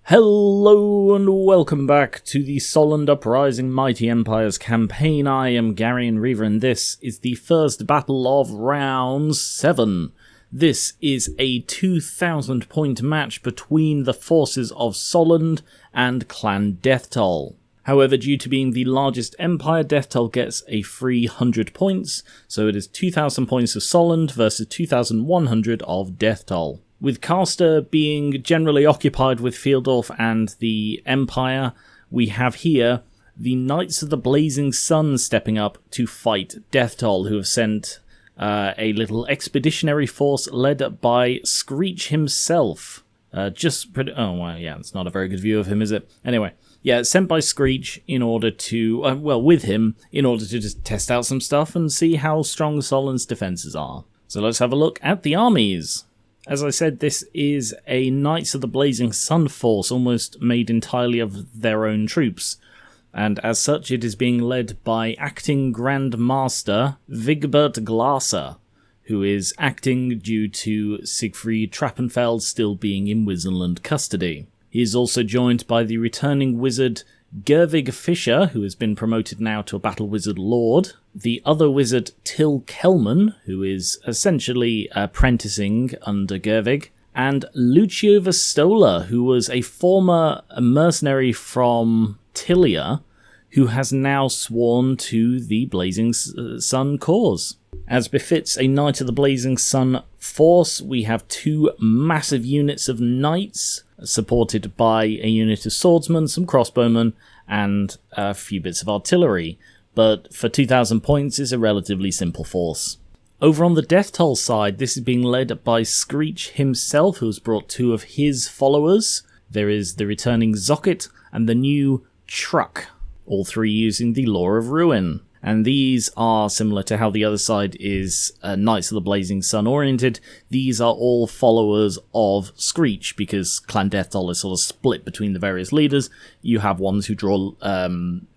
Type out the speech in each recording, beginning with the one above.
Hello and welcome back to the Solland Uprising Mighty Empires campaign. I am Gary and Reaver, and this is the first battle of round 7. This is a 2,000 point match between the forces of Solland and Clan Deathtoll. However, due to being the largest empire, Deathtoll gets a free 100 points, so it is 2,000 points of Solland versus 2,100 of Deathtoll. With Caster being generally occupied with Fieldorf and the Empire, we have here the Knights of the Blazing Sun stepping up to fight Deathtoll, who have sent a little expeditionary force led by Screich himself. Oh, well, yeah, it's not a very good view of him, is it? Anyway, yeah, it's sent by Screich in order to, with him, in order to just test out some stuff and see how strong Solland's defences are. So let's have a look at the armies. As I said, this is a Knights of the Blazing Sun force, almost made entirely of their own troops, and as such it is being led by Acting Grand Master Wigbert Glaser, who is acting due to Siegfried Trappenfeld still being in Wissenland custody. He is also joined by the returning wizard Gervig Fischer, who has been promoted now to a Battle Wizard Lord, the other wizard Till Kelman, who is essentially apprenticing under Gervig, and Lucio Vastola, who was a former mercenary from Tilia, who has now sworn to the Blazing Sun cause. As befits a Knight of the Blazing Sun force, we have two massive units of knights, supported by a unit of swordsmen, some crossbowmen, and a few bits of artillery, but for 2,000 points is a relatively simple force. Over on the Deathtoll side, this is being led by Screich himself, who has brought two of his followers. There is the returning Zocket and the new Truck, all three using the Law of Ruin. And these are similar to how the other side is Knights of the Blazing Sun oriented. These are all followers of Screich, because Clan Deathtoll is sort of split between the various leaders. You have ones who draw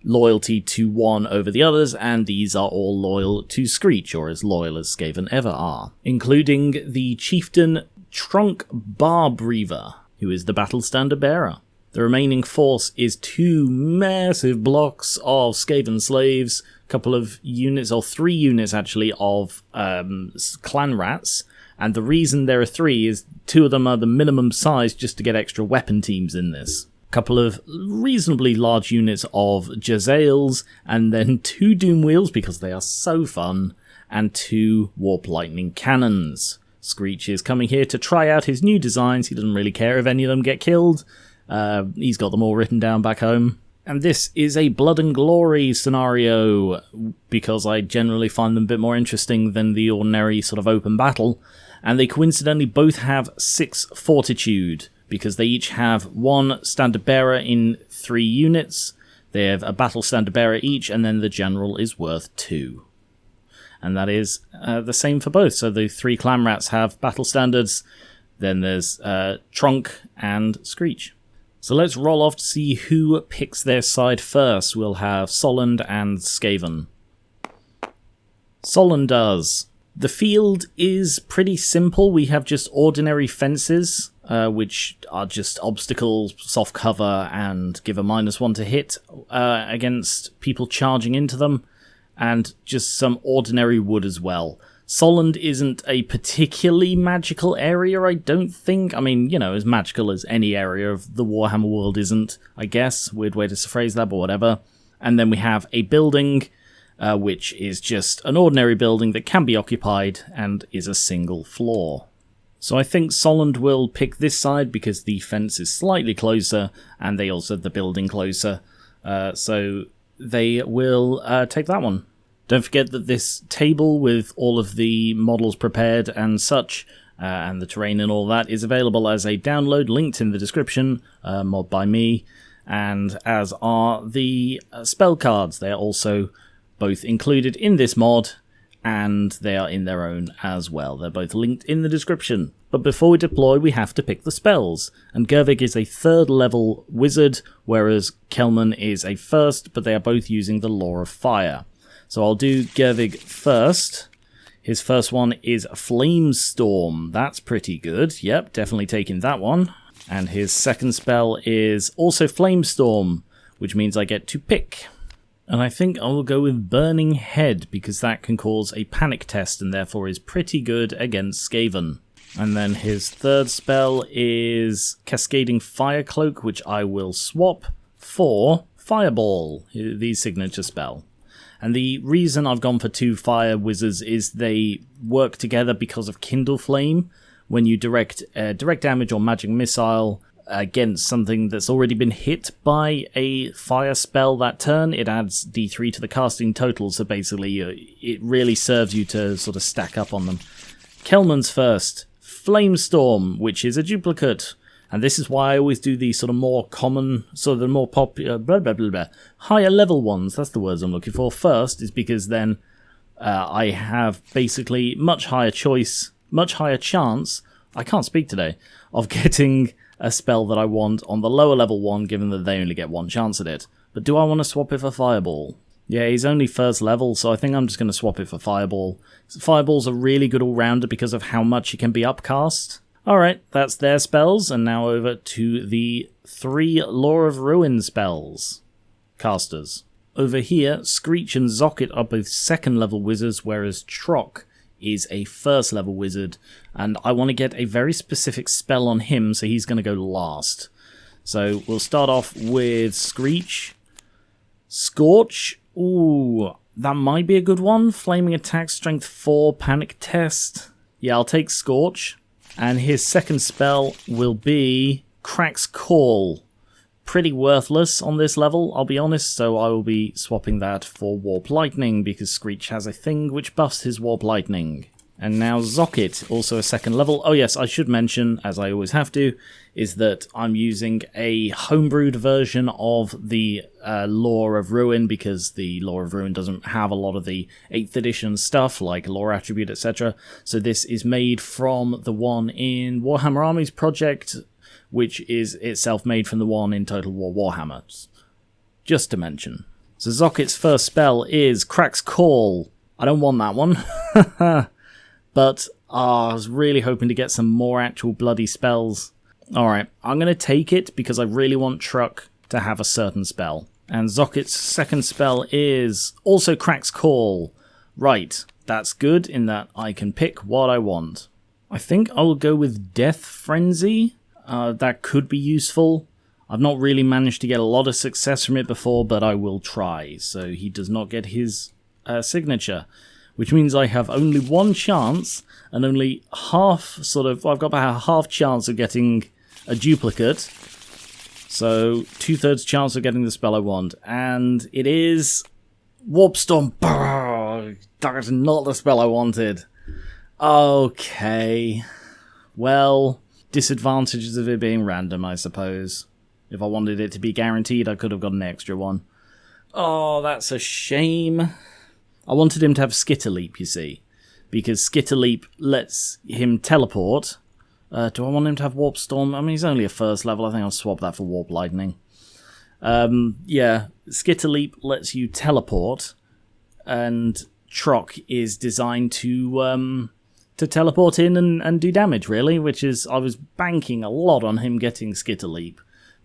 loyalty to one over the others, and these are all loyal to Screich, or as loyal as Skaven ever are. Including the chieftain Trunk Barbreaver, who is the battle standard bearer. The remaining force is two massive blocks of Skaven slaves, couple of units, or 3 units actually, of clan rats, and the reason there are 3 is 2 of them are the minimum size just to get extra weapon teams in this. Couple of reasonably large units of Jezzails, and then 2 Doom Wheels because they are so fun, and 2 Warp Lightning Cannons. Screich is coming here to try out his new designs. He doesn't really care if any of them get killed. He's got them all written down back home. And this is a Blood and Glory scenario, because I generally find them a bit more interesting than the ordinary sort of open battle. And they coincidentally both have 6 Fortitude, because they each have 1 standard bearer in 3 units. They have a battle standard bearer each, and then the general is worth 2. And that is the same for both. So the 3 clan rats have battle standards, then there's Trunk and Screich. So let's roll off to see who picks their side first. We'll have Solland and Skaven. Solland does. The field is pretty simple. We have just ordinary fences, which are just obstacles, soft cover, and give a -1 to hit against people charging into them, and just some ordinary wood as well. Solland isn't a particularly magical area, I don't think. I mean, you know, as magical as any area of the Warhammer world isn't, I guess. Weird way to phrase that, but whatever. And then we have a building, which is just an ordinary building that can be occupied and is a single floor. So I think Solland will pick this side because the fence is slightly closer, and they also have the building closer. So they will take that one. Don't forget that this table with all of the models prepared and such, and the terrain and all that, is available as a download linked in the description, mod by me, and as are the spell cards. They are also both included in this mod, and they are in their own as well. They're both linked in the description. But before we deploy, we have to pick the spells, and Gervig is a 3rd level wizard, whereas Kelman is a 1st, but they are both using the Law of Fire. So I'll do Gervig first. His first one is Flamestorm. That's pretty good. Yep, definitely taking that one. And his second spell is also Flamestorm, which means I get to pick. And I think I will go with Burning Head, because that can cause a panic test and therefore is pretty good against Skaven. And then his third spell is Cascading Fire Cloak, which I will swap for Fireball, the signature spell. And the reason I've gone for 2 fire wizards is they work together because of Kindle Flame. When you direct damage or magic missile against something that's already been hit by a fire spell that turn, it adds D3 to the casting total, so basically it really serves you to sort of stack up on them. Kelman's first, Flamestorm, which is a duplicate. And this is why I always do the sort of more common, sort of the more popular, higher level ones, that's the words I'm looking for, first, is because then I have basically much higher choice, much higher chance, I can't speak today, of getting a spell that I want on the lower level one, given that they only get 1 chance at it. But do I want to swap it for Fireball? Yeah, he's only first level, so I think I'm just going to swap it for Fireball. Fireball's a really good all-rounder because of how much it can be upcast. Alright, that's their spells, and now over to the 3 Lore of Ruin spells. Casters. Over here, Screich and Zocket are both second level wizards, whereas Trock is a first level wizard, and I want to get a very specific spell on him, so he's going to go last. So we'll start off with Screich. Scorch. Ooh, that might be a good one. Flaming attack, strength 4, panic test. Yeah, I'll take Scorch. And his second spell will be Crack's Call. Pretty worthless on this level, I'll be honest, so I will be swapping that for Warp Lightning, because Screich has a thing which buffs his Warp Lightning. And now Zocket, also a second level. Oh yes, I should mention, as I always have to, is that I'm using a homebrewed version of the Lore of Ruin, because the Lore of Ruin doesn't have a lot of the 8th edition stuff, like Lore Attribute, etc. So this is made from the one in Warhammer Armies Project, which is itself made from the one in Total War Warhammer. Just to mention. So Zocket's first spell is Crack's Call. I don't want that one. But I was really hoping to get some more actual bloody spells. Alright, I'm going to take it because I really want Truck to have a certain spell. And Zocket's second spell is also Crack's Call. Right, that's good in that I can pick what I want. I think I will go with Death Frenzy. That could be useful. I've not really managed to get a lot of success from it before, but I will try. So he does not get his signature. Which means I have only 1 chance, and only half, I've got about a half chance of getting a duplicate. So, 2/3 chance of getting the spell I want. And it is Warp Storm. That is not the spell I wanted. Okay. Well, disadvantages of it being random, I suppose. If I wanted it to be guaranteed, I could have got an extra one. Oh, that's a shame. I wanted him to have Skitterleap, you see, because Skitterleap lets him teleport. Do I want him to have Warp Storm? I mean, he's only a first level. I think I'll swap that for Warp Lightning. Yeah, Skitterleap lets you teleport, and Trock is designed to teleport in and do damage, really, which is, I was banking a lot on him getting Skitterleap,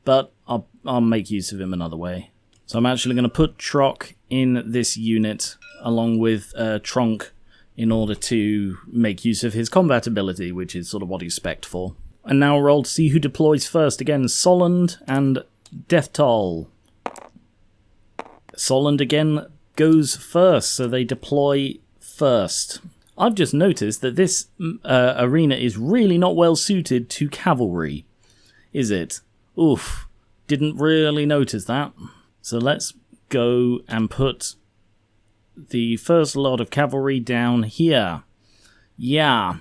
but I'll make use of him another way. So I'm actually going to put Trock in this unit along with Tronk in order to make use of his combat ability, which is sort of what he's spec'd for. And now we'll roll to see who deploys first. Again, Solland and Deathtoll. Solland again goes first, so they deploy first. I've just noticed that this arena is really not well suited to cavalry, is it? Oof, didn't really notice that. So let's go and put the first lot of cavalry down here. Yeah,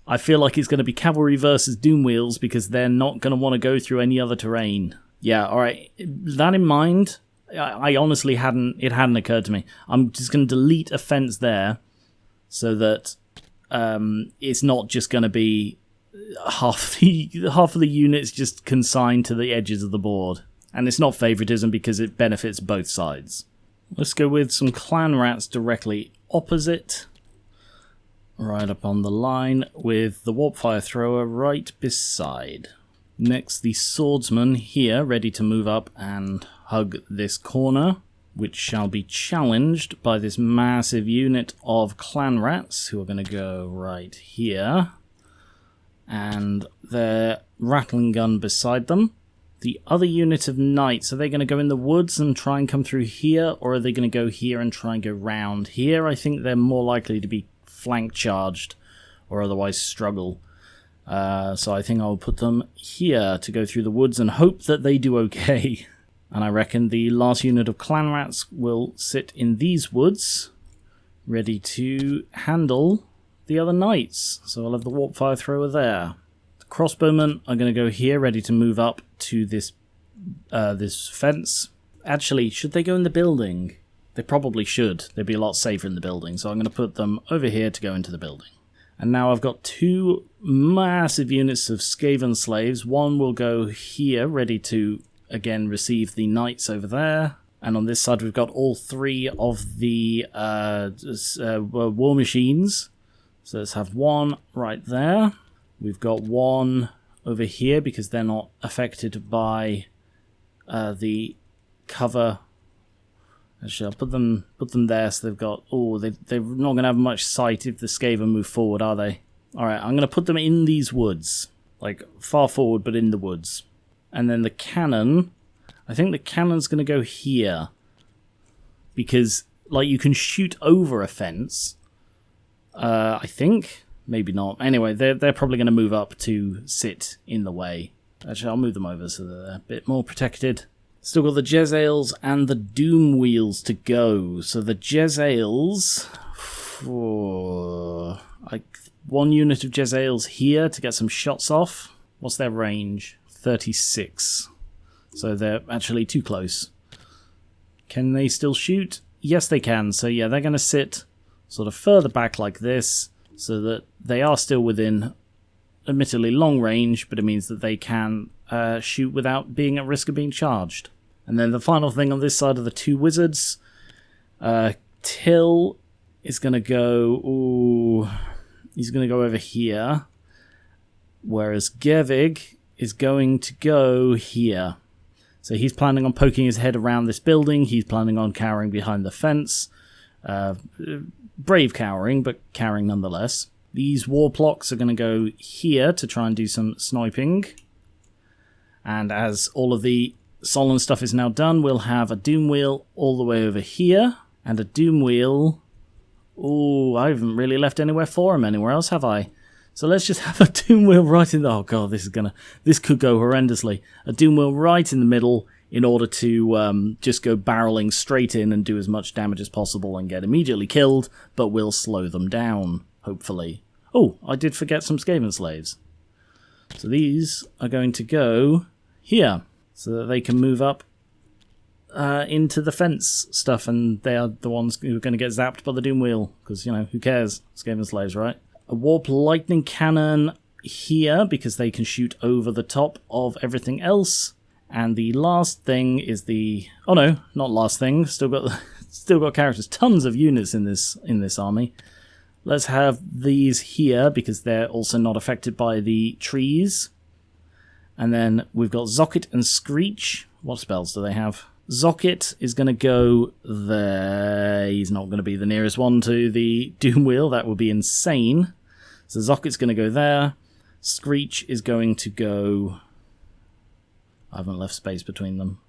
I feel like it's going to be cavalry versus Doom Wheels because they're not going to want to go through any other terrain. Yeah, alright. That in mind, I honestly it hadn't occurred to me. I'm just going to delete a fence there so that it's not just going to be half of the units just consigned to the edges of the board. And it's not favoritism because it benefits both sides. Let's go with some clan rats directly opposite. Right up on the line with the Warpfire Thrower right beside. Next, the swordsman here, ready to move up and hug this corner, which shall be challenged by this massive unit of clan rats, who are going to go right here. And their rattling gun beside them. The other unit of knights, are they going to go in the woods and try and come through here, or are they going to go here and try and go round here? I think they're more likely to be flank charged, or otherwise struggle. So I think I'll put them here to go through the woods and hope that they do okay. And I reckon the last unit of clan rats will sit in these woods, ready to handle the other knights. So I'll have the warp fire thrower there. The crossbowmen are going to go here, ready to move up to this this fence. Actually, should they go in the building? They probably should. They'd be a lot safer in the building. So I'm going to put them over here to go into the building. And now I've got two massive units of Skaven slaves. One will go here, ready to, again, receive the knights over there. And on this side, we've got all three of the war machines. So let's have one right there. We've got one over here because they're not affected by the cover. Actually, I'll put them there so they've got... Oh, they're not going to have much sight if the Skaven move forward, are they? Alright, I'm going to put them in these woods. Like, far forward, but in the woods. And then the cannon... I think the cannon's going to go here. Because, like, you can shoot over a fence. I think. Maybe not. Anyway, they're probably going to move up to sit in the way. Actually, I'll move them over so they're a bit more protected. Still got the Jezzails and the Doom Wheels to go. So the Jezzails... one unit of Jezzails here to get some shots off. What's their range? 36. So they're actually too close. Can they still shoot? Yes, they can. So yeah, they're going to sit sort of further back like this, so that they are still within admittedly long range, but it means that they can shoot without being at risk of being charged. And then the final thing on this side of the two wizards, Till is going to go... Ooh, he's going to go over here, whereas Gevig is going to go here. So he's planning on poking his head around this building. He's planning on cowering behind the fence. Brave cowering, but cowering nonetheless. These warplocks are going to go here to try and do some sniping. And as all of the Solland stuff is now done, we'll have a Doom Wheel all the way over here. And a Doom Wheel... Oh, I haven't really left anywhere for him anywhere else, have I? So let's just have a Doom Wheel right in the... Oh god, this could go horrendously. A Doom Wheel right in the middle in order to just go barreling straight in and do as much damage as possible and get immediately killed, but will slow them down, hopefully. Oh, I did forget some Skaven slaves. So these are going to go here, so that they can move up into the fence stuff, and they are the ones who are going to get zapped by the Doom Wheel, because, you know, who cares? Skaven slaves, right? A Warp Lightning Cannon here, because they can shoot over the top of everything else. And the last thing is the... Oh no, not last thing. Still got characters. Tons of units in this army. Let's have these here, because they're also not affected by the trees. And then we've got Zocket and Screich. What spells do they have? Zocket is going to go there. He's not going to be the nearest one to the Doom Wheel. That would be insane. So Zocket's going to go there. Screich is going to go... I haven't left space between them.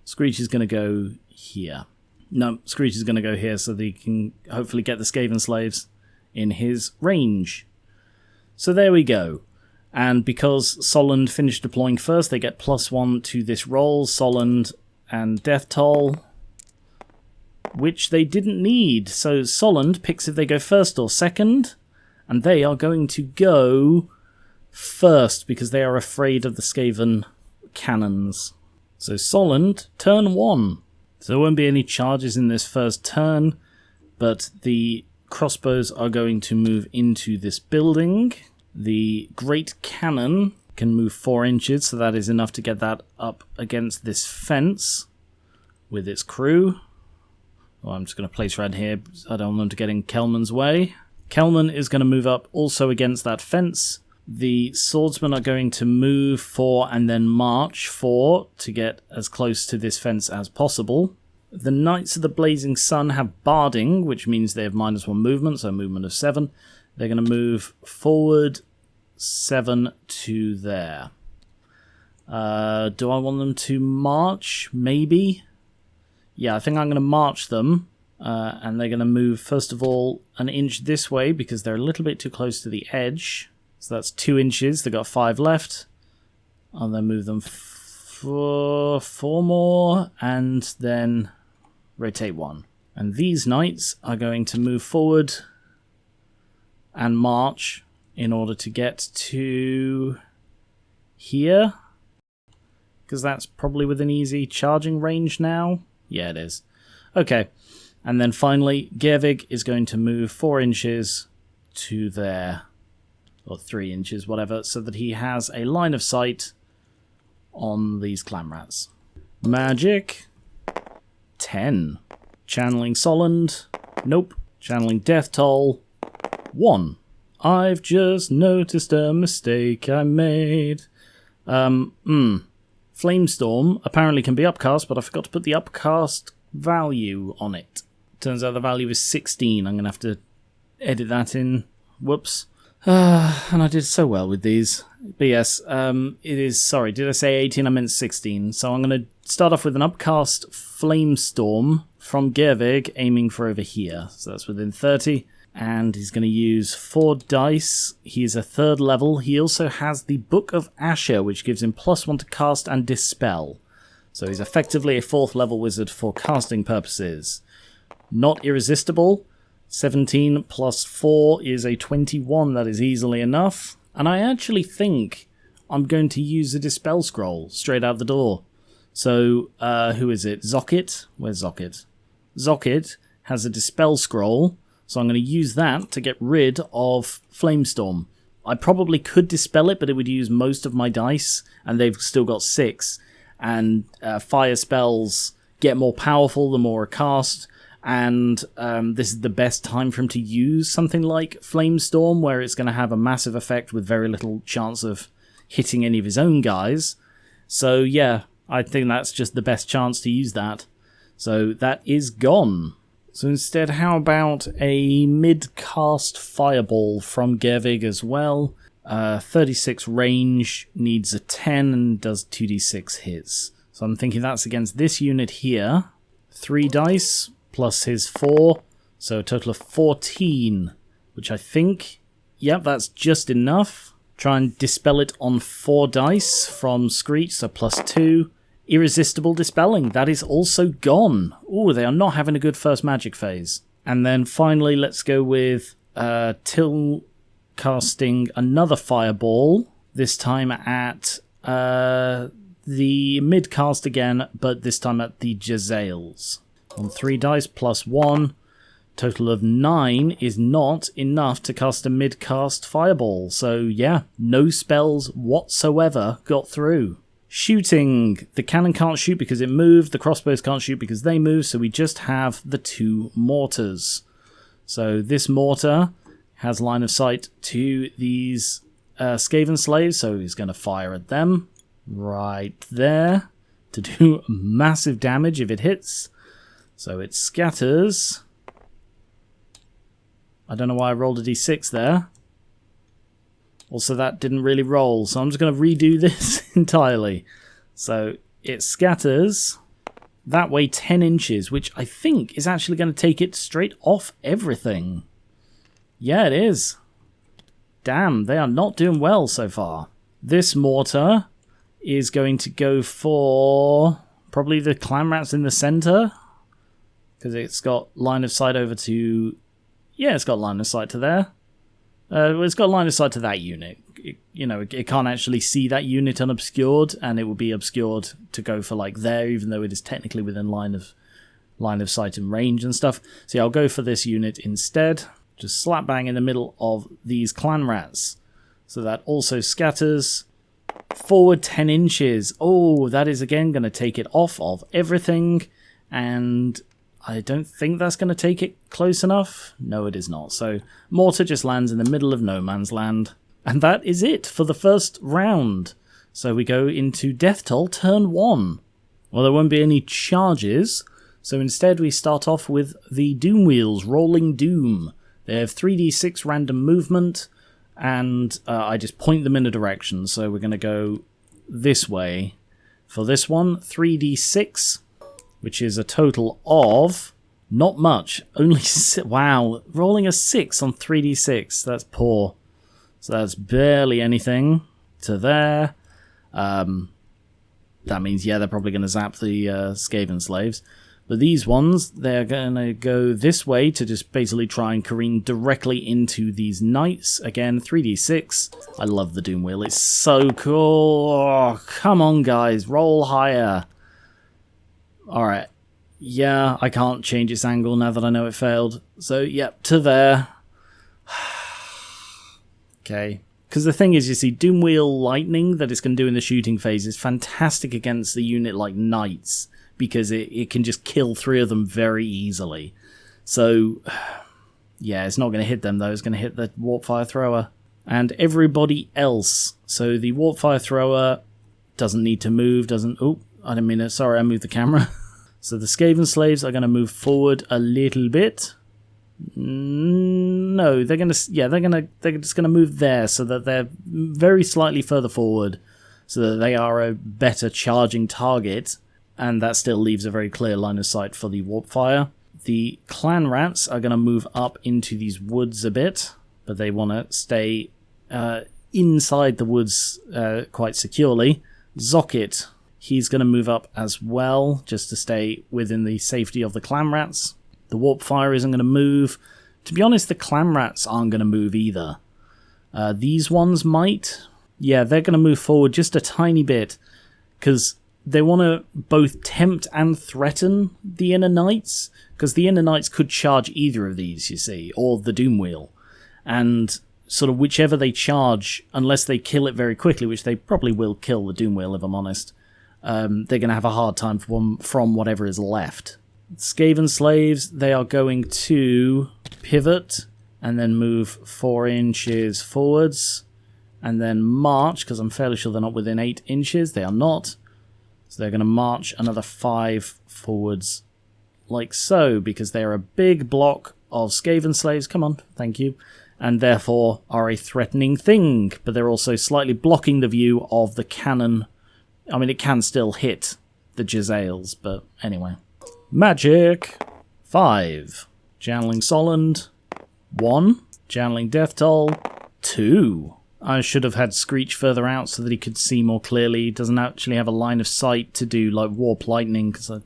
Screich is going to go here. No, Screich is going to go here so that he can hopefully get the Skaven slaves in his range. So there we go. And because Solland finished deploying first, they get +1 to this roll. Solland and Deathtoll, which they didn't need. So Solland picks if they go first or second, and they are going to go first because they are afraid of the Skaven cannons. So Solland, turn 1. So there won't be any charges in this first turn, but the crossbows are going to move into this building. The Great Cannon can move 4 inches, so that is enough to get that up against this fence with its crew. Well, I'm just going to place right here. I don't want them to get in Kelman's way. Kelman is going to move up also against that fence, The swordsmen are going to move 4 and then march 4 to get as close to this fence as possible. The Knights of the Blazing Sun have barding, which means they have -1 movement, so a movement of 7. They're going to move forward 7 to there. Do I want them to march? Maybe. Yeah, I think I'm going to march them. And they're going to move, first of all, an inch this way because they're a little bit too close to the edge. So that's 2 inches. They've got 5 left. I'll then move them 4 more and then rotate 1. And these knights are going to move forward and march in order to get to here. Because that's probably within easy charging range now. Yeah, it is. Okay. And then finally, Gervig is going to move 4 inches to there. Or 3 inches, whatever, so that he has a line of sight on these clan rats. Magic. 10. Channeling Solland. Nope. Channeling Deathtoll. 1. I've just noticed a mistake I made. Flamestorm apparently can be upcast, but I forgot to put the upcast value on it. Turns out the value is 16. I'm going to have to edit that in. Whoops. And I did so well with these. But yes, it is, sorry, did I say 18? I meant 16. So I'm going to start off with an upcast Flamestorm from Gervig, aiming for over here. So that's within 30. And he's going to use 4 dice. He is a 3rd level. He also has the Book of Asher, which gives him +1 to cast and dispel. So he's effectively a 4th level wizard for casting purposes. Not irresistible. 17 plus 4 is a 21. That is easily enough. And I actually think I'm going to use a Dispel Scroll straight out the door. So, who is it? Zocket? Where's Zocket? Zocket has a Dispel Scroll, so I'm going to use that to get rid of Flamestorm. I probably could dispel it, but it would use most of my dice, and they've still got 6. And fire spells get more powerful the more are cast. And this is the best time for him to use something like Flamestorm, where it's going to have a massive effect with very little chance of hitting any of his own guys. So yeah, I think that's just the best chance to use that. So that is gone. So instead, how about a mid-cast Fireball from Gervig as well? 36 range, needs a 10 and does 2d6 hits. So I'm thinking that's against this unit here. 3 dice. Plus his 4, so a total of 14, which I think, yep, that's just enough. Try and dispel it on 4 dice from Screich, so +2. Irresistible Dispelling, that is also gone. Ooh, they are not having a good first magic phase. And then finally, let's go with Till casting another Fireball, this time at the mid-cast again, but this time at the Jezzails. On 3 dice +1, total of 9 is not enough to cast a mid-cast Fireball. So yeah, no spells whatsoever got through. Shooting. The cannon can't shoot because it moved. The crossbows can't shoot because they move. So we just have the 2 mortars. So this mortar has line of sight to these Skaven slaves. So he's going to fire at them right there to do massive damage if it hits. So it scatters. I don't know why I rolled a d6 there. Also, that didn't really roll, so I'm just going to redo this entirely. So it scatters that way 10 inches, which I think is actually going to take it straight off everything. Yeah, it is. Damn, they are not doing well so far. This mortar is going to go for probably the clan rats in the center. Because it's got line of sight over to... Yeah, it's got line of sight to there. It's got line of sight to that unit. It can't actually see that unit unobscured, and it will be obscured to go for like there, even though it is technically within line of sight and range and stuff. So yeah, I'll go for this unit instead. Just slap bang in the middle of these clan rats. So that also scatters. Forward 10 inches. Oh, that is again going to take it off of everything. And... I don't think that's going to take it close enough. No, it is not. So, mortar just lands in the middle of no man's land. And that is it for the first round. So we go into Deathtoll turn 1. Well, there won't be any charges, so instead we start off with the Doom Wheels, Rolling Doom. They have 3d6 random movement, and I just point them in a direction. So we're going to go this way. For this one, 3d6, which is a total of... not much. Only... wow, rolling a 6 on 3d6. That's poor. So that's barely anything to there. That means, yeah, they're probably going to zap the Skaven slaves. But these ones, they're going to go this way to just basically try and careen directly into these knights. Again, 3d6. I love the Doom Wheel. It's so cool. Oh, come on, guys. Roll higher. Alright. Yeah, I can't change its angle now that I know it failed. So, yep, to there. Okay. Because the thing is, you see, Doom Wheel Lightning that it's going to do in the shooting phase is fantastic against the unit like Knights, because it can just kill 3 of them very easily. So, yeah, it's not going to hit them, though. It's going to hit the Warp Fire Thrower. And everybody else. So the Warp Fire Thrower doesn't need to move, doesn't... oh, I didn't mean it. Sorry, I moved the camera. So the Skaven slaves are going to move forward a little bit. No, they're going to... yeah, they're just going to move there so that they're very slightly further forward so that they are a better charging target, and that still leaves a very clear line of sight for the Warp Fire. The Clan Rats are going to move up into these woods a bit, but they want to stay inside the woods quite securely. Zocket, he's going to move up as well, just to stay within the safety of the Clan Rats. The Warp Fire isn't going to move. To be honest, the Clan Rats aren't going to move either. These ones might. Yeah, they're going to move forward just a tiny bit, because they want to both tempt and threaten the Inner Knights, because the Inner Knights could charge either of these, you see, or the Doom Wheel. And sort of whichever they charge, unless they kill it very quickly, which they probably will kill the Doom Wheel, if I'm honest, they're going to have a hard time from whatever is left. Skaven slaves, they are going to pivot and then move 4 inches forwards and then march, because I'm fairly sure they're not within 8 inches. They are not. So they're going to march another 5 forwards like so, because they're a big block of Skaven slaves. Come on, thank you. And therefore are a threatening thing, but they're also slightly blocking the view of the cannon. I mean, it can still hit the Jezzails, but anyway. Magic. 5. Channeling Solland. 1. Channeling Deathtoll. 2. I should have had Screich further out so that he could see more clearly. He doesn't actually have a line of sight to do like Warp Lightning, because I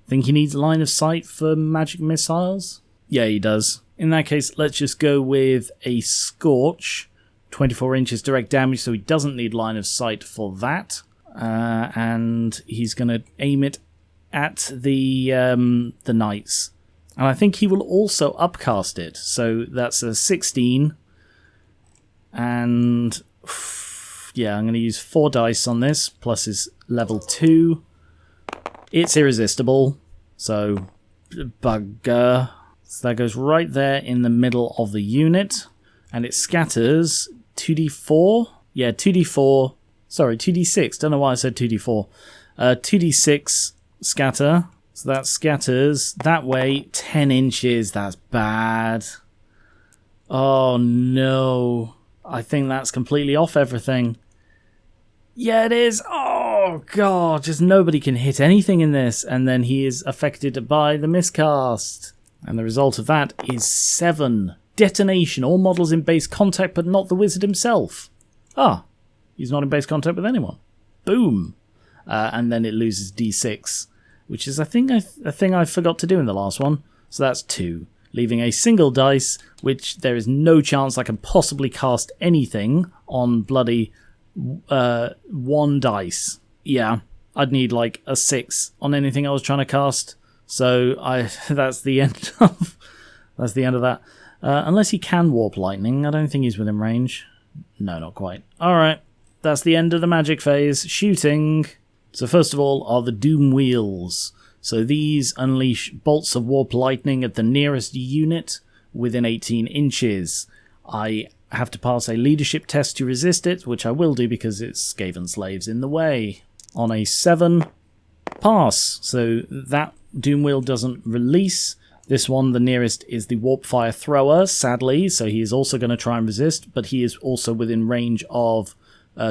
think he needs a line of sight for magic missiles. Yeah, he does. In that case, let's just go with a Scorch. 24 inches direct damage, so he doesn't need line of sight for that. And he's going to aim it at the Knights. And I think he will also upcast it. So that's a 16. And yeah, I'm going to use 4 dice on this, plus his level 2. It's irresistible. So, bugger. So that goes right there in the middle of the unit. And it scatters 2d4. Yeah, 2d4. Sorry, 2d6. Don't know why I said 2d4. 2d6 scatter. So that scatters that way 10 inches. That's bad. Oh no. I think that's completely off everything. Yeah, it is. Oh god, just nobody can hit anything in this. And then he is affected by the miscast. And the result of that is 7. Detonation. All models in base contact, but not the wizard himself. Ah, he's not in base contact with anyone. Boom. And then it loses d6, which is, I think, a thing I forgot to do in the last one. So that's 2, leaving a single dice, which there is no chance I can possibly cast anything on bloody 1 dice. Yeah, I'd need like a 6 on anything I was trying to cast. So that's the end of that. Unless he can Warp Lightning, I don't think he's within range. No, not quite. All right, that's the end of the magic phase. Shooting. So first of all are the Doom Wheels. So these unleash bolts of Warp Lightning at the nearest unit within 18 inches. I have to pass a leadership test to resist it, which I will do because it's Skaven slaves in the way. On a 7, pass. So that Doom Wheel doesn't release. This one, the nearest, is the Warp Fire Thrower, sadly, so he is also going to try and resist, but he is also within range of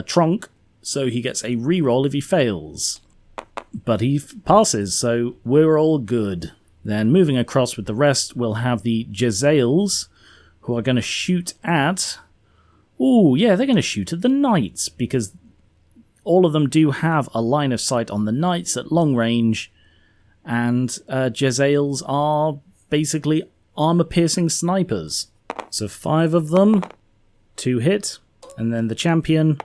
Trunk, so he gets a reroll if he fails. But he passes, so we're all good. Then moving across with the rest, we'll have the Jezzails, who are going to shoot at... Ooh, yeah, they're going to shoot at the Knights, because all of them do have a line of sight on the Knights at long range, and Jezzails are basically armor-piercing snipers. So 5 of them, 2 hit, and then the champion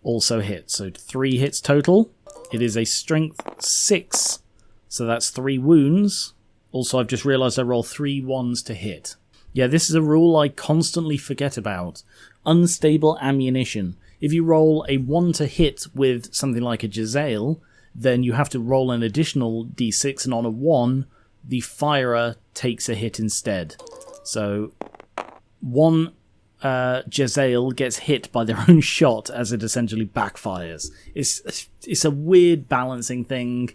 also hit. So 3 hits total. It is a strength 6, so that's 3 wounds. Also, I've just realised I roll 3 ones to hit. Yeah, this is a rule I constantly forget about. Unstable ammunition. If you roll a 1 to hit with something like a Jezzail, then you have to roll an additional d6, and on a 1, the firer takes a hit instead. So 1 Jezzail gets hit by their own shot as it essentially backfires. It's a weird balancing thing,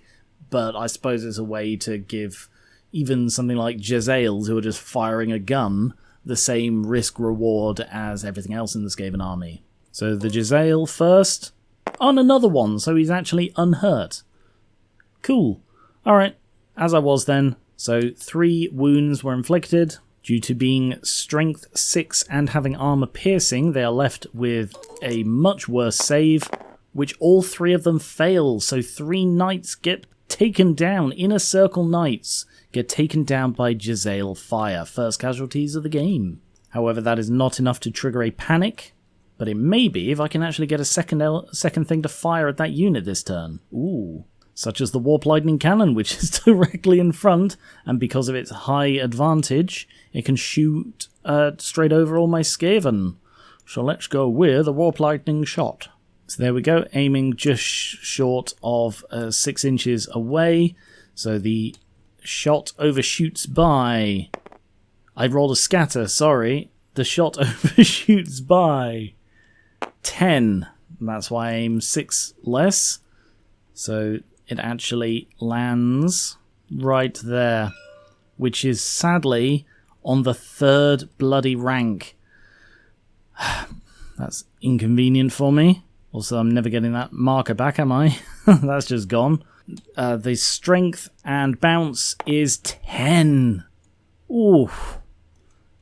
but I suppose it's a way to give even something like Jezzails, who are just firing a gun, the same risk-reward as everything else in the Skaven army. So the Jezzail first... on another one, so he's actually unhurt. Cool. Alright, as I was then. So 3 wounds were inflicted. Due to being strength 6 and having armor piercing, they are left with a much worse save, which all 3 of them fail. So 3 knights get taken down. Inner Circle knights get taken down by Jezzail fire. First casualties of the game. However, that is not enough to trigger a panic. But it may be if I can actually get a second thing to fire at that unit this turn. Ooh. Such as the Warp Lightning Cannon, which is directly in front, and because of its high advantage, it can shoot straight over all my Skaven. So let's go with the Warp Lightning shot. So there we go, aiming just short of 6 inches away. So the shot overshoots by... I rolled a scatter, sorry. The shot overshoots by 10. That's why I aim 6 less. So it actually lands right there, which is sadly on the 3rd bloody rank. That's inconvenient for me. Also, I'm never getting that marker back, am I? That's just gone. The strength and bounce is 10. Ooh.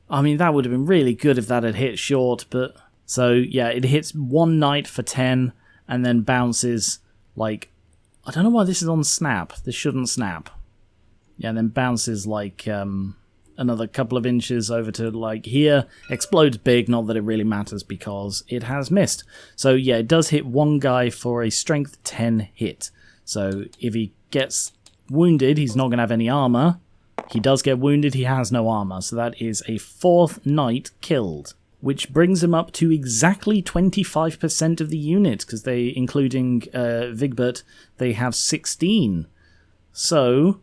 I mean, that would have been really good if that had hit short, but... So, yeah, it hits 1 knight for 10, and then bounces, like... I don't know why this is on snap. This shouldn't snap. Yeah, and then bounces, like, another couple of inches over to, like, here. Explodes big, not that it really matters, because it has missed. So, yeah, it does hit 1 guy for a strength 10 hit. So, if he gets wounded, he's not going to have any armor. He does get wounded, he has no armor. So that is a 4th knight killed, which brings him up to exactly 25% of the unit, because they, including Vigbert, they have 16. So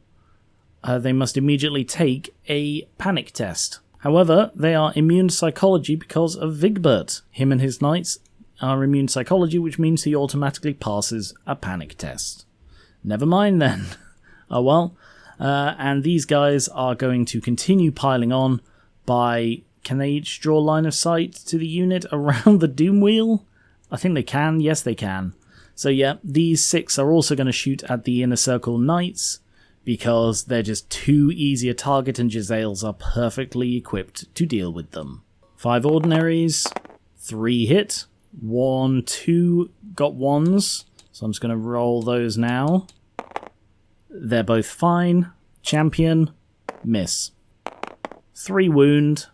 they must immediately take a panic test. However, they are immune to psychology because of Vigbert. Him and his knights are immune to psychology, which means he automatically passes a panic test. Never mind then. Oh well. And these guys are going to continue piling on by... Can they each draw line of sight to the unit around the Doom Wheel? I think they can. Yes, they can. So yeah, these 6 are also going to shoot at the Inner Circle Knights because they're just too easy a target and Jezzails are perfectly equipped to deal with them. 5 ordinaries, 3 hit, 1, 2 got 1s. So I'm just going to roll those now. They're both fine. Champion, miss. 3 wound.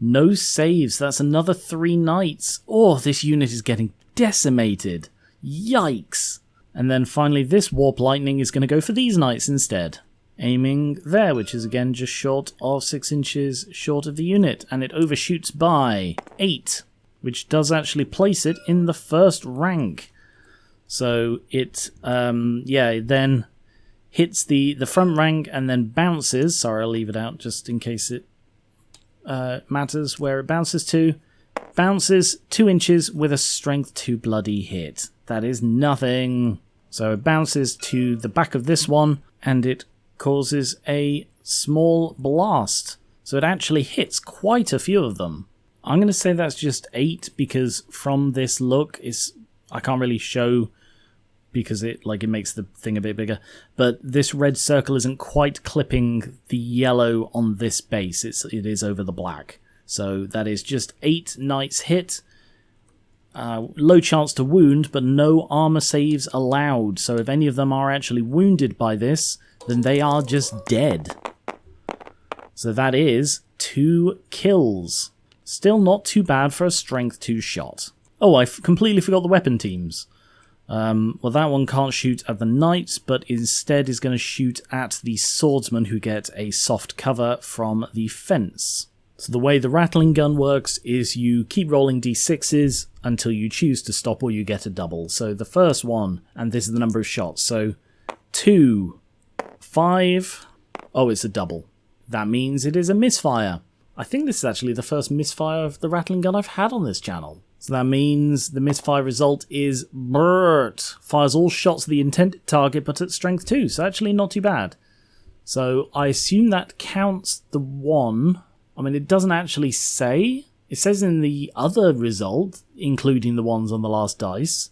No saves. That's another 3 knights. Oh, this unit is getting decimated. Yikes. And then finally this Warp Lightning is going to go for these knights instead. Aiming there, which is again just short of 6 inches short of the unit. And it overshoots by 8, which does actually place it in the 1st rank. So it, then hits the front rank and then bounces. Sorry, I'll leave it out just in case it matters where it bounces to. Bounces 2 inches with a strength 2 bloody hit. That is nothing. So it bounces to the back of this one, and it causes a small blast. So it actually hits quite a few of them. I'm going to say that's just 8, because from this look, I can't really show because it makes the thing a bit bigger. But this red circle isn't quite clipping the yellow on this base. It is over the black. So that is just 8 knights hit. Low chance to wound, but no armor saves allowed. So if any of them are actually wounded by this, then they are just dead. So that is 2 kills. Still not too bad for a strength 2 shot. Oh, I completely forgot the weapon teams. Well, that one can't shoot at the knights, but instead is going to shoot at the swordsmen who get a soft cover from the fence. So the way the rattling gun works is you keep rolling d6s until you choose to stop or you get a double. So the first one, and this is the number of shots, so 2, 5, oh, it's a double. That means it is a misfire. I think this is actually the first misfire of the rattling gun I've had on this channel. So that means the misfire result is BRRT. Fires all shots at the intended target but at strength 2, so actually not too bad. So I assume that counts the 1. I mean, it doesn't actually say. It says in the other result, including the ones on the last dice,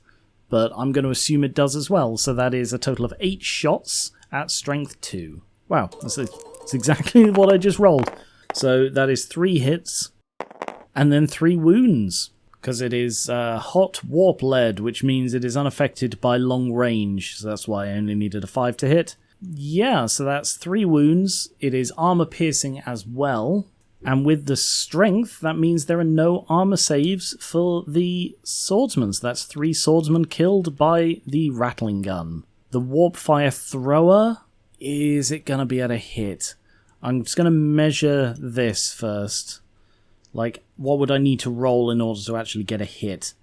but I'm going to assume it does as well. So that is a total of 8 shots at strength 2. Wow, that's exactly what I just rolled. So that is 3 hits and then 3 wounds. Because it is hot warp lead, which means it is unaffected by long range. So that's why I only needed a 5 to hit. Yeah, so that's 3 wounds. It is armor piercing as well. And with the strength, that means there are no armor saves for the swordsmen. So that's 3 swordsmen killed by the rattling gun. The warp fire thrower, is it going to be at a hit? I'm just going to measure this first. Like, what would I need to roll in order to actually get a hit?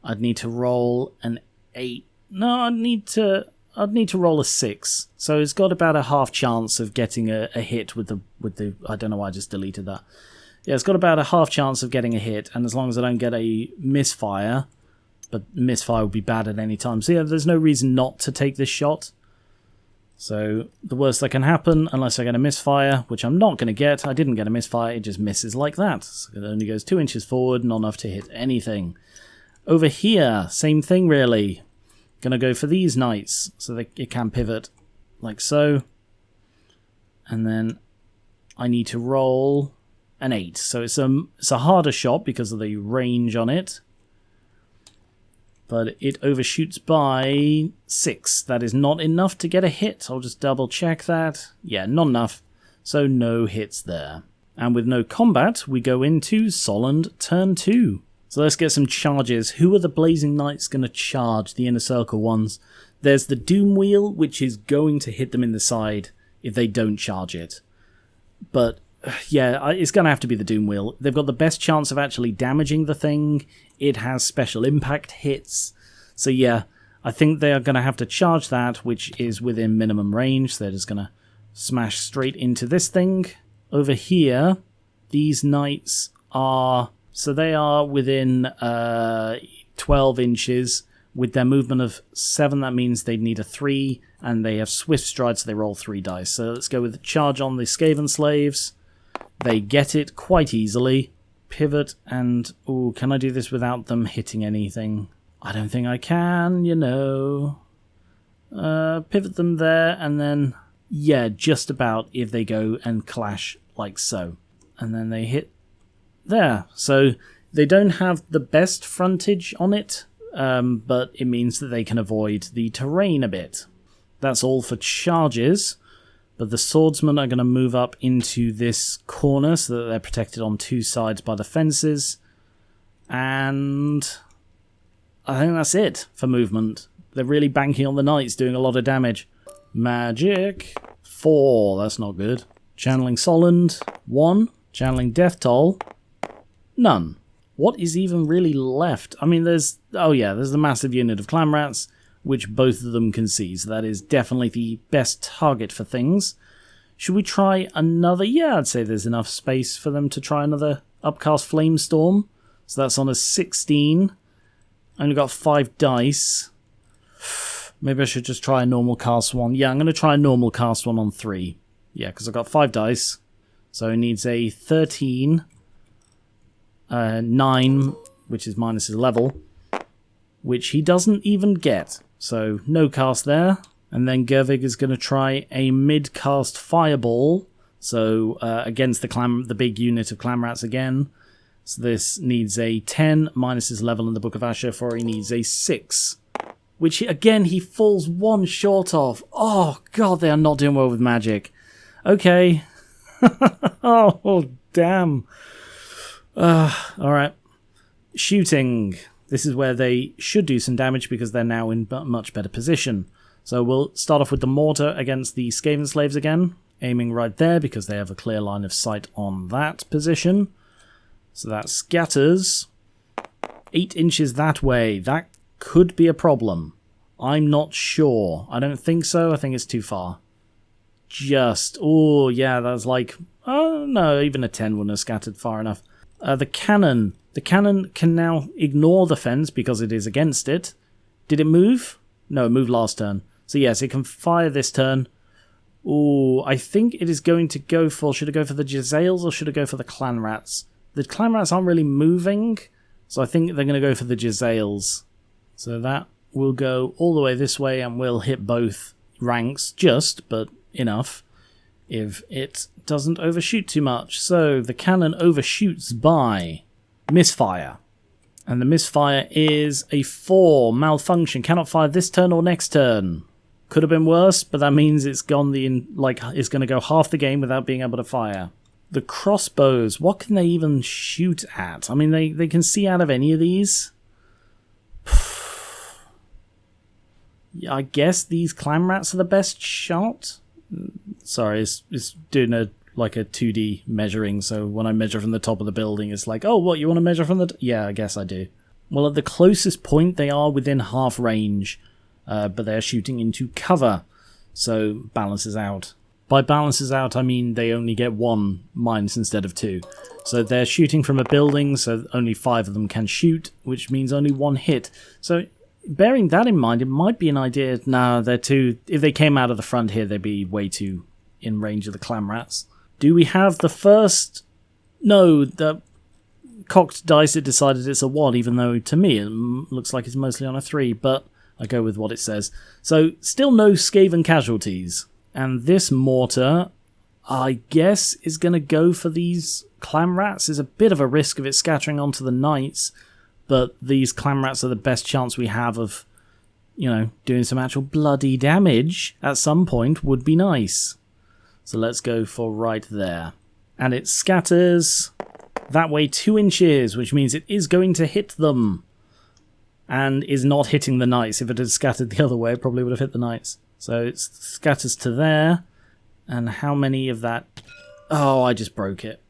I'd need to roll an 8. No, I'd need to roll a 6. So it's got about a half chance of getting a hit with the I don't know why I just deleted that. Yeah, it's got about a half chance of getting a hit, and as long as I don't get a misfire, but misfire would be bad at any time. So yeah, there's no reason not to take this shot. So the worst that can happen, unless I get a misfire, which I'm not going to get, I didn't get a misfire, it just misses like that. So it only goes 2 inches forward, not enough to hit anything. Over here, same thing really. Going to go for these knights, so it can pivot like so. And then I need to roll an 8. So it's a harder shot because of the range on it. But it overshoots by 6. That is not enough to get a hit. I'll just double check that. Yeah, not enough. So no hits there. And with no combat, we go into Solland Turn 2. So let's get some charges. Who are the Blazing Knights going to charge? The inner circle ones. There's the Doom Wheel, which is going to hit them in the side if they don't charge it. But yeah, it's going to have to be the Doom Wheel. They've got the best chance of actually damaging the thing. It has special impact hits. So yeah, I think they are going to have to charge that, which is within minimum range. They're just going to smash straight into this thing. Over here, these knights are... So they are within 12 inches. With their movement of 7, that means they'd need a 3. And they have swift stride, so they roll 3 dice. So let's go with the charge on the Skaven slaves. They get it quite easily. Pivot and... Ooh, can I do this without them hitting anything? I don't think I can, you know. Pivot them there, and then... Yeah, just about if they go and clash like so. And then they hit there. So they don't have the best frontage on it, but it means that they can avoid the terrain a bit. That's all for charges. But the swordsmen are going to move up into this corner so that they're protected on 2 sides by the fences. And I think that's it for movement. They're really banking on the knights doing a lot of damage. Magic. 4. That's not good. Channeling Solland. 1. Channeling Deathtoll. None. What is even really left? I mean, there's... Oh yeah, there's the massive unit of clan rats, which both of them can see, so that is definitely the best target for things. Should we try another? Yeah, I'd say there's enough space for them to try another Upcast Flamestorm. So that's on a 16. Only got 5 dice. Maybe I should just try a normal cast one. Yeah, I'm going to try a normal cast one on 3. Yeah, because I've got 5 dice. So it needs a 13, 9, which is minus his level, which he doesn't even get. So no cast there. And then Gervig is going to try a mid-cast fireball. So against the big unit of clan rats again. So this needs a 10 minus his level in the Book of Asher, for he needs a 6. Which, again, he falls 1 short of. Oh, God, they are not doing well with magic. Okay. Oh, damn. Alright. Shooting. This is where they should do some damage because they're now in a much better position. So we'll start off with the mortar against the Skaven slaves again. Aiming right there because they have a clear line of sight on that position. So that scatters 8 inches that way. That could be a problem. I'm not sure. I don't think so. I think it's too far. Oh, yeah, that's like... Oh, no, even a 10 wouldn't have scattered far enough. The cannon. The cannon can now ignore the fence because it is against it. Did it move? No, it moved last turn. So yes, it can fire this turn. Oh, I think it is going to go for... Should it go for the Jezzails or should it go for the clan rats? The clan rats aren't really moving, so I think they're going to go for the Jezzails. So that will go all the way this way and will hit both ranks just, but enough, if it doesn't overshoot too much. So the cannon overshoots by misfire. And the misfire is a 4. Malfunction. Cannot fire this turn or next turn. Could have been worse, but that means it's gone it's going to go half the game without being able to fire. The crossbows. What can they even shoot at? I mean, they can see out of any of these. Yeah, I guess these clan rats are the best shot. Sorry, it's doing a 2D measuring, so when I measure from the top of the building, it's like, oh, what, you want to measure from the... Yeah, I guess I do. Well, at the closest point, they are within half range, but they're shooting into cover, so balances out. By balances out, I mean they only get 1 minus instead of 2. So they're shooting from a building, so only 5 of them can shoot, which means only 1 hit. So bearing that in mind, it might be an idea... Nah, they're too... If they came out of the front here, they'd be way too in range of the clan rats. Do we have the first... No, the cocked dice, it decided it's a 1, even though to me it looks like it's mostly on a 3, but I go with what it says. So still no Skaven casualties. And this mortar, I guess, is going to go for these clan rats. There's a bit of a risk of it scattering onto the knights, but these clan rats are the best chance we have of, doing some actual bloody damage at some point would be nice. So let's go for right there. And it scatters that way 2 inches, which means it is going to hit them. And is not hitting the knights. If it had scattered the other way, it probably would have hit the knights. So it scatters to there. And how many of that... Oh, I just broke it.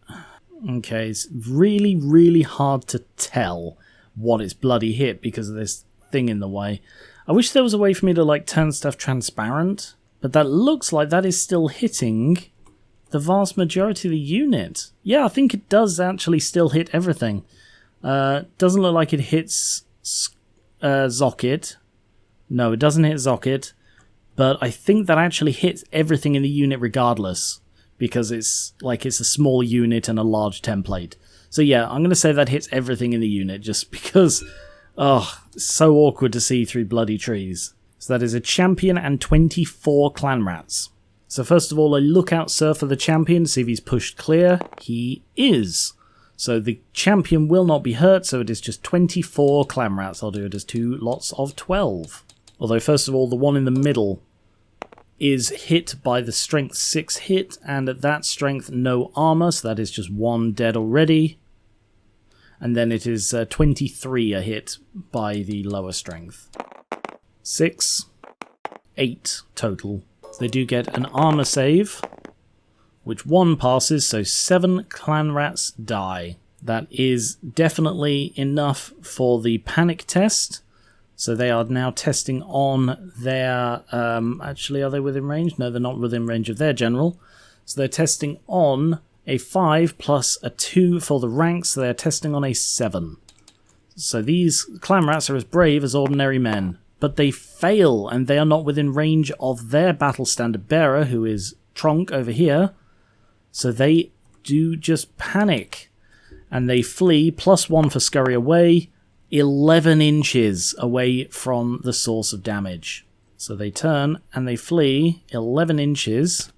Okay, it's really, really hard to tell what it's bloody hit because of this thing in the way. I wish there was a way for me to, turn stuff transparent. But that looks like that is still hitting the vast majority of the unit. Yeah, I think it does actually still hit everything. Doesn't look like it hits Zocket. No, it doesn't hit Zocket. But I think that actually hits everything in the unit regardless. Because it's a small unit and a large template. So yeah, I'm going to say that hits everything in the unit. Just because, it's so awkward to see through bloody trees. So that is a champion and 24 clan rats. So first of all, a lookout sir for the champion to see if he's pushed clear. He is. So the champion will not be hurt, so it is just 24 clan rats. I'll do it as 2 lots of 12. Although first of all, the one in the middle is hit by the strength 6 hit, and at that strength no armor, so that is just 1 dead already. And then it is 23 a hit by the lower strength. 6, 8 total. They do get an armor save, which 1 passes, so 7 clan rats die. That is definitely enough for the panic test. So they are now testing on their... actually, are they within range? No, they're not within range of their general. So they're testing on a 5 plus a 2 for the ranks, so they're testing on a 7. So these clan rats are as brave as ordinary men. But they fail, and they are not within range of their battle standard bearer, who is Tronk over here. So they do just panic. And they flee, +1 for scurry away, 11 inches away from the source of damage. So they turn and they flee 11 inches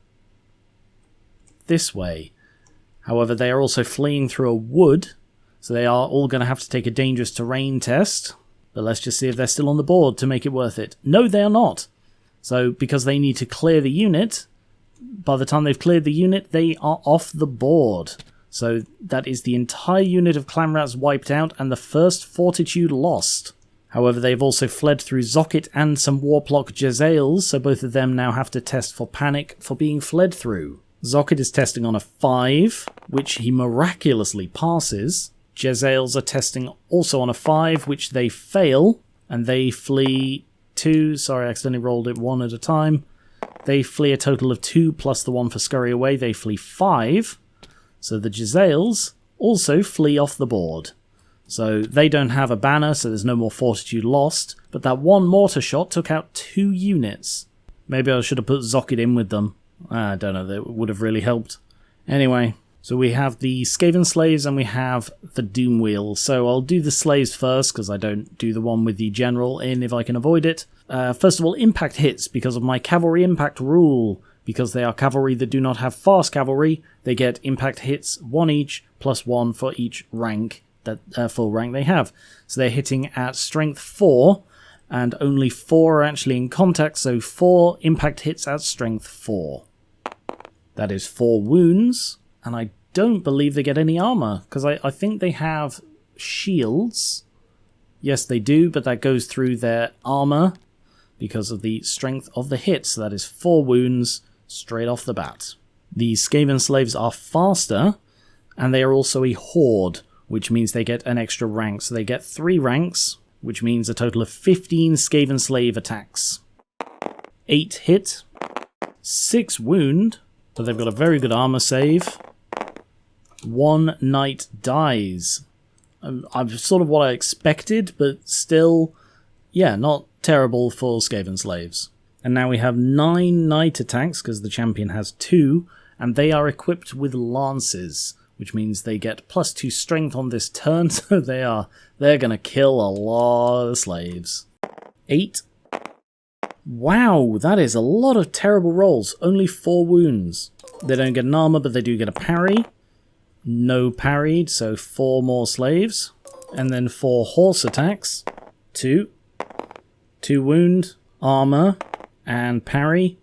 this way. However, they are also fleeing through a wood, so they are all going to have to take a dangerous terrain test. But let's just see if they're still on the board to make it worth it. No, they are not. So, because they need to clear the unit, by the time they've cleared the unit, they are off the board. So that is the entire unit of clan rats wiped out and the first fortitude lost. However, they've also fled through Zocket and some Warplock Jezzails, so both of them now have to test for panic for being fled through. Zocket is testing on a 5, which he miraculously passes. Jezzails are testing also on a 5, which they fail, and they flee 2. Sorry, I accidentally rolled it 1 at a time. They flee a total of 2 plus the 1 for scurry away. They flee 5. So the Jezzails also flee off the board. So they don't have a banner, so there's no more fortitude lost. But that one mortar shot took out 2 units. Maybe I should have put Zocket in with them. I don't know, that would have really helped. Anyway, so we have the Skaven Slaves and we have the Doom Wheel. So I'll do the Slaves first, because I don't do the one with the General in if I can avoid it. First of all, impact hits because of my Cavalry Impact rule. Because they are cavalry that do not have fast cavalry, they get impact hits 1 each, +1 for each rank, that full rank they have. So they're hitting at strength 4, and only 4 are actually in contact, so 4 impact hits at strength 4. That is 4 wounds, and I don't believe they get any armor, because I think they have shields. Yes, they do, but that goes through their armor because of the strength of the hit, so that is 4 wounds straight off the bat. The Skaven Slaves are faster, and they are also a horde, which means they get an extra rank. So they get 3 ranks, which means a total of 15 Skaven Slave attacks. 8 hit, 6 wound, so they've got a very good armor save. 1 knight dies. I'm sort of what I expected, but still, yeah, not terrible for Skaven Slaves. And now we have 9 knight attacks, because the champion has 2, and they are equipped with lances, which means they get +2 strength on this turn, so they're going to kill a lot of slaves. 8. Wow, that is a lot of terrible rolls. Only 4 wounds. They don't get an armor, but they do get a parry. No parried, so 4 more slaves. And then 4 horse attacks. 2. 2 wound, armor, and parry.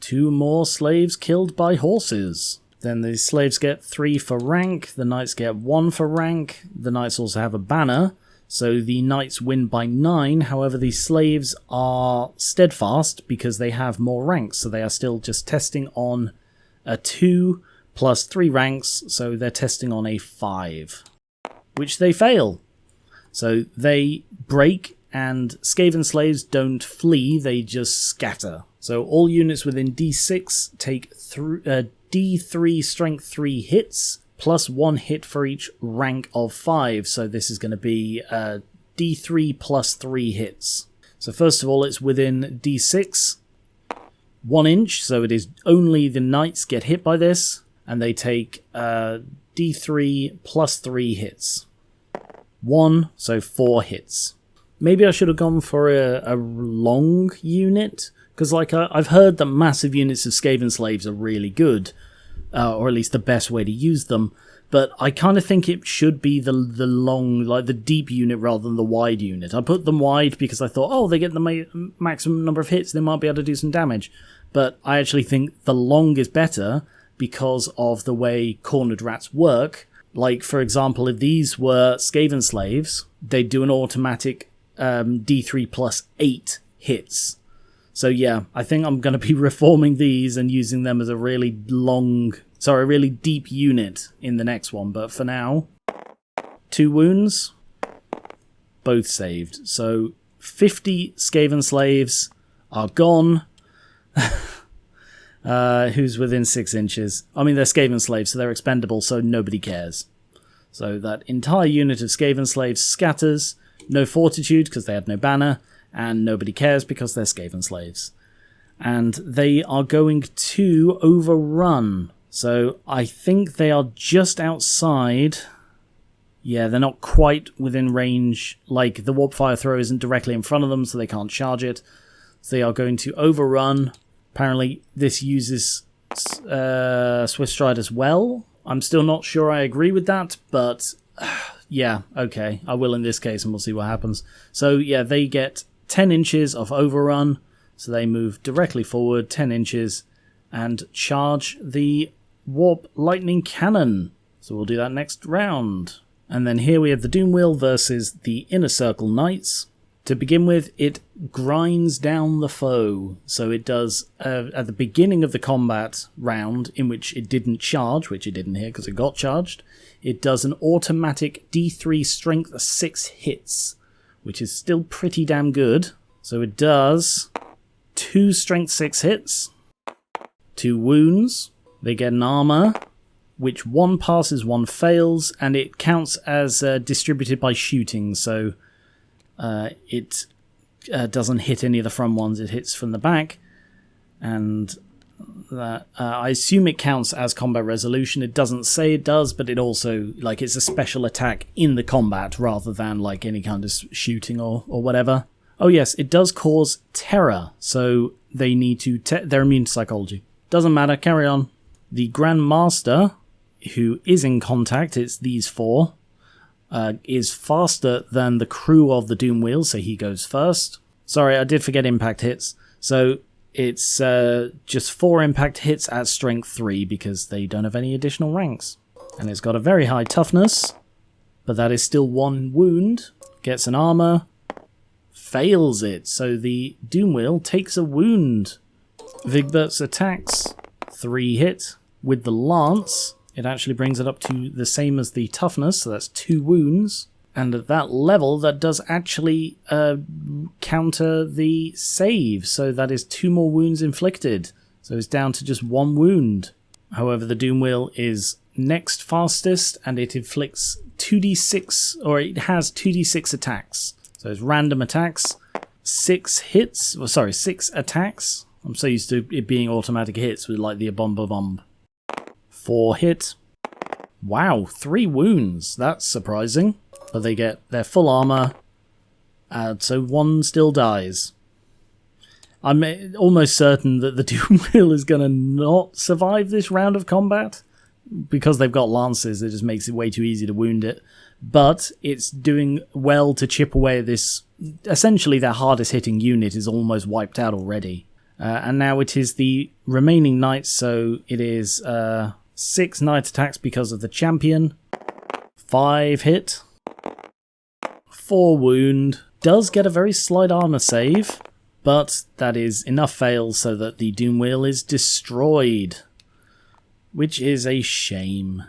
2 more slaves killed by horses. Then the slaves get 3 for rank, the knights get 1 for rank, the knights also have a banner, so the knights win by 9, however the slaves are steadfast because they have more ranks, so they are still just testing on a 2 plus 3 ranks, so they're testing on a 5, which they fail. So they break, and Skaven Slaves don't flee, they just scatter. So all units within D6 take D3 strength 3 hits, plus 1 hit for each rank of 5. So this is going to be D3 plus 3 hits. So first of all, it's within D6, 1 inch, so it is only the knights get hit by this, and they take D3 plus 3 hits. 1, so 4 hits. Maybe I should have gone for a long unit, because like I've heard that massive units of Skaven Slaves are really good, or at least the best way to use them, but I kind of think it should be the long, like the deep unit rather than the wide unit. I put them wide because I thought, oh, they get the maximum number of hits, they might be able to do some damage, but I actually think the long is better because of the way cornered rats work. Like, for example, if these were Skaven Slaves, they'd do an automatic D3 plus 8 hits. So yeah, I think I'm going to be reforming these and using them as a really really deep unit in the next one. But for now, 2 wounds, both saved. So 50 Skaven Slaves are gone. Who's within 6 inches? I mean, they're Skaven Slaves, so they're expendable, so nobody cares. So that entire unit of Skaven slaves scatters, no fortitude because they had no banner, and nobody cares because they're Skaven slaves. And they are going to overrun. So I think they are just outside. Yeah, they're not quite within range. Like, the warp fire throw isn't directly in front of them, so they can't charge it. So they are going to overrun. Apparently, this uses Swift Stride as well. I'm still not sure I agree with that, but yeah, okay. I will in this case, and we'll see what happens. So yeah, they get 10 inches of overrun. So they move directly forward 10 inches and charge the warp lightning cannon. So we'll do that next round. And then here we have the Doom Wheel versus the Inner Circle Knights. To begin with, it grinds down the foe. So it does, at the beginning of the combat round, in which it didn't charge, which it didn't here because it got charged, it does an automatic D3 Strength 6 hits, which is still pretty damn good. So it does 2 Strength 6 hits, 2 wounds, they get an armor, which 1 passes, 1 fails, and it counts as distributed by shooting, so it doesn't hit any of the front ones, it hits from the back, and that I assume it counts as combat resolution. It doesn't say it does, but it also, like, it's a special attack in the combat rather than like any kind of shooting or whatever. Oh yes, it does cause terror, so they need to they're immune to psychology. Doesn't matter, carry on. The Grand Master, who is in contact, it's these 4, is faster than the crew of the Doom Wheel, so he goes first. Sorry, I did forget impact hits. So it's just 4 impact hits at strength 3 because they don't have any additional ranks. And it's got a very high toughness, but that is still 1 wound. Gets an armor, fails it, so the Doom Wheel takes a wound. Vigbert's attacks, 3 hit. With the Lance, it actually brings it up to the same as the toughness, so that's 2 wounds. And at that level, that does actually counter the save, so that is 2 more wounds inflicted. So it's down to just 1 wound. However, the Doom Wheel is next fastest, and it inflicts 2d6, or it has 2d6 attacks. So it's random attacks, 6 hits, 6 attacks. I'm so used to it being automatic hits with like the bomb. 4 hit. Wow, 3 wounds. That's surprising. But they get their full armor, so 1 still dies. I'm almost certain that the Doom Wheel is going to not survive this round of combat. Because they've got lances, it just makes it way too easy to wound it. But it's doing well to chip away at this. Essentially, their hardest hitting unit is almost wiped out already. And now it is the remaining knights, so it is 6 knight attacks because of the champion. 5 hit. 4 wound. Does get a very slight armor save, but that is enough fails so that the Doom Wheel is destroyed. Which is a shame.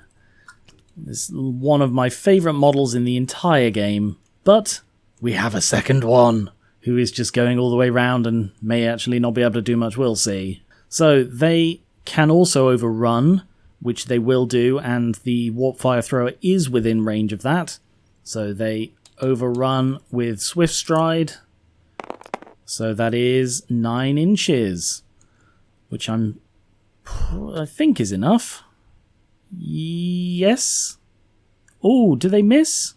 It's one of my favourite models in the entire game, but we have a second one, who is just going all the way round and may actually not be able to do much, we'll see. So they can also overrun, which they will do, and the Warp Fire Thrower is within range of that. So they overrun with Swift Stride. So that is 9 inches, which I think is enough. Yes. Oh, do they miss?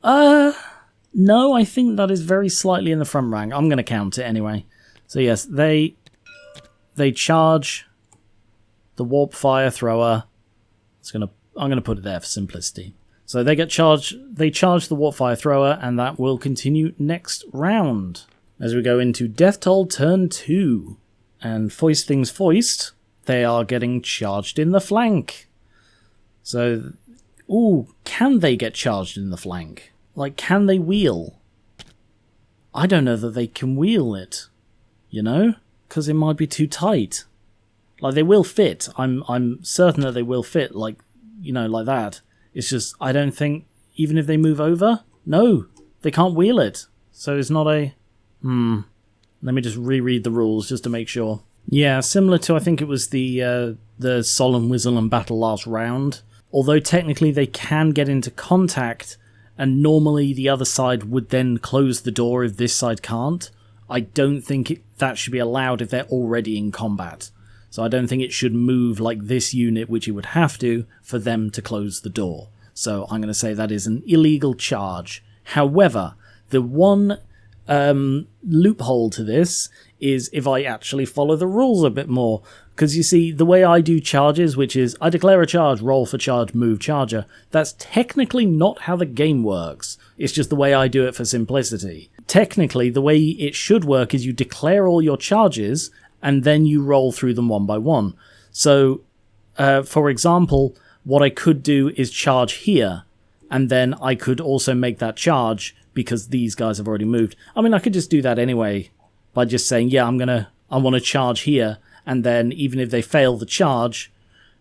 No, I think that is very slightly in the front rank. I'm going to count it anyway. So yes, they charge the Warp Fire Thrower. I'm going to put it there for simplicity. So they get charged. They charge the Warp Fire Thrower, and that will continue next round. As we go into Deathtoll turn 2. And foist things foist, they are getting charged in the flank. So, ooh, can they get charged in the flank? Like, can they wheel? I don't know that they can wheel it, you know? Because it might be too tight. Like, they will fit. I'm certain that they will fit, like, you know, like that. It's just, I don't think, even if they move over, no, they can't wheel it. So it's not a... Let me just reread the rules just to make sure. Yeah, similar to, I think it was the Solemn Whistle and Battle last round. Although technically they can get into contact, and normally the other side would then close the door if this side can't. I don't think that should be allowed if they're already in combat. So I don't think it should move like this unit, which it would have to, for them to close the door. So I'm going to say that is an illegal charge. However, the one loophole to this is if I actually follow the rules a bit more. Because you see, the way I do charges, which is I declare a charge, roll for charge, move charger, that's technically not how the game works. It's just the way I do it for simplicity. Technically, the way it should work is you declare all your charges, and then you roll through them one by one. So, for example, what I could do is charge here, and then I could also make that charge because these guys have already moved. I mean, I could just do that anyway by just saying, yeah, I want to charge here, and then even if they fail the charge,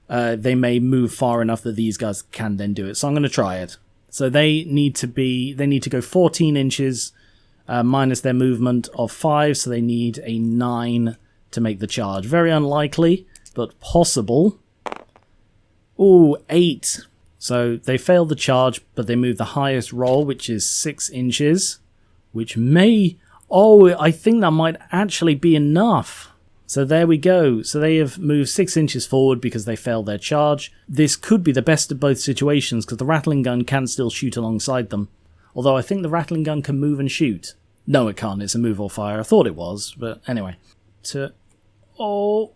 they may move far enough that these guys can then do it. So I'm going to try it. So they need to go 14 inches minus their movement of 5, so they need a 9 to make the charge. Very unlikely, but possible. Ooh, 8. So they failed the charge, but they moved the highest roll, which is 6 inches, which may... Oh, I think that might actually be enough. So there we go. So they have moved 6 inches forward because they failed their charge. This could be the best of both situations because the rattling gun can still shoot alongside them. Although I think the rattling gun can move and shoot. No, it can't. It's a move or fire. I thought it was, but anyway. Oh,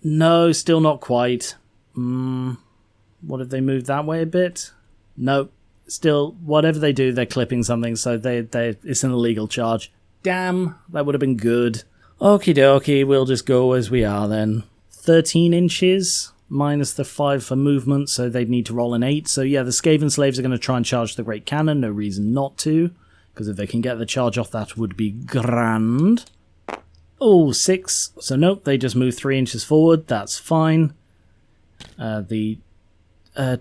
no, still not quite. What if they moved that way a bit? Nope. Still, whatever they do, they're clipping something, so it's an illegal charge. Damn, that would have been good. Okie dokie, we'll just go as we are then. 13 inches minus the 5 for movement, so they'd need to roll an 8. So yeah, the Skaven slaves are going to try and charge the Great Cannon. No reason not to, because if they can get the charge off, that would be grand. Oh, 6. So nope, they just move 3 inches forward. That's fine. The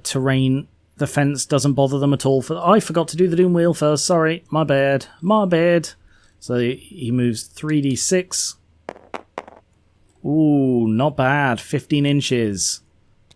terrain, the fence doesn't bother them at all. I forgot to do the Doom Wheel first. Sorry, my bad. My bad. So he moves 3d6. Ooh, not bad. 15 inches.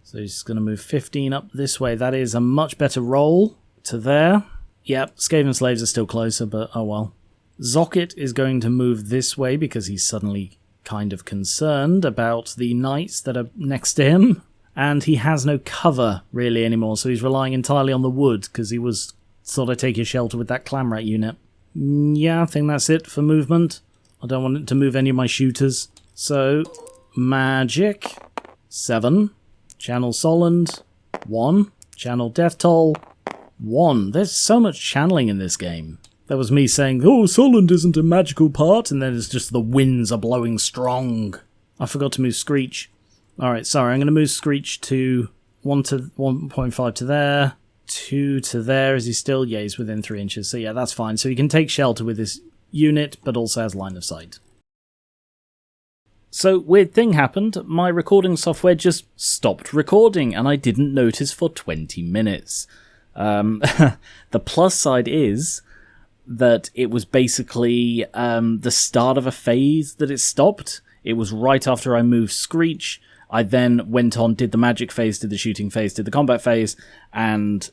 So he's going to move 15 up this way. That is a much better roll to there. Yep, Skaven slaves are still closer, but oh well. Zocket is going to move this way because he's suddenly kind of concerned about the knights that are next to him. And he has no cover, really, anymore, so he's relying entirely on the wood, because he was sort of taking shelter with that clam rat unit. Yeah, I think that's it for movement. I don't want it to move any of my shooters. So, magic, 7. Channel Solland, 1. Channel Deathtoll, 1. There's so much channeling in this game. That was me saying, oh, Solland isn't a magical part, and then it's just the winds are blowing strong. I forgot to move Screich. Alright, sorry, I'm going to move Screich to 1.5 to there, 2 to there. Is he still? Yeah, he's within 3 inches, so yeah, that's fine. So he can take shelter with his unit, but also has line of sight. So, weird thing happened. My recording software just stopped recording, and I didn't notice for 20 minutes. The plus side is that it was basically the start of a phase that it stopped. It was right after I moved Screich. I then went on, did the magic phase, did the shooting phase, did the combat phase, and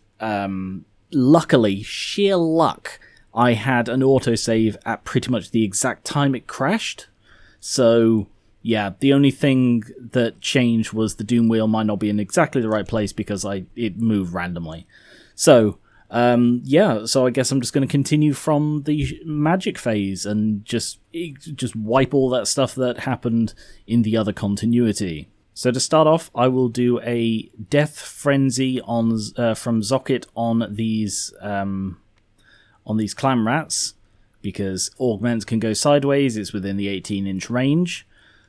luckily, sheer luck, I had an autosave at pretty much the exact time it crashed. So, yeah, the only thing that changed was the Doom Wheel might not be in exactly the right place because it moved randomly. So, yeah, so I guess I'm just going to continue from the magic phase and just wipe all that stuff that happened in the other continuity. So to start off, I will do a Death Frenzy on from Zocket on these clam rats, because Augment can go sideways, it's within the 18-inch range.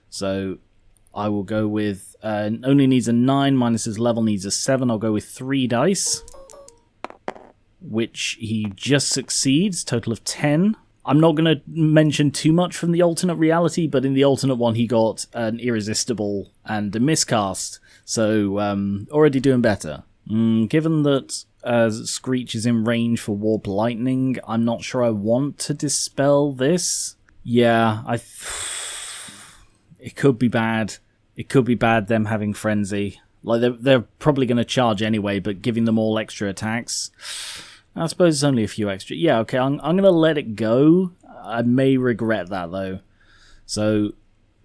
So I will go with, only needs a 9, minus his level needs a 7, I'll go with 3 dice. Which he just succeeds, total of 10. I'm not going to mention too much from the alternate reality, but in the alternate one he got an irresistible and a miscast, so already doing better. Given that Screich is in range for Warp Lightning, I'm not sure I want to dispel this. Yeah, It could be bad. It could be bad them having Frenzy. Like, they're probably going to charge anyway, but giving them all extra attacks... I suppose it's only a few extra. Yeah, okay, I'm going to let it go. I may regret that, though. So,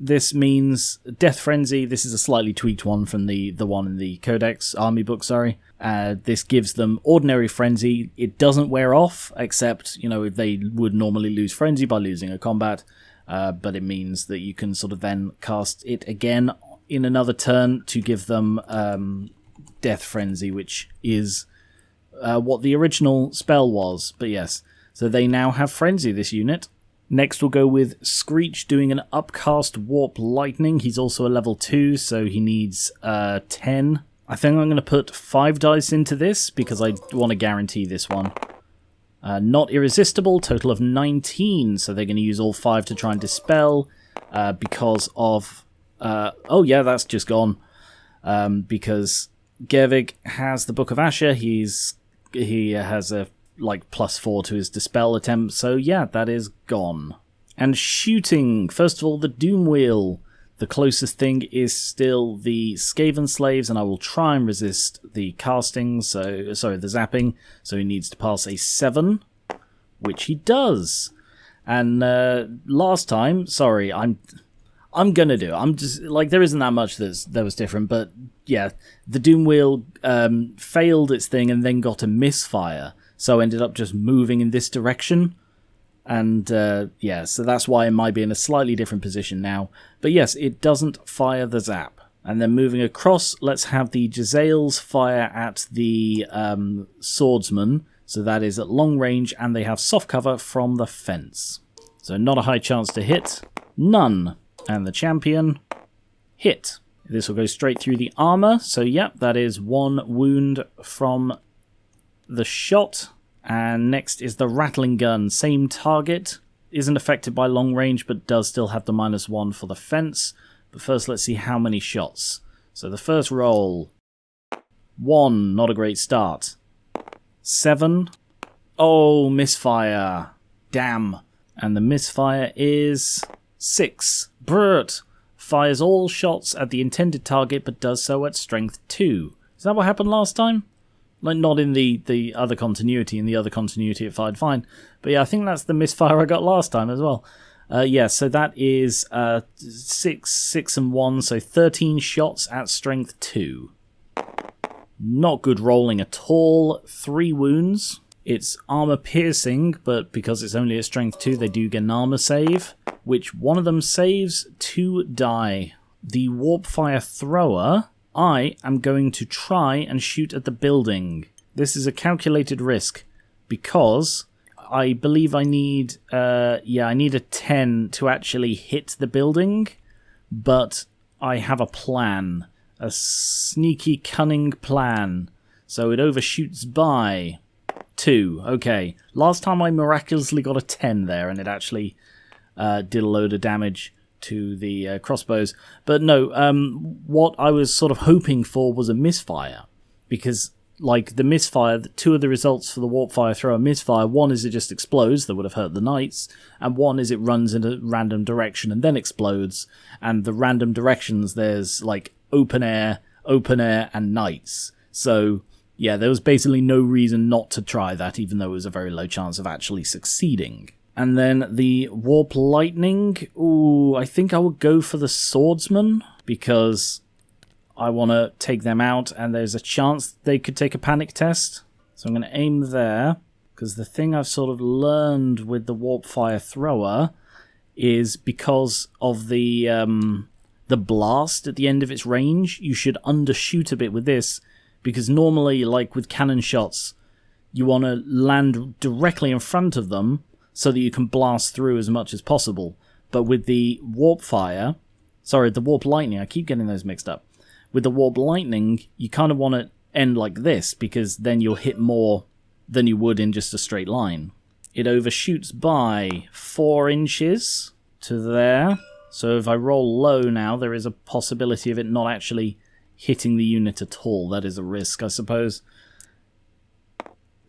this means Death Frenzy. This is a slightly tweaked one from the one in the Codex Army book, sorry. This gives them Ordinary Frenzy. It doesn't wear off, except, you know, they would normally lose Frenzy by losing a combat. But it means that you can sort of then cast it again in another turn to give them Death Frenzy, which is... what the original spell was, but yes. So they now have Frenzy, this unit. Next we'll go with Screich doing an Upcast Warp Lightning. He's also a level 2, so he needs 10. I think I'm going to put 5 dice into this, because I want to guarantee this one. Not Irresistible, total of 19, so they're going to use all 5 to try and dispel, because of... oh yeah, that's just gone. Because Gervig has the Book of Asher, he has a +4 to his dispel attempt, so yeah, that is gone. And shooting, first of all, the Doom Wheel. The closest thing is still the Skaven Slaves, and I will try and resist the casting, the zapping, so he needs to pass a 7, which he does. And last time, sorry, I'm gonna do it. I'm just, there isn't that much that was different, but yeah, the Doom Wheel failed its thing and then got a misfire, so ended up just moving in this direction. And yeah, so that's why it might be in a slightly different position now. But yes, it doesn't fire the zap. And then moving across, let's have the Jezzails fire at the swordsman. So that is at long range, and they have soft cover from the fence. So not a high chance to hit. None. And the champion, hit. This will go straight through the armor. So yep, that is 1 wound from the shot. And next is the rattling gun. Same target. Isn't affected by long range, but does still have the -1 for the fence. But first, let's see how many shots. So the first roll. 1, not a great start. 7. Oh, misfire. Damn. And the misfire is 6. Brrt. Fires all shots at the intended target, but does so at strength 2. Is that what happened last time? Not in the other continuity. In the other continuity it fired fine. But yeah, I think that's the misfire I got last time as well. Yeah, so that is 6 and 1, so 13 shots at strength 2. Not good rolling at all. 3 wounds. It's armor piercing, but because it's only at strength 2, they do get an armor save, which one of them saves 2 die. The Warpfire Thrower, I am going to try and shoot at the building. This is a calculated risk, because I believe I need, I need a 10 to actually hit the building, but I have a plan. A sneaky, cunning plan. So it overshoots by 2. Okay. Last time I miraculously got a 10 there, and it actually did a load of damage to the crossbows. But no, what I was sort of hoping for was a misfire. Because, the misfire, 2 of the results for the Warpfire Thrower misfire, 1 is it just explodes, that would have hurt the knights, and 1 is it runs in a random direction and then explodes. And the random directions, there's, open air, and knights. So, yeah, there was basically no reason not to try that, even though it was a very low chance of actually succeeding. And then the Warp Lightning, ooh, I think I would go for the Swordsman, because I want to take them out, and there's a chance they could take a panic test. So I'm going to aim there, because the thing I've sort of learned with the Warpfire Thrower is because of the blast at the end of its range, you should undershoot a bit with this, because normally, with cannon shots, you want to land directly in front of them, so that you can blast through as much as possible. But with the the Warp Lightning, I keep getting those mixed up. With the Warp Lightning, you kind of want to end like this, because then you'll hit more than you would in just a straight line. It overshoots by 4 inches to there. So if I roll low now, there is a possibility of it not actually hitting the unit at all. That is a risk, I suppose.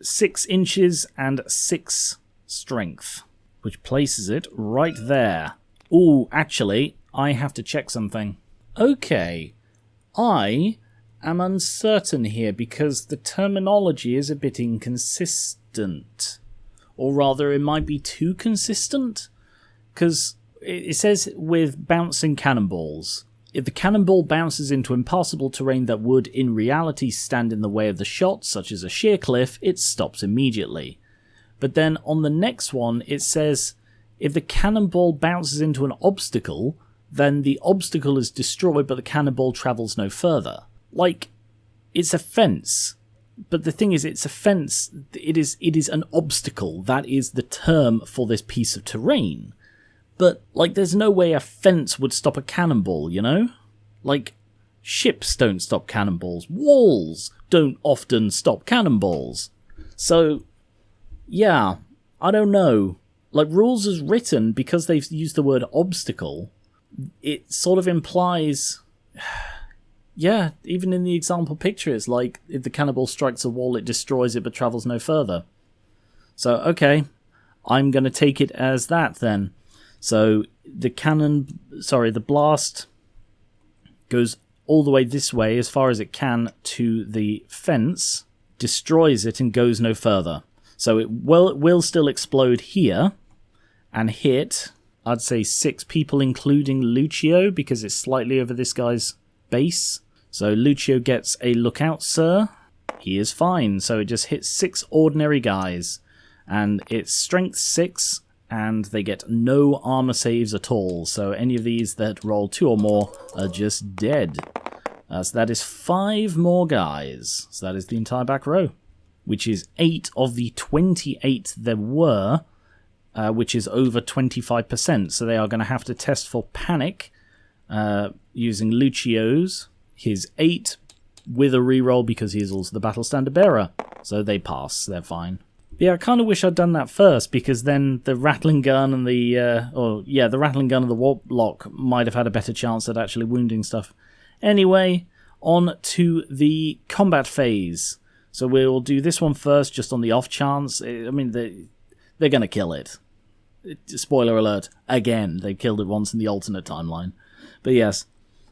6 inches and 6 strength, which places it right there. Ooh, actually, I have to check something. Okay, I am uncertain here because the terminology is a bit inconsistent. Or rather, it might be too consistent? Because it says with bouncing cannonballs. If the cannonball bounces into impassable terrain that would, in reality, stand in the way of the shot, such as a sheer cliff, it stops immediately. But then on the next one, it says, if the cannonball bounces into an obstacle, then the obstacle is destroyed, but the cannonball travels no further. Like, it's a fence. But the thing is, it's a fence. It is an obstacle. That is the term for this piece of terrain. But, like, there's no way a fence would stop a cannonball, you know? Like, ships don't stop cannonballs. Walls don't often stop cannonballs. So, yeah, I don't know. Like, rules as written, because they've used the word obstacle, it sort of implies... Yeah, even in the example picture, it's like, if the cannonball strikes a wall, it destroys it but travels no further. So, okay, I'm going to take it as that then. So the blast goes all the way this way as far as it can to the fence, destroys it and goes no further. So it will still explode here and hit, I'd say 6 people including Lucio because it's slightly over this guy's base. So Lucio gets a lookout, sir. He is fine. So it just hits 6 ordinary guys and it's strength 6. And they get no armor saves at all, so any of these that roll 2 or more are just dead. So that is 5 more guys. So that is the entire back row, which is 8 of the 28 there were, which is over 25%. So they are going to have to test for panic using Lucio's, his 8 with a reroll because he is also the battle standard bearer. So they pass, they're fine. Yeah, I kind of wish I'd done that first, because then the rattling gun and the rattling gun and the warp lock might have had a better chance at actually wounding stuff. Anyway, on to the combat phase. So we'll do this one first, just on the off chance. I mean, they're going to kill it. Spoiler alert, again, they killed it once in the alternate timeline. But yes,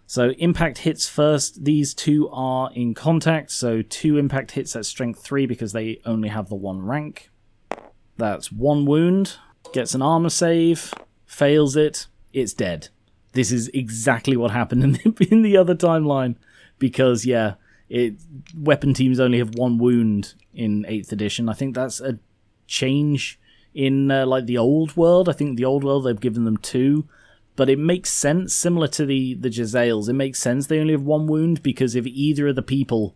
so impact hits first. These 2 are in contact, so 2 impact hits at strength 3 because they only have the 1 rank. That's 1 wound, gets an armor save, fails it, it's dead. This is exactly what happened in the other timeline, because yeah, weapon teams only have 1 wound in 8th edition. I think that's a change in like the old world. I think the old world they've given them 2. But it makes sense, similar to the Jezzails, it makes sense they only have 1 wound, because if either of the people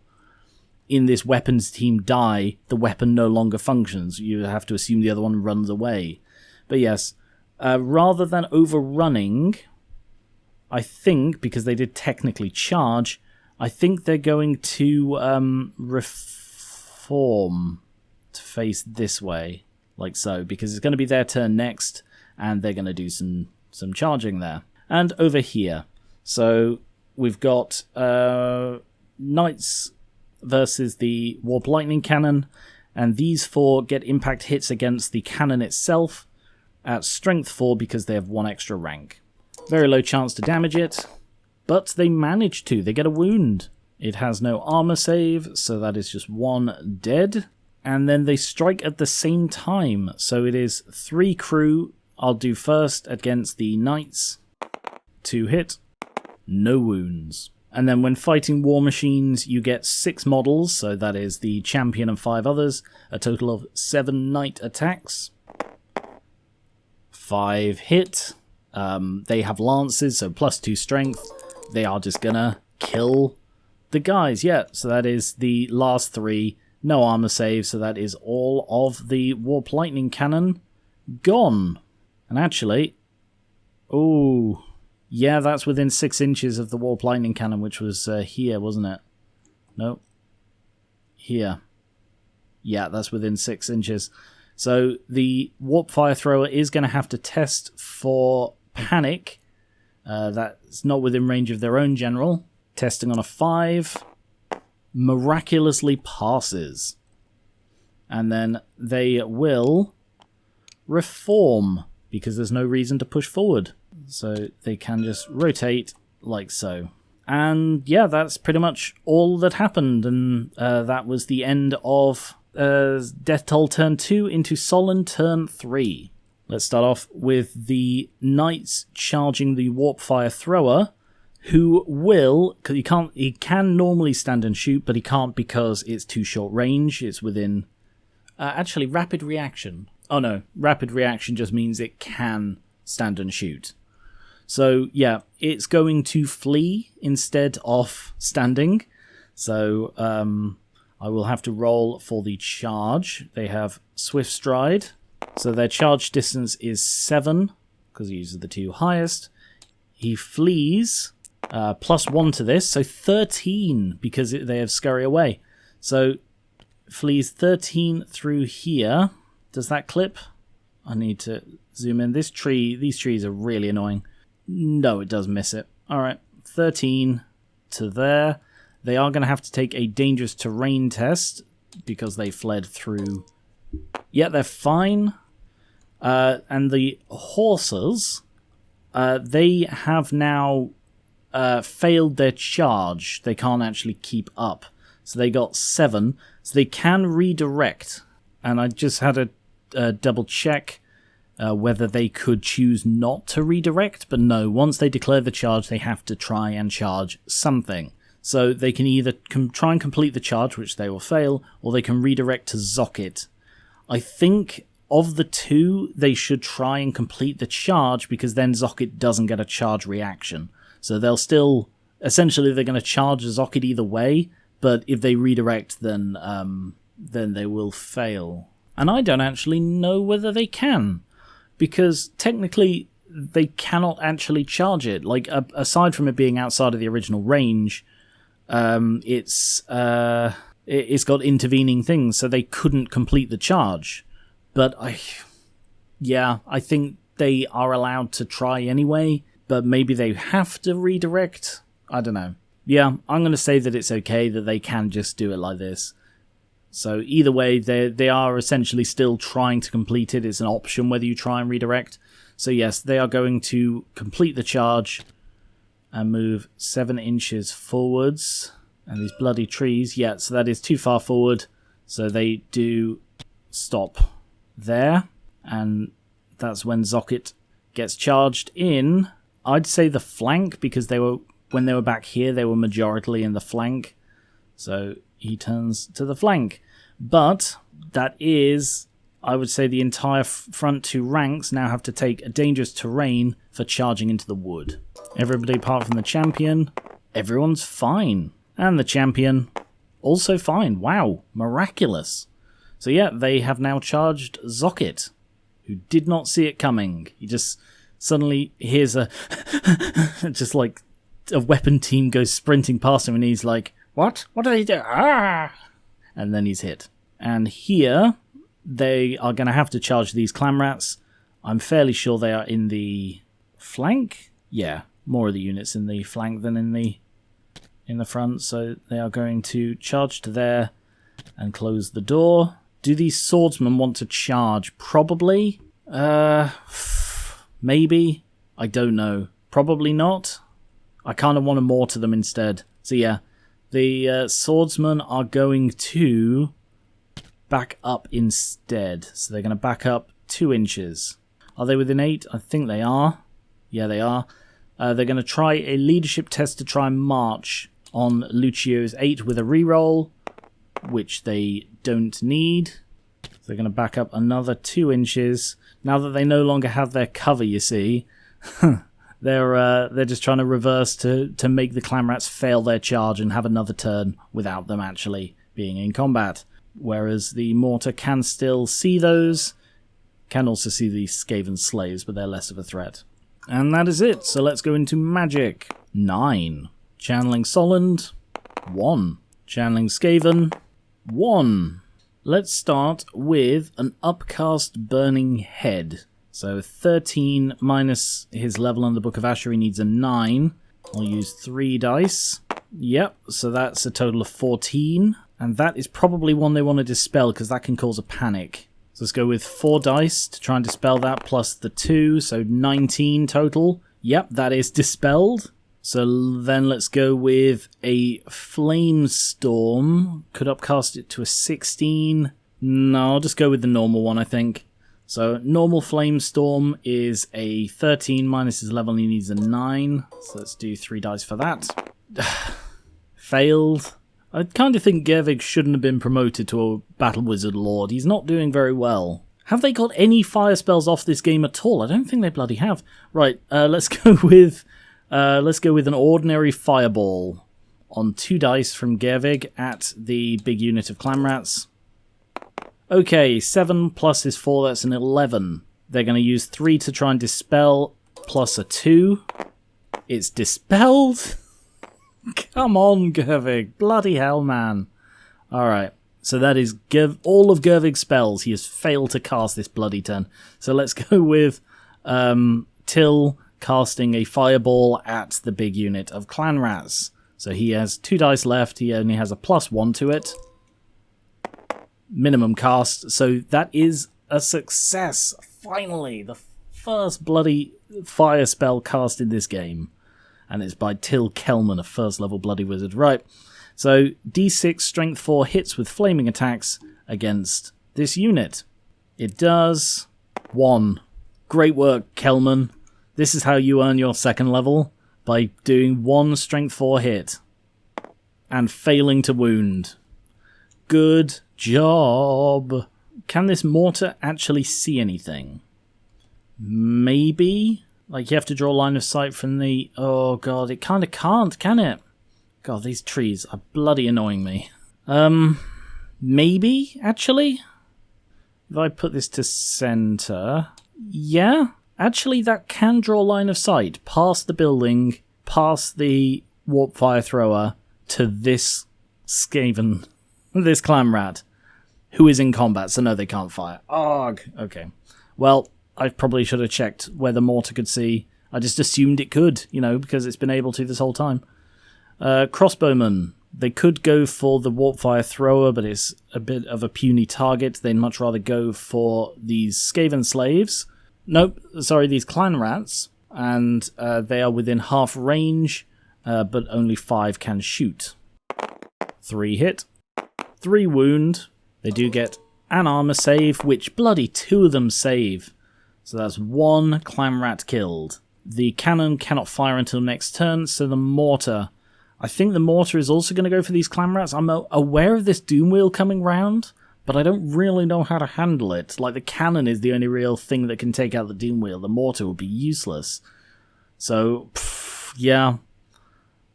in this weapons team die, the weapon no longer functions. You have to assume the other one runs away. But yes, rather than overrunning, I think, because they did technically charge, I think they're going to reform to face this way, like so, because it's going to be their turn next, and they're going to do some charging there. And over here, so we've got Knights versus the Warp Lightning Cannon, and these 4 get impact hits against the cannon itself at strength 4 because they have 1 extra rank. Very low chance to damage it, but they manage to. They get a wound. It has no armor save, so that is just 1 dead. And then they strike at the same time, so it is 3 crew. I'll do first against the Knights. 2 hit, no wounds. And then when fighting war machines, you get 6 models, so that is the champion and 5 others, a total of 7 knight attacks. 5 hit. They have lances, so +2 strength. They are just gonna kill the guys, yeah. So that is the last 3. No armor save, so that is all of the Warp Lightning Cannon gone. And actually, oh, yeah, that's within 6 inches of the Warp Lightning Cannon, which was here, wasn't it? No. Here. Yeah, that's within 6 inches. So the Warp Fire Thrower is going to have to test for panic. That's not within range of their own general. Testing on a 5. Miraculously passes. And then they will reform, because there's no reason to push forward. So they can just rotate like so. And yeah, that's pretty much all that happened. And that was the end of Deathtoll Turn 2 into Solland Turn 3. Let's start off with the Knights charging the Warpfire Thrower, who will, because he can normally stand and shoot, but he can't because it's too short range. It's within, actually, rapid reaction. Oh no, rapid reaction just means it can stand and shoot. So yeah, it's going to flee instead of standing. So I will have to roll for the charge. They have Swift Stride. So their charge distance is 7, because he uses the 2 highest. He flees, +1 to this, so 13, because they have Scurry Away. So flees 13 through here. Does that clip? I need to zoom in. These trees are really annoying. No, it does miss it. Alright, 13 to there. They are going to have to take a dangerous terrain test, because they fled through. Yeah, they're fine. And the horses, they have now failed their charge. They can't actually keep up. So they got 7. So they can redirect. And I just had a double check whether they could choose not to redirect. But no, once they declare the charge, they have to try and charge something. So they can either try and complete the charge, which they will fail, or they can redirect to Zock it. I think of the 2, they should try and complete the charge, because then Zock it doesn't get a charge reaction. So they'll still, essentially they're going to charge Zock it either way, but if they redirect, then they will fail. And I don't actually know whether they can, because technically they cannot actually charge it. Like, aside from it being outside of the original range, it's got intervening things, so they couldn't complete the charge. But I think they are allowed to try anyway, but maybe they have to redirect. I don't know. Yeah, I'm going to say that it's okay that they can just do it like this. So either way, they are essentially still trying to complete it. It's an option whether you try and redirect. So yes, they are going to complete the charge and move 7 inches forwards. And these bloody trees, yeah, so that is too far forward. So they do stop there. And that's when Zock it gets charged in, I'd say the flank, because when they were back here, they were majority in the flank. So he turns to the flank. But that is, I would say, the entire front 2 ranks now have to take a dangerous terrain for charging into the wood. Everybody apart from the champion, everyone's fine. And the champion, also fine. Wow, miraculous. So yeah, they have now charged Zock it, who did not see it coming. He just suddenly hears just like a weapon team goes sprinting past him, and he's like, what? What do they do? Ah! And then he's hit. And here, they are going to have to charge these clam rats. I'm fairly sure they are in the flank. Yeah, more of the units in the flank than in the front. So they are going to charge to there and close the door. Do these swordsmen want to charge? Probably. Maybe. I don't know. Probably not. I kind of want to mortar them instead. So yeah, the swordsmen are going to back up instead. So they're going to back up 2 inches. Are they within 8? I think they are. Yeah, they are. They're going to try a leadership test to try and march on Lucio's 8 with a reroll, which they don't need. So they're going to back up another 2 inches. Now that they no longer have their cover, you see, they're just trying to reverse to make the clam rats fail their charge and have another turn without them actually being in combat. Whereas the mortar can still see those, can also see the Skaven slaves, but they're less of a threat. And that is it. So let's go into magic. 9. Channeling Solland. 1. Channeling Skaven. 1. Let's start with an upcast Burning Head. So 13 minus his level in the Book of Asher, he needs a 9. I'll use 3 dice. Yep, so that's a total of 14. And that is probably one they want to dispel, because that can cause a panic. So let's go with 4 dice to try and dispel that, plus the 2, so 19 total. Yep, that is dispelled. So then let's go with a Flame Storm. Could upcast it to a 16. No, I'll just go with the normal one, I think. So normal Flame Storm is a 13 minus his level, he needs a 9. So let's do 3 dice for that. Failed. I kind of think Gervig shouldn't have been promoted to a Battle Wizard Lord. He's not doing very well. Have they got any fire spells off this game at all? I don't think they bloody have. Right, let's go with an ordinary Fireball on 2 dice from Gervig at the big unit of Clan Rats. Okay, 7 plus his 4, that's an 11. They're going to use 3 to try and dispel, plus a 2. It's dispelled? Come on, Gervig. Bloody hell, man. Alright, so that is all of Gervig's spells. He has failed to cast this bloody turn. So let's go with Till casting a Fireball at the big unit of Clan Rats. So he has 2 dice left. He only has a +1 to it. Minimum cast, so that is a success. Finally, the first bloody fire spell cast in this game, and it's by Till Kelman, a first level bloody wizard. Right, so D6 strength 4 hits with flaming attacks against this unit. It does 1. Great work, Kelman. This is how you earn your 2nd level, by doing 1 strength 4 hit and failing to wound. Good job. Can this mortar actually see anything? Maybe? Like, you have to draw a line of sight from the... Oh, God, it kind of can't, can it? God, these trees are bloody annoying me. Maybe, actually? If I put this to center... Yeah? Actually, that can draw a line of sight past the building, past the warp fire thrower, to this Skaven... This Clan Rat, who is in combat, so no, they can't fire. Arg! Okay. Well, I probably should have checked where the mortar could see. I just assumed it could, you know, because it's been able to this whole time. Crossbowmen. They could go for the warp fire thrower, but it's a bit of a puny target. They'd much rather go for these Skaven slaves. Nope, sorry, these Clan Rats. And they are within half range, but only 5 can shoot. 3 hit. 3 wound. They do get an armor save, which bloody 2 of them save. So that's 1 Clan Rat killed. The cannon cannot fire until next turn, so the mortar... I think the mortar is also going to go for these Clan Rats. I'm aware of this Doom Wheel coming round, but I don't really know how to handle it. Like, the cannon is the only real thing that can take out the Doom Wheel. The mortar would be useless. So, yeah.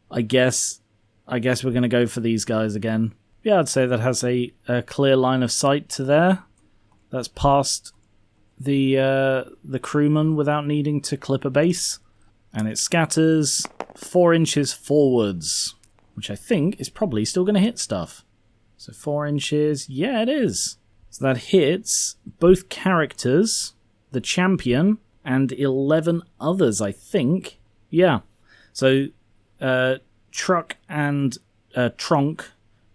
I guess we're going to go for these guys again. Yeah, I'd say that has a clear line of sight to there. That's past the crewman without needing to clip a base. And it scatters 4 inches forwards, which I think is probably still going to hit stuff. So 4 inches, yeah, it is. So that hits both characters, the champion, and 11 others, I think. Yeah. So Truck and Tronk...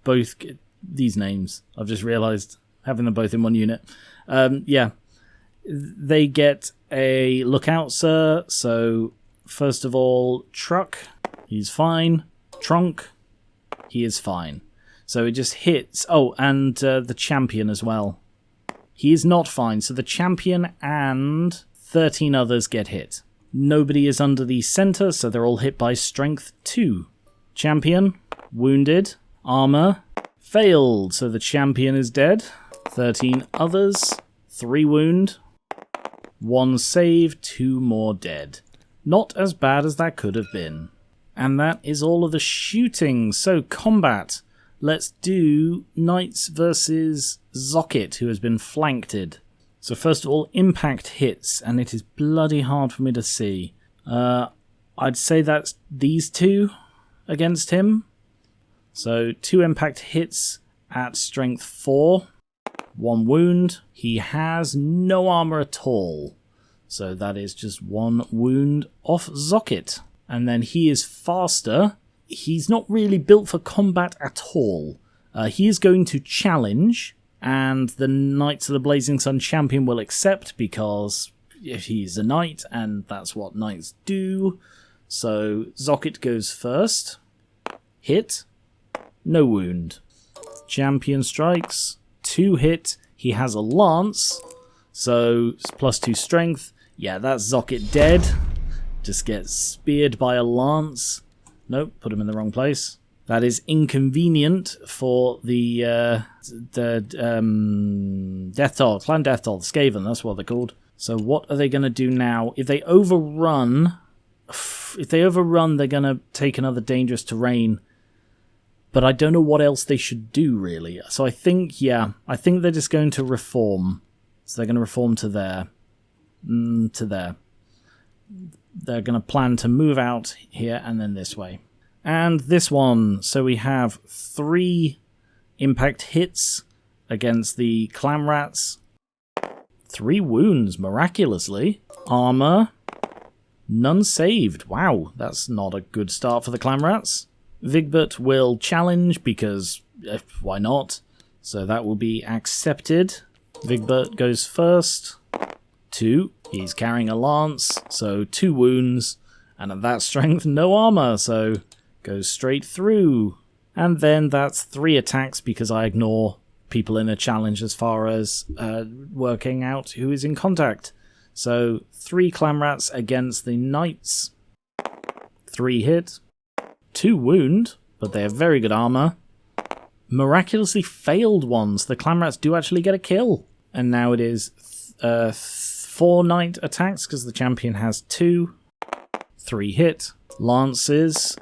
both these names. I've just realised, having them both in one unit. Yeah. They get a lookout, sir. So, first of all, Truck, he's fine. Trunk, he is fine. So it just hits... Oh, and the champion as well. He is not fine. So the champion and 13 others get hit. Nobody is under the centre, so they're all hit by strength 2. Champion, wounded. Armor, failed, so the champion is dead. 13 others, 3 wound, 1 save, 2 more dead. Not as bad as that could have been. And that is all of the shooting. So, combat. Let's do Knights versus Zocket, who has been flanked. So first of all, impact hits, and it is bloody hard for me to see. I'd say that's these 2 against him. So 2 impact hits at strength 4, 1 wound. He has no armor at all. So that is just 1 wound off Zocket. And then he is faster. He's not really built for combat at all. He is going to challenge, and the Knights of the Blazing Sun champion will accept because he's a knight, and that's what knights do. So Zocket goes first. Hit. No wound. Champion strikes. 2 hit. He has a lance. So +2 strength. Yeah, that's Zocket dead. Just gets speared by a lance. Nope, put him in the wrong place. That is inconvenient for the Deathtoll, Clan Deathtoll, the Skaven, that's what they're called. So what are they going to do now? If they overrun, they're going to take another dangerous terrain. But I don't know what else they should do, really. So I think they're just going to reform. So they're going to reform to there. To there. They're going to plan to move out here and then this way. And this one, so we have 3 impact hits against the clam rats. 3 wounds, miraculously. Armor, none saved. Wow, that's not a good start for the clam rats. Vigbert will challenge because why not? So that will be accepted. Vigbert goes first. 2. He's carrying a lance, so 2 wounds. And at that strength, no armor, so goes straight through. And then that's 3 attacks because I ignore people in a challenge as far as working out who is in contact. So 3 clam rats against the knights. 3 hit. 2 wound, but they have very good armor. Miraculously failed ones. The clam rats do actually get a kill. And now it is 4 knight attacks because the champion has 2. 3 hit. Lances.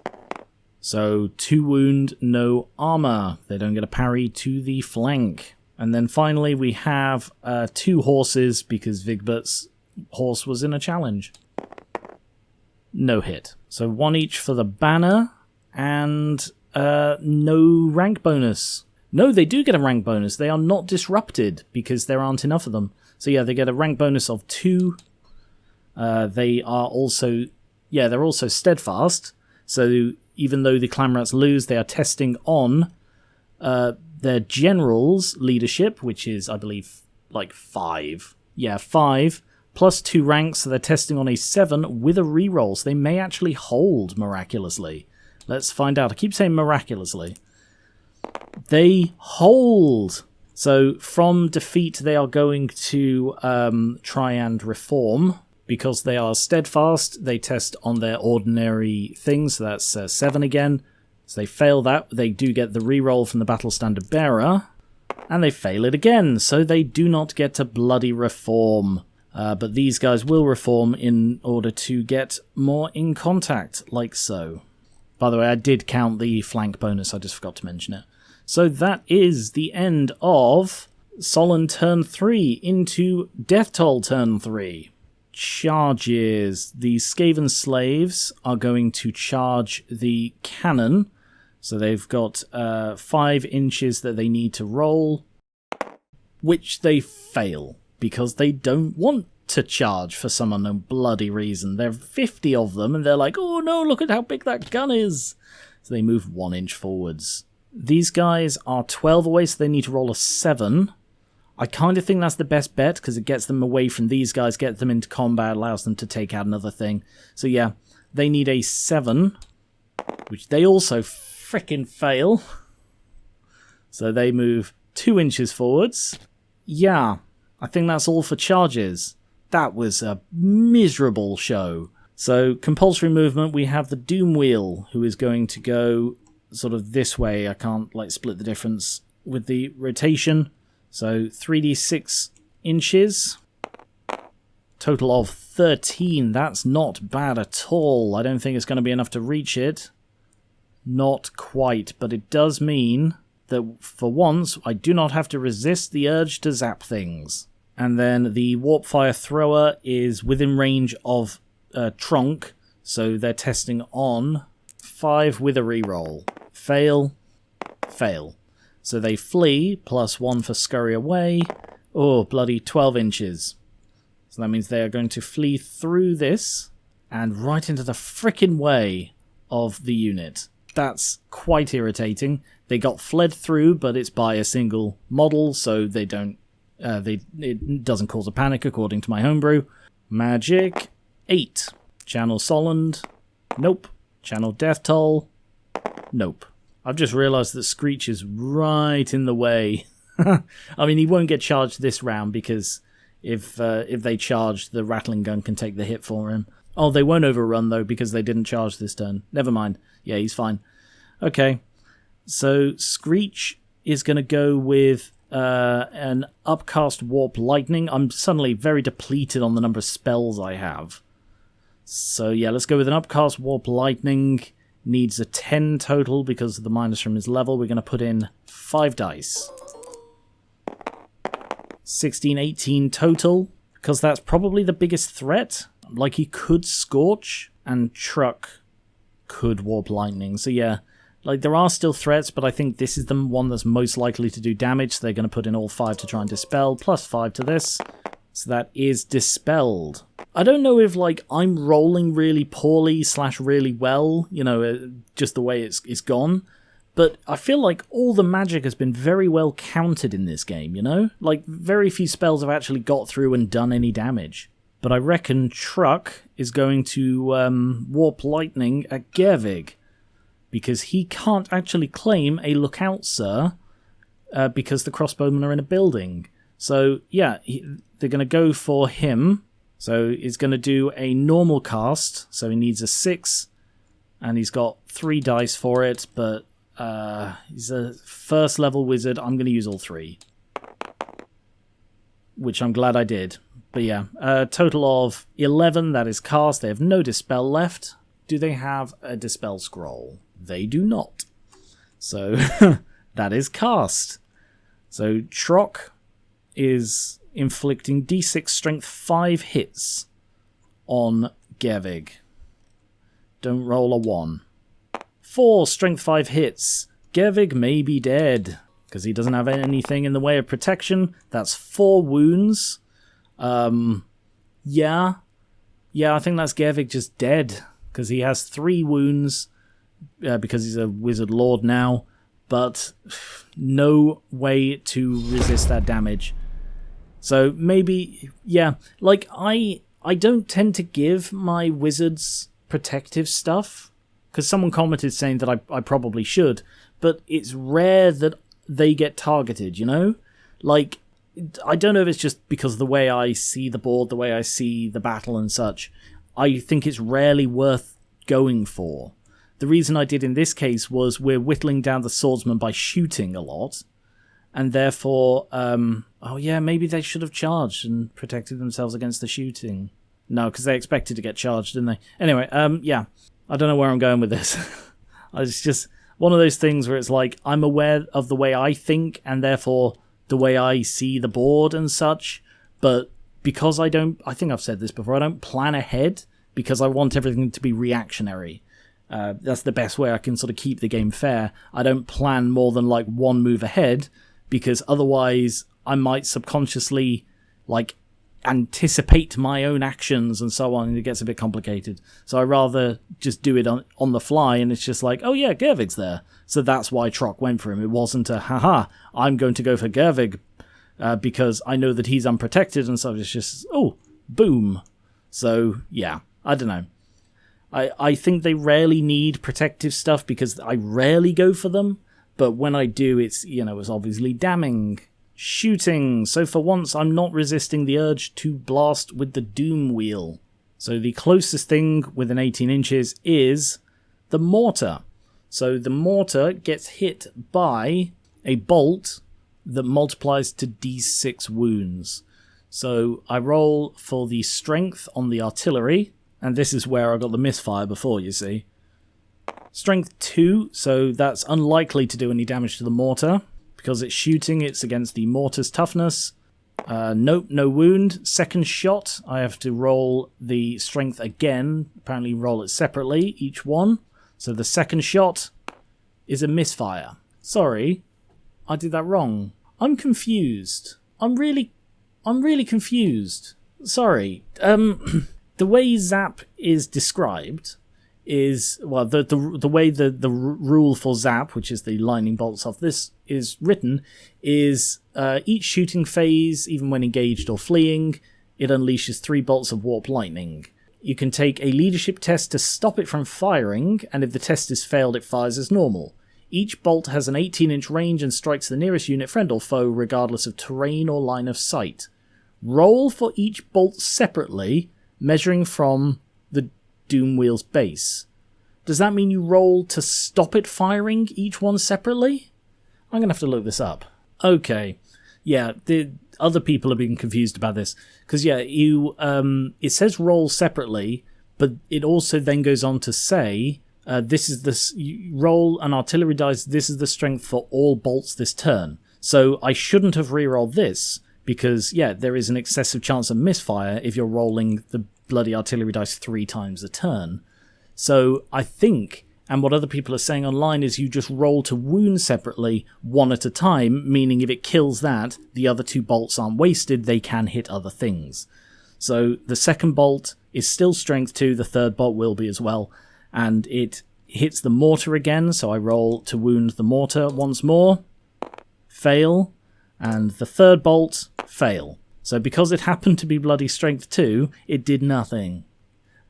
So 2 wound, no armor. They don't get a parry to the flank. And then finally we have 2 horses because Vigbert's horse was in a challenge. No hit. So 1 each for the banner and no rank bonus. No, they do get a rank bonus. They are not disrupted because there aren't enough of them. So yeah, they get a rank bonus of 2. They are also, they're also steadfast. So even though the clam rats lose, they are testing on their general's leadership, which is, I believe, like 5. Yeah, 5, plus 2 ranks, so they're testing on a 7 with a reroll, so they may actually hold miraculously. Let's find out. I keep saying miraculously. They hold! So from defeat, they are going to try and reform. Because they are steadfast, they test on their ordinary things, so that's 7 again. So they fail that, they do get the reroll from the Battle Standard Bearer, and they fail it again, so they do not get to bloody reform. But these guys will reform in order to get more in contact, like so. By the way, I did count the flank bonus, I just forgot to mention it. So that is the end of Solland Turn 3 into Deathtoll Turn 3. Charges. The Skaven slaves are going to charge the cannon. So they've got 5 inches that they need to roll, which they fail because they don't want to charge for some unknown bloody reason. There are 50 of them and they're like, oh no, look at how big that gun is. So they move 1 inch forwards. These guys are 12 away, so they need to roll a 7. I kind of think that's the best bet, because it gets them away from these guys, gets them into combat, allows them to take out another thing. So yeah, they need a 7, which they also frickin' fail. So they move 2 inches forwards. Yeah, I think that's all for charges. That was a miserable show. So compulsory movement, we have the Doom Wheel, who is going to go sort of this way. I can't split the difference with the rotation. So 3d6 inches, total of 13. That's not bad at all. I don't think it's going to be enough to reach it. Not quite, but it does mean that for once I do not have to resist the urge to zap things. And then the Warp Fire Thrower is within range of Trunk, so they're testing on 5 with a reroll. Fail, fail. So they flee, plus 1 for scurry away. Oh, bloody 12 inches. So that means they are going to flee through this and right into the frickin' way of the unit. That's quite irritating. They got fled through, but it's by a single model, so they don't. It doesn't cause a panic, according to my homebrew. Magic, 8. Channel Solland, nope. Channel Deathtoll, nope. I've just realised that Screich is right in the way. I mean, he won't get charged this round because if they charge, the rattling gun can take the hit for him. Oh, they won't overrun, though, because they didn't charge this turn. Never mind. Yeah, he's fine. Okay, so Screich is going to go with an Upcast Warp Lightning. I'm suddenly very depleted on the number of spells I have. So yeah, let's go with an Upcast Warp Lightning. Needs a 10 total because of the minus from his level. We're going to put in 5 dice. 16, 18 total, because that's probably the biggest threat. Like, he could Scorch, and Truck could Warp Lightning. So yeah, like, there are still threats, but I think this is the one that's most likely to do damage, so they're going to put in all 5 to try and dispel, plus 5 to this. So that is dispelled. I don't know if, like, I'm rolling really poorly / really well, you know, just the way it's gone. But I feel like all the magic has been very well counted in this game, you know? Like, very few spells have actually got through and done any damage. But I reckon Truck is going to Warp Lightning at Gervig, because he can't actually claim a Lookout Sir, because the crossbowmen are in a building. So, yeah, they're going to go for him. So he's going to do a normal cast, so he needs a 6, and he's got 3 dice for it, but he's a first level wizard. I'm going to use all 3, which I'm glad I did. But yeah, a total of 11, that is cast. They have no dispel left. Do they have a dispel scroll? They do not. So that is cast. So Trock is inflicting D6 strength 5 hits on Gervig. Don't roll a 1. 4 strength 5 hits. Gervig may be dead, because he doesn't have anything in the way of protection. That's 4 wounds. Yeah, I think that's Gervig just dead, because he has 3 wounds, because he's a wizard lord now, but no way to resist that damage. So maybe, yeah, like, I don't tend to give my wizards protective stuff, because someone commented saying that I probably should, but it's rare that they get targeted, you know? Like, I don't know if it's just because of the way I see the board, the way I see the battle and such. I think it's rarely worth going for. The reason I did in this case was we're whittling down the swordsman by shooting a lot, and therefore, oh yeah, maybe they should have charged and protected themselves against the shooting. No, because they expected to get charged, didn't they? Anyway, yeah, I don't know where I'm going with this. It's just one of those things where it's like, I'm aware of the way I think, and therefore the way I see the board and such, but because I think I've said this before, I don't plan ahead, because I want everything to be reactionary. That's the best way I can sort of keep the game fair. I don't plan more than, like, 1 move ahead, because otherwise I might subconsciously, like, anticipate my own actions and so on, and it gets a bit complicated. So I rather just do it on the fly, and it's just like, oh yeah, Gervig's there. So that's why Trock went for him. It wasn't a, haha, I'm going to go for Gervig, because I know that he's unprotected, and so it's just, oh, boom. So, yeah, I don't know. I think they rarely need protective stuff, because I rarely go for them, but when I do, it's, you know, it's obviously damning. Shooting. So for once, I'm not resisting the urge to blast with the Doom Wheel. So the closest thing within 18 inches is the mortar. So the mortar gets hit by a bolt that multiplies to d6 wounds. So I roll for the strength on the artillery, and this is where I got the misfire before, you see. Strength 2, so that's unlikely to do any damage to the mortar. Because it's shooting, it's against the mortar's toughness. Nope, no wound. Second shot, I have to roll the strength again. Apparently roll it separately, each one. So the second shot is a misfire. Sorry, I did that wrong. I'm confused. I'm really confused. Sorry. The way Zap is described is, well, the way the rule for Zap, which is the lightning bolts off this, is written, is each shooting phase, even when engaged or fleeing, it unleashes 3 bolts of warp lightning. You can take a leadership test to stop it from firing, and if the test is failed, it fires as normal. Each bolt has an 18-inch range and strikes the nearest unit, friend or foe, regardless of terrain or line of sight. Roll for each bolt separately, measuring from the Doom Wheel's base. Does that mean you roll to stop it firing each one separately? I'm going to have to look this up. Okay. Yeah, the other people have been confused about this. Because, yeah, it says roll separately, but it also then goes on to say, you roll an artillery dice, this is the strength for all bolts this turn. So I shouldn't have rerolled this, because, yeah, there is an excessive chance of misfire if you're rolling the bloody artillery dice 3 times a turn. So I think, and what other people are saying online, is you just roll to wound separately, 1 at a time, meaning if it kills that, the other 2 bolts aren't wasted, they can hit other things. So the second bolt is still strength 2, the third bolt will be as well, and it hits the mortar again, so I roll to wound the mortar once more, fail, and the third bolt, fail. So because it happened to be bloody strength 2, it did nothing.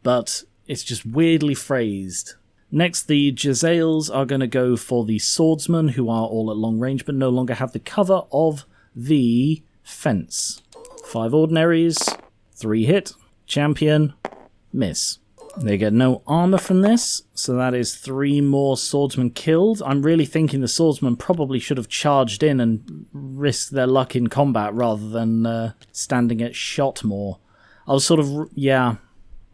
But it's just weirdly phrased. Next, the Jezzails are going to go for the swordsmen, who are all at long range, but no longer have the cover of the fence. 5 ordinaries, 3 hit, champion, miss. They get no armor from this, so that is 3 more swordsmen killed. I'm really thinking the swordsmen probably should have charged in and risked their luck in combat rather than standing at shot more. I was sort of, yeah,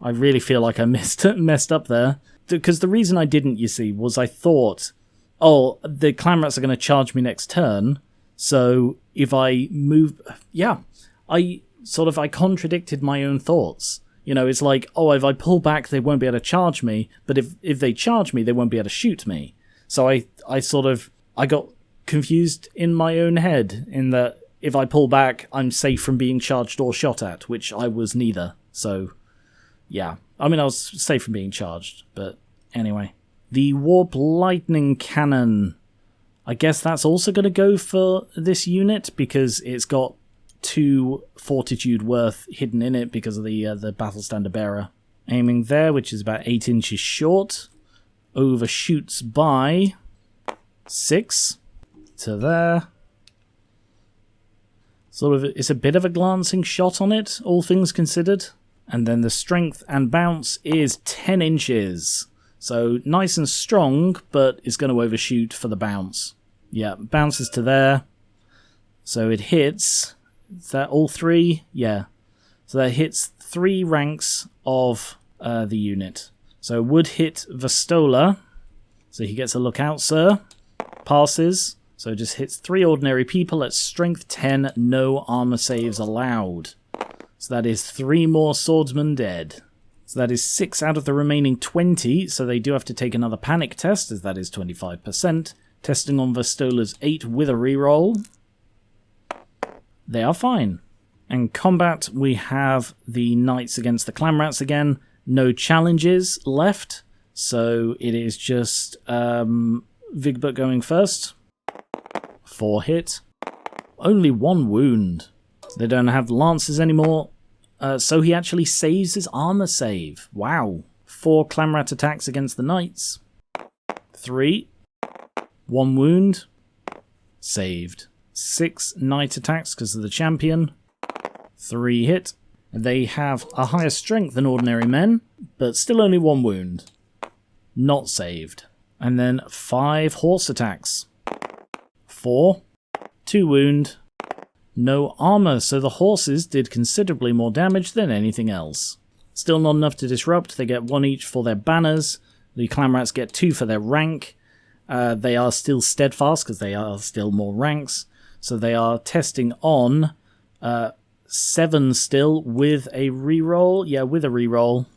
I really feel like I messed up there. Because the reason I didn't, you see, was I thought, oh, the clan rats are going to charge me next turn, so if I move... Yeah, I contradicted my own thoughts. You know, it's like, oh, if I pull back, they won't be able to charge me, but if they charge me, they won't be able to shoot me. So I got confused in my own head, in that if I pull back, I'm safe from being charged or shot at, which I was neither. So, yeah. I mean, I was safe from being charged, but anyway. The Warp Lightning Cannon. I guess that's also going to go for this unit, because it's got 2 fortitude worth hidden in it because of the Battle Standard Bearer. Aiming there, which is about 8 inches short. Overshoots by 6 to there. Sort of, it's a bit of a glancing shot on it, all things considered. And then the strength and bounce is 10 inches. So nice and strong, but it's going to overshoot for the bounce. Yeah, bounces to there. So it hits... Is that all 3? Yeah. So that hits 3 ranks of the unit. So would hit Vastola. So he gets a look out, sir. Passes. So just hits 3 ordinary people at strength 10. No armor saves allowed. So that is 3 more swordsmen dead. So that is 6 out of the remaining 20. So they do have to take another panic test, as that is 25%. Testing on Vastola's 8 with a reroll. They are fine. And combat, we have the knights against the clan rats again. No challenges left, so it is just Vigbert going first. 4 hit. Only 1 wound. They don't have lances anymore, so he actually saves his armor save. Wow. 4 clan rat attacks against the knights. 3. 1 wound. Saved. 6 knight attacks because of the champion. 3 hit. They have a higher strength than ordinary men, but still only 1 wound. Not saved. And then 5 horse attacks. 4. 2 wound. No armor, so the horses did considerably more damage than anything else. Still not enough to disrupt. They get 1 each for their banners. The clan rats get 2 for their rank. They are still steadfast because they are still more ranks. So they are testing on 7 still with a reroll. Yeah, with a reroll,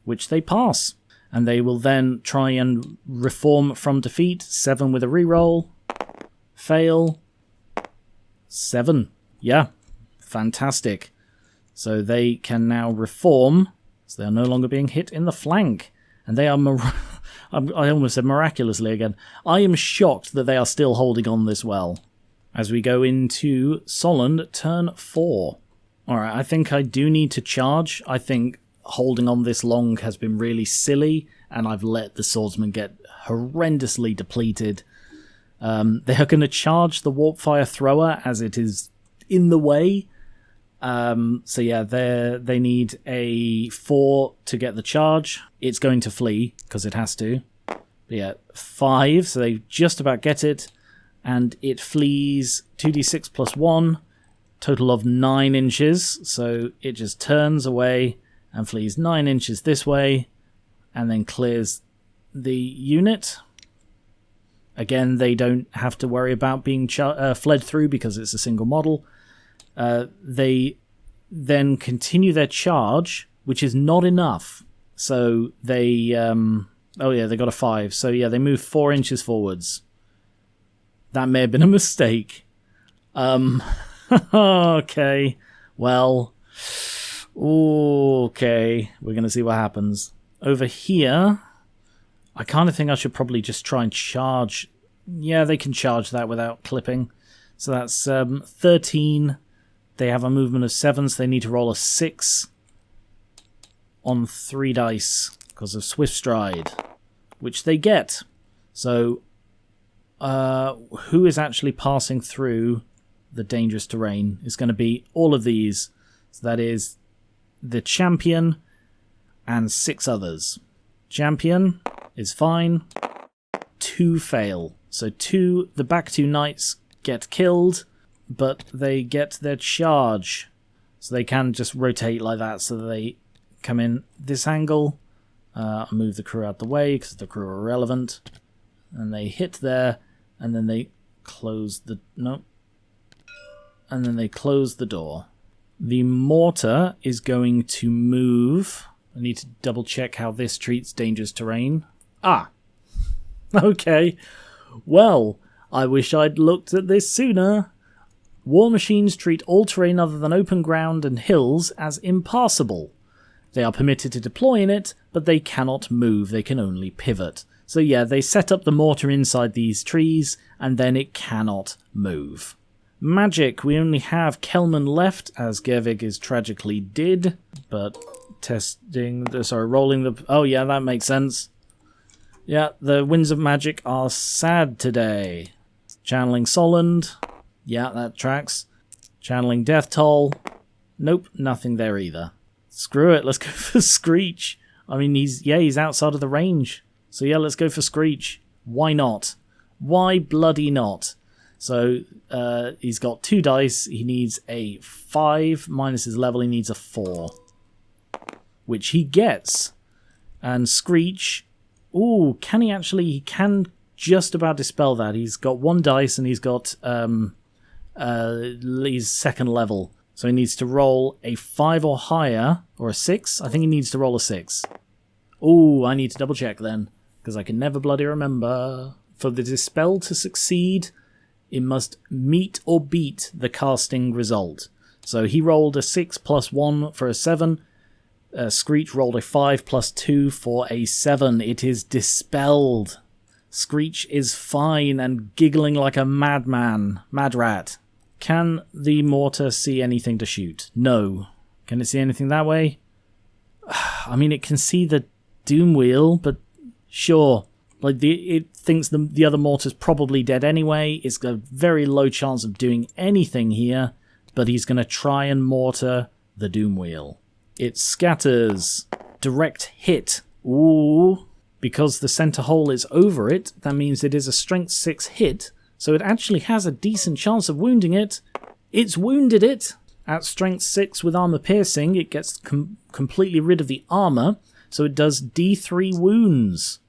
which they pass. And they will then try and reform from defeat. 7 with a reroll. Fail. 7. Yeah, fantastic. So they can now reform. So they are no longer being hit in the flank. And they are... I almost said miraculously again. I am shocked that they are still holding on this well. As we go into Solland Turn 4. Alright, I think I do need to charge. I think holding on this long has been really silly, and I've let the swordsman get horrendously depleted. They are going to charge the Warpfire Thrower as it is in the way. So yeah, they need a 4 to get the charge. It's going to flee, because it has to. But yeah, 5, so they just about get it. And it flees 2d6 plus 1, total of 9 inches. So it just turns away and flees 9 inches this way, and then clears the unit. Again, they don't have to worry about being fled through because it's a single model. They then continue their charge, which is not enough. So they... oh yeah, they got a 5. So yeah, they move 4 inches forwards. That may have been a mistake. Okay. Well... Okay. We're going to see what happens. Over here... I kind of think I should probably just try and charge. Yeah, they can charge that without clipping. So that's 13. They have a movement of 7, so they need to roll a 6 on 3 dice because of Swift Stride, which they get. So who is actually passing through the dangerous terrain is going to be all of these. So that is the champion and 6 others. Champion is fine. 2 fail. So the back 2 knights get killed, but they get their charge. So they can just rotate like that, so they come in this angle. Move the crew out the way, because the crew are irrelevant. And they hit there, and then they close the... Nope. And then they close the door. The mortar is going to move... I need to double check how this treats dangerous terrain. Ah! Okay. Well, I wish I'd looked at this sooner. War machines treat all terrain other than open ground and hills as impassable. They are permitted to deploy in it, but they cannot move, they can only pivot. So yeah, they set up the mortar inside these trees, and then it cannot move. Magic, we only have Kelman left, as Gervig is tragically dead, but... rolling the... Oh yeah, that makes sense. Yeah, the winds of magic are sad today. Channeling Solland. Yeah, that tracks. Channeling Deathtoll. Nope, nothing there either. Screw it, let's go for Screich. I mean, he's outside of the range. So yeah, let's go for Screich. Why not? Why bloody not? So, he's got 2 dice. He needs a 5 minus his level. He needs a 4. Which he gets. And Screich, ooh, can he actually... He can just about dispel that. He's got 1 dice and he's got his second level. So he needs to roll a 5 or higher, or a 6. I think he needs to roll a 6. Ooh, I need to double check then, because I can never bloody remember. For the dispel to succeed, it must meet or beat the casting result. So he rolled a 6 plus 1 for a 7. Screich rolled a 5 plus 2 for a 7. It is dispelled. Screich is fine and giggling like a madman. Mad rat. Can the mortar see anything to shoot? No. Can it see anything that way? I mean, it can see the doom wheel, but sure. Like, it thinks the other mortar's probably dead anyway. It's got a very low chance of doing anything here, but he's going to try and mortar the doom wheel. It scatters. Direct hit. Ooh. Because the center hole is over it, that means it is a strength 6 hit, so it actually has a decent chance of wounding it. It's wounded it. At strength 6 with armor piercing, it gets completely rid of the armor, so it does D3 wounds.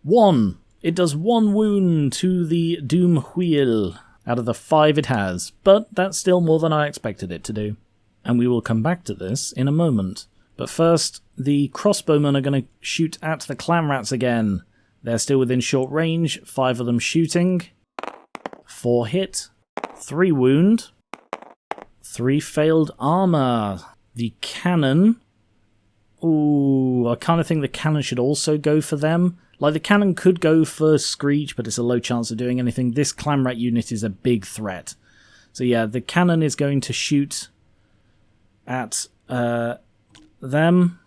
1. It does 1 wound to the doom wheel out of the 5 it has, but that's still more than I expected it to do. And we will come back to this in a moment. But first, the crossbowmen are going to shoot at the clan rats again. They're still within short range, 5 of them shooting. 4 hit, 3 wound, 3 failed armor. The cannon... Ooh, I kind of think the cannon should also go for them. Like, the cannon could go for Screich, but it's a low chance of doing anything. This clan rat unit is a big threat. So yeah, the cannon is going to shoot at them.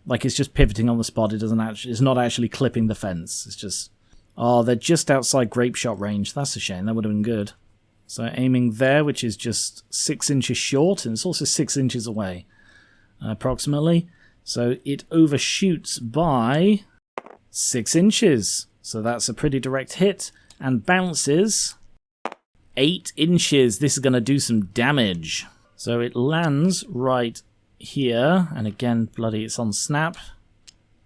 Like, it's just pivoting on the spot. It doesn't actually, it's not actually clipping the fence. It's just, oh, they're just outside grape shot range. That's a shame. That would have been good. So aiming there, which is just 6 inches short, and it's also 6 inches away, approximately. So it overshoots by 6 inches. So that's a pretty direct hit, and bounces 8 inches. This is going to do some damage. So it lands right here, and again, bloody, it's on snap.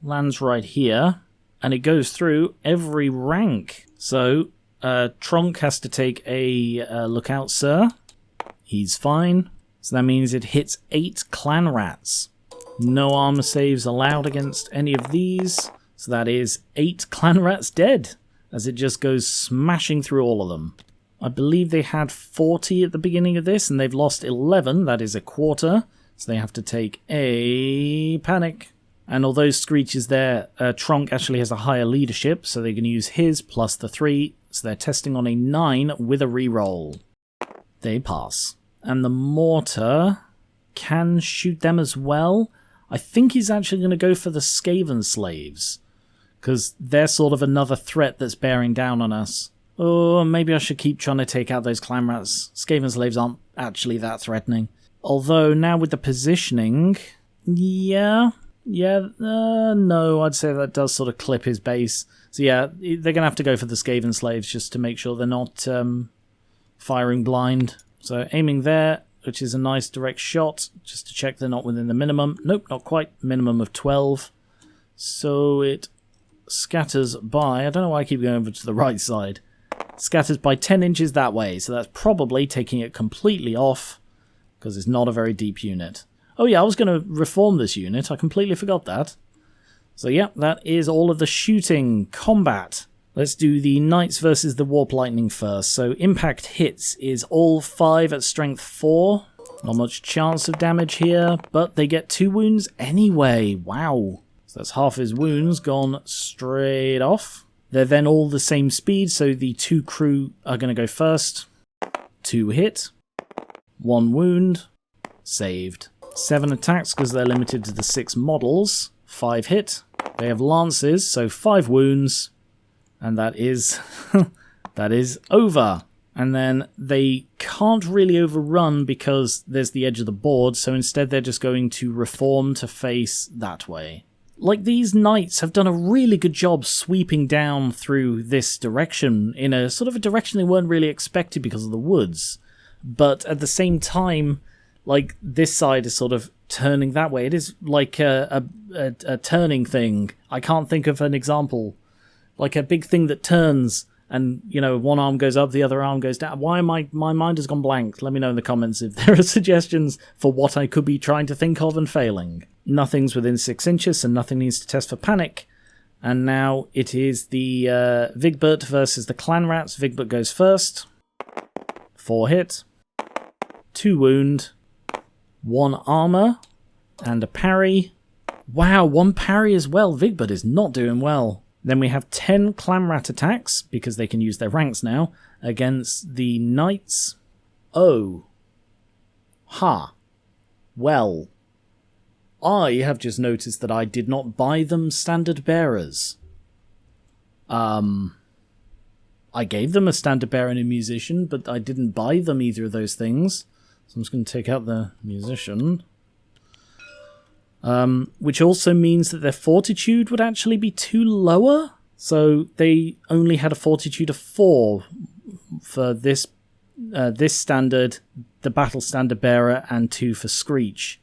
Lands right here, and it goes through every rank. So Tronk has to take a look out, sir. He's fine. So that means it hits 8 clan rats. No armor saves allowed against any of these. So that is 8 clan rats dead, as it just goes smashing through all of them. I believe they had 40 at the beginning of this, and they've lost 11. That is a quarter. So they have to take a panic. And although Screich is there, Tronk actually has a higher leadership, so they can use his plus the 3. So they're testing on a 9 with a reroll. They pass. And the mortar can shoot them as well. I think he's actually going to go for the Skaven slaves, because they're sort of another threat that's bearing down on us. Oh, maybe I should keep trying to take out those clan rats. Skaven slaves aren't actually that threatening. Although, now with the positioning, no, I'd say that does sort of clip his base. So yeah, they're going to have to go for the Skaven slaves just to make sure they're not firing blind. So aiming there, which is a nice direct shot, just to check they're not within the minimum. Nope, not quite. Minimum of 12. So it scatters by, I don't know why I keep going over to the right side. Scatters by 10 inches that way, so that's probably taking it completely off, because it's not a very deep unit. Oh yeah, I was going to reform this unit. I completely forgot that. So yeah, that is all of the shooting. Combat. Let's do the Knights versus the Warp Lightning first. So impact hits is all 5 at strength 4. Not much chance of damage here, but they get 2 wounds anyway. Wow. So that's half his wounds gone straight off. They're then all the same speed, so the 2 crew are going to go first. 2 hit. 1 wound. Saved. 7 attacks because they're limited to the 6 models. 5 hit. They have lances, so 5 wounds. And that is that is over. And then they can't really overrun because there's the edge of the board, so instead they're just going to reform to face that way. Like, these knights have done a really good job sweeping down through this direction in a sort of a direction they weren't really expected because of the woods. But at the same time, like, this side is sort of turning that way. It is like a turning thing. I can't think of an example. Like a big thing that turns and, you know, one arm goes up, the other arm goes down. Why am my mind has gone blank? Let me know in the comments if there are suggestions for what I could be trying to think of and failing. Nothing's within 6 inches, so nothing needs to test for panic. And now it is the Vigbert versus the Clan Rats. Vigbert goes first. 4 hit. 2 wound. 1 armor. And a parry. Wow, 1 parry as well. Vigbert is not doing well. Then we have 10 Clan Rat attacks, because they can use their ranks now, against the Knights. Oh. Ha. Well. I have just noticed that I did not buy them standard bearers. I gave them a standard bearer and a musician, but I didn't buy them either of those things. So I'm just going to take out the musician. Which also means that their fortitude would actually be 2 lower. So they only had a fortitude of 4 for this standard, the battle standard bearer, and 2 for Screich.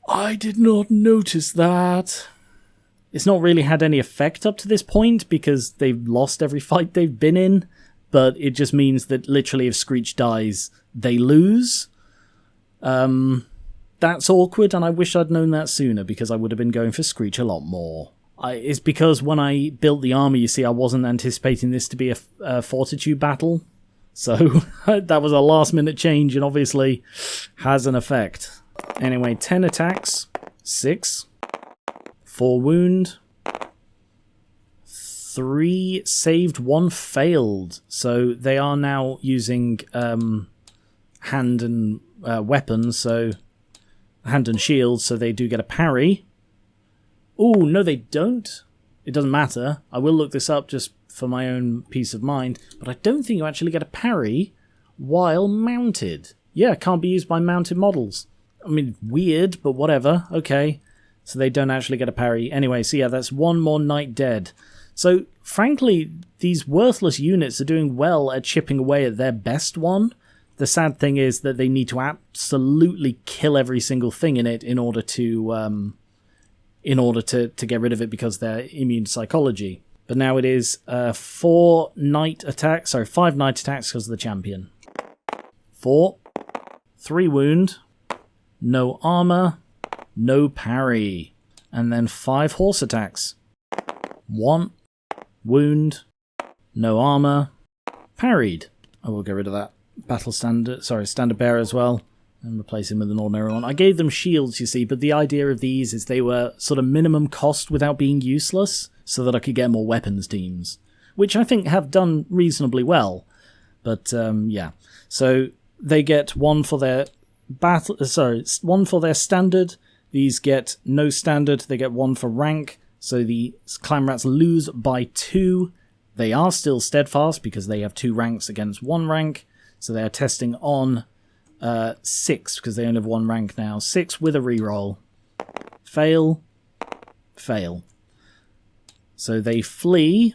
I did not notice that. It's not really had any effect up to this point because they've lost every fight they've been in, but it just means that literally if Screich dies, they lose. That's awkward, and I wish I'd known that sooner because I would have been going for Screich a lot more. It's because when I built the army, you see, I wasn't anticipating this to be a fortitude battle. So that was a last minute change and obviously has an effect. Anyway, 10 attacks, 6, 4 wound, 3 saved, 1 failed. So they are now using hand and weapons, so hand and shield, so they do get a parry. Oh, no they don't. It doesn't matter. I will look this up just for my own peace of mind, but I don't think you actually get a parry while mounted. Yeah, can't be used by mounted models. I mean, weird, but whatever. Okay. So they don't actually get a parry. Anyway, so yeah, that's 1 more knight dead. So, frankly, these worthless units are doing well at chipping away at their best one. The sad thing is that they need to absolutely kill every single thing in it in order to get rid of it because they're immune to psychology. But now it is 5 knight attacks because of the champion. 4, 3 wound, no armor, no parry, and then 5 horse attacks. 1 wound, no armor, parried. I will get rid of that standard bearer as well, and replace him with an ordinary one. I gave them shields, you see, but the idea of these is they were sort of minimum cost without being useless, so that I could get more weapons teams, which I think have done reasonably well. But yeah, so they get 1 for their one for their standard. These get no standard. They get 1 for rank. So the clan rats lose by 2. They are still steadfast because they have 2 ranks against 1 rank. So they are testing on 6 because they only have 1 rank now. 6 with a reroll. Fail. Fail. So they flee.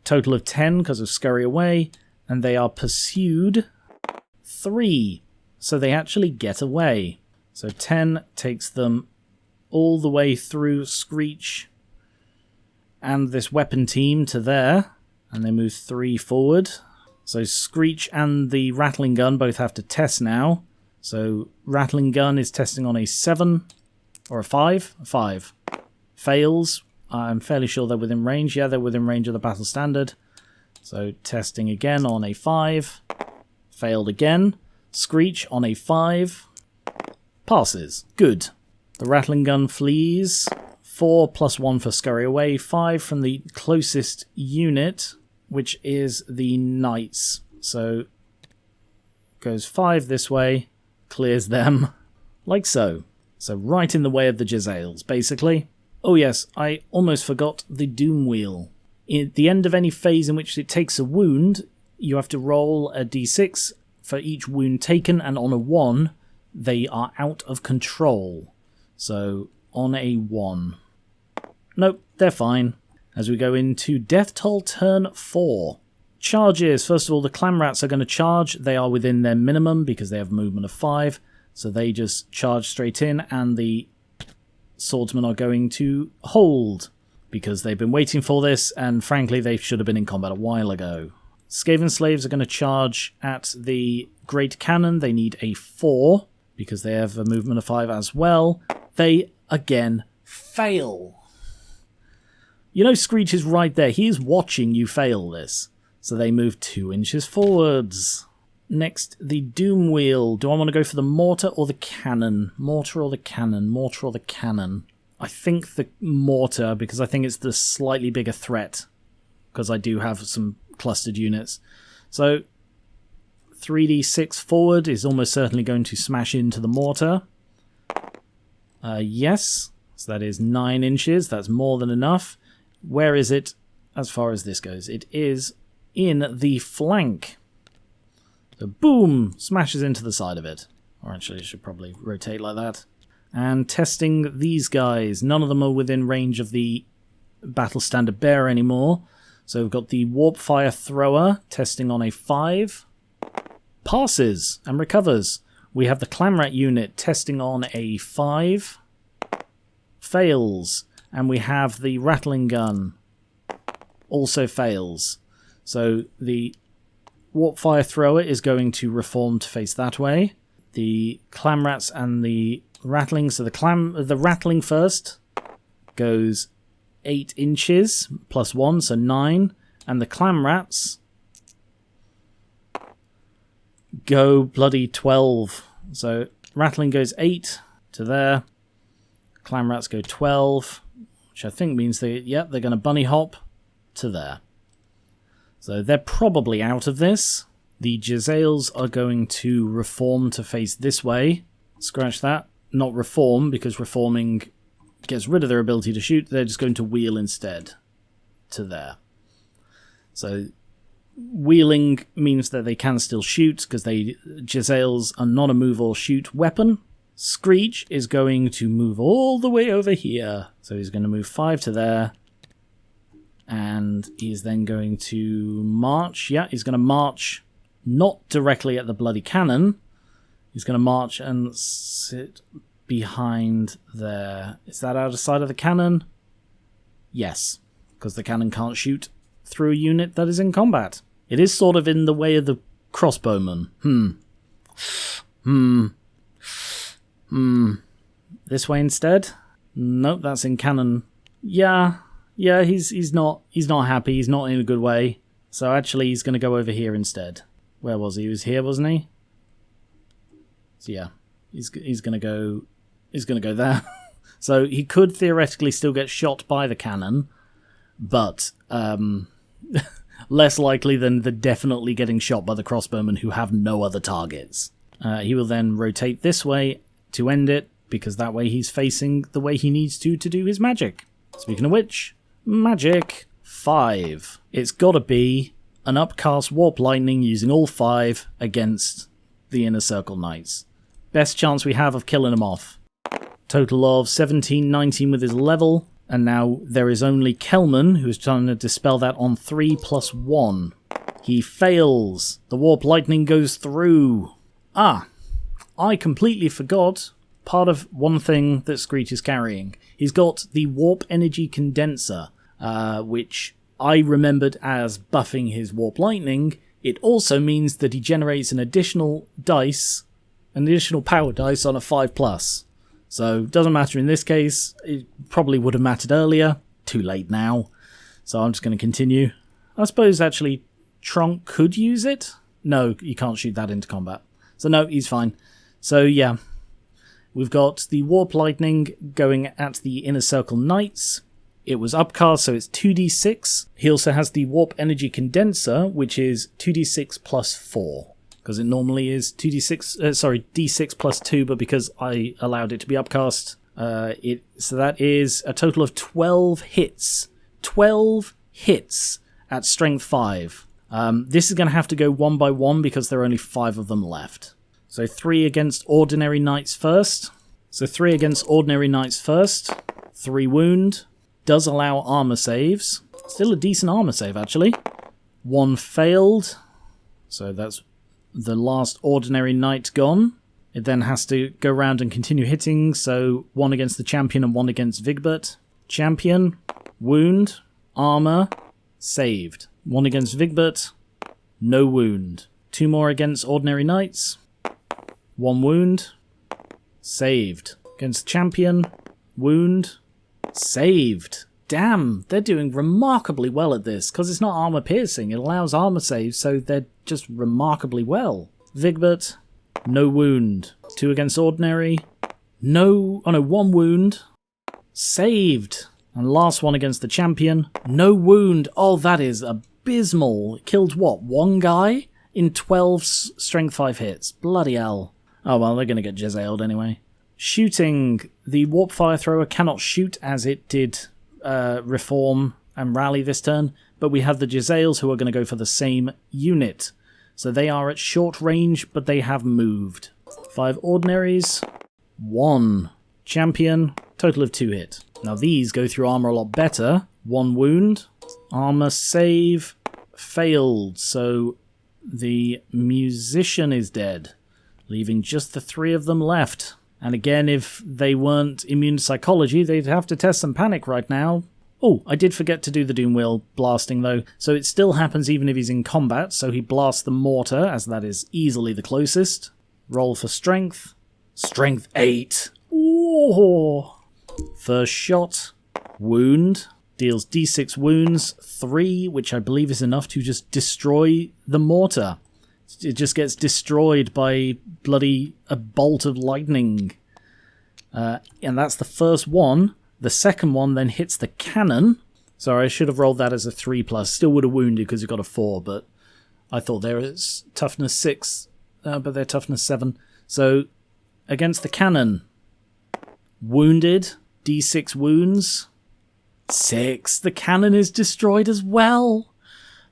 Total of 10 because of scurry away. And they are pursued. 3. So they actually get away. So 10 takes them all the way through Screich and this weapon team to there. And they move 3 forward. So Screich and the rattling gun both have to test now. So rattling gun is testing on a 7 or a 5. A 5. Fails. I'm fairly sure they're within range. Yeah, they're within range of the battle standard. So testing again on a 5. Failed again. Screich on a 5. Passes. Good. The rattling gun flees. 4 plus 1 for scurry away. 5 from the closest unit, which is the knights. So goes 5 this way. Clears them. Like so. So right in the way of the Jezzails, basically. Oh yes, I almost forgot the Doom Wheel. At the end of any phase in which it takes a wound, you have to roll a d6 for each wound taken, and on a 1, they are out of control. So, on a 1. Nope, they're fine. As we go into Deathtoll turn 4. Charges. First of all, the clan rats are going to charge. They are within their minimum because they have a movement of 5. So they just charge straight in, and the swordsmen are going to hold because they've been waiting for this, and frankly they should have been in combat a while ago. Skaven slaves are going to charge at the great cannon. They need a 4 because they have a movement of 5 as well. They again fail. You know, Screich is right there. He is watching you fail this. So they move 2 inches forwards. Next, the Doom Wheel. Do I want to go for the mortar or the cannon? Mortar or the cannon? Mortar or the cannon? I think the mortar, because I think it's the slightly bigger threat. Because I do have some clustered units. So 3d6 forward is almost certainly going to smash into the mortar. Yes. So that is 9 inches. That's more than enough. Where is it as far as this goes? It is in the flank. So boom! Smashes into the side of it. Or actually, it should probably rotate like that. And testing these guys. None of them are within range of the battle standard bearer anymore. So we've got the warp fire thrower testing on a 5. Passes and recovers. We have the clanrat unit testing on a 5. Fails. And we have the rattling gun. Also fails. So the warp fire thrower is going to reform to face that way. The clanrats and the rattling. So the rattling first goes 8 inches plus 1, so 9. And the clanrats go bloody 12. So rattling goes 8 to there. Clanrats go 12, which I think means they're going to bunny hop to there. So they're probably out of this. The Jezzails are going to reform to face this way. Scratch that. Not reform, because reforming gets rid of their ability to shoot. They're just going to wheel instead to there. So wheeling means that they can still shoot, because Jezzails are not a move or shoot weapon. Screich is going to move all the way over here. So he's going to move 5 to there. And he's then going to march. Yeah, he's going to march not directly at the bloody cannon. He's going to march and sit behind there. Is that out of sight of the cannon? Yes, because the cannon can't shoot through a unit that is in combat. It is sort of in the way of the crossbowman. This way instead? Nope, that's in cannon. Yeah, he's not happy. He's not in a good way. So actually, he's going to go over here instead. Where was he? He was here, wasn't he? So yeah, he's going to go. He's going to go there. So he could theoretically still get shot by the cannon, but less likely than the definitely getting shot by the crossbowmen who have no other targets. He will then rotate this way to end it, because that way he's facing the way he needs to do his magic. Speaking of which, magic 5. It's got to be an upcast warp lightning using all 5 against the Inner Circle Knights. Best chance we have of killing them off. Total of 17, 19 with his level, and now there is only Kelman who is trying to dispel that on 3 + 1. He fails. The warp lightning goes through. I completely forgot part of one thing that Screich is carrying. He's got the warp energy condenser, which I remembered as buffing his warp lightning. It also means that he generates an additional power dice on a 5+. So doesn't matter in this case. It probably would have mattered earlier. Too late now. So I'm just going to continue. I suppose actually Trunk could use it. No, you can't shoot that into combat. So no, he's fine. So yeah, we've got the Warp Lightning going at the Inner Circle Knights. It was upcast, so it's 2d6. He also has the Warp Energy Condenser, which is 2d6 + 4. Because it normally is d6 + 2, but because I allowed it to be upcast, so that is a total of 12 hits. 12 hits at strength 5. This is going to have to go 1 by 1 because there are only 5 of them left. So 3 against Ordinary Knights first. 3 wound. Does allow armor saves. Still a decent armor save, actually. 1 failed. So that's the last Ordinary Knight gone. It then has to go around and continue hitting. So 1 against the Champion and 1 against Vigbert. Champion. Wound. Armor. Saved. 1 against Vigbert. No wound. 2 more against Ordinary Knights. 1 wound. Saved. Against Champion. Wound. Saved. Damn, they're doing remarkably well at this, because it's not armor piercing. It allows armor saves, so they're just remarkably well. Vigbert. No wound. 2 against Ordinary. No. Oh no, 1 wound. Saved. And last one against the Champion. No wound. Oh, that is abysmal. It killed what? 1 guy? In 12 strength 5 hits. Bloody hell. Oh well, they're going to get Jezzailed anyway. Shooting. The Warp Fire Thrower cannot shoot as it did reform and rally this turn, but we have the Jezzails who are going to go for the same unit. So they are at short range, but they have moved. 5 Ordinaries. 1 Champion. Total of 2 hit. Now these go through armor a lot better. 1 wound. Armor save. Failed. So the Musician is dead, leaving just the 3 of them left. And again, if they weren't immune to psychology, they'd have to test some panic right now. Oh, I did forget to do the Doom Wheel blasting though, so it still happens even if he's in combat, so he blasts the mortar, as that is easily the closest. Roll for strength. Strength 8. Ooh. First shot. Wound. Deals d6 wounds. 3, which I believe is enough to just destroy the mortar. It just gets destroyed by bloody a bolt of lightning. And that's the first one. The second one then hits the cannon. Sorry, I should have rolled that as a 3+. Still would have wounded because it got a 4, but I thought there was toughness 6, but they're toughness 7. So, against the cannon, wounded, d6 wounds, 6. The cannon is destroyed as well.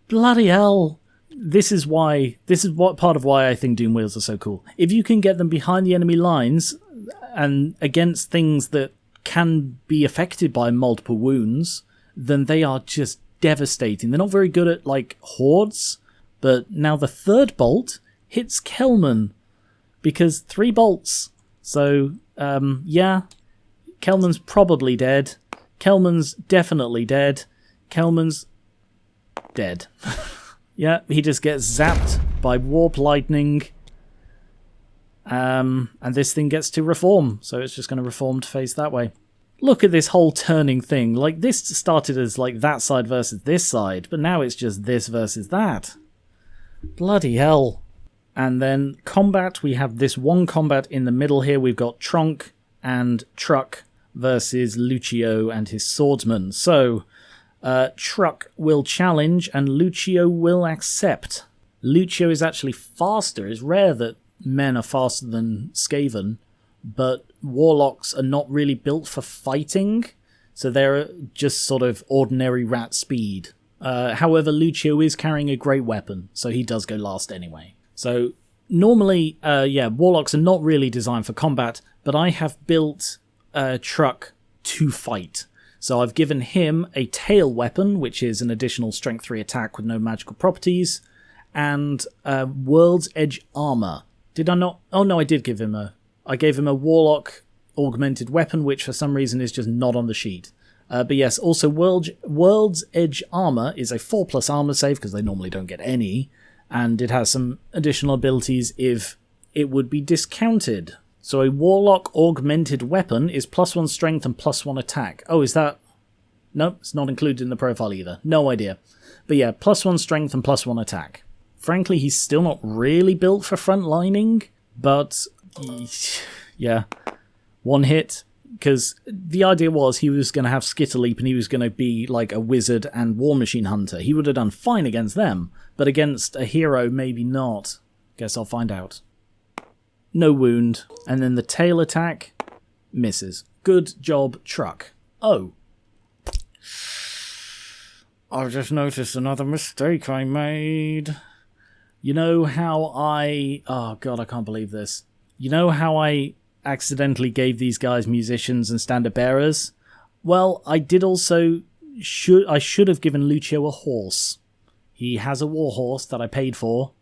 Bloody hell. This is what part of why I think Doom Wheels are so cool. If you can get them behind the enemy lines and against things that can be affected by multiple wounds, then they are just devastating. They're not very good at, like, hordes, but now the third bolt hits Kelman, because 3 bolts. So, yeah, Kelman's probably dead. Kelman's definitely dead. Kelman's dead. Yeah, he just gets zapped by warp lightning. And this thing gets to reform, so it's just going to reform to face that way. Look at this whole turning thing. Like, this started as, like, that side versus this side, but now it's just this versus that. Bloody hell. And then combat, we have this one combat in the middle here. We've got Tronk and Truck versus Lucio and his swordsman. So, Truck will challenge and Lucio will accept. Lucio is actually faster. It's rare that men are faster than Skaven, but warlocks are not really built for fighting, so they're just sort of ordinary rat speed. However, Lucio is carrying a great weapon, so he does go last anyway. So normally, warlocks are not really designed for combat, but I have built Truck to fight. So I've given him a tail weapon, which is an additional strength 3 attack with no magical properties, and World's Edge armor. Did I not? Oh no, I did give him I gave him a Warlock augmented weapon, which for some reason is just not on the sheet. But yes, also World's Edge armor is a 4+ armor save, because they normally don't get any, and it has some additional abilities if it would be discounted. So a Warlock augmented weapon is +1 strength and +1 attack. Oh, is that... Nope, it's not included in the profile either. No idea. But yeah, +1 strength and +1 attack. Frankly, he's still not really built for frontlining, but yeah, 1 hit, because the idea was he was going to have Skitterleap and he was going to be like a wizard and war machine hunter. He would have done fine against them, but against a hero, maybe not. Guess I'll find out. No wound, and then the tail attack misses. Good job, Truck. Oh. I've just noticed another mistake I made. You know how oh god, I can't believe this. You know how I accidentally gave these guys musicians and standard bearers? Well, I did also... I should have given Lucio a horse. He has a war horse that I paid for,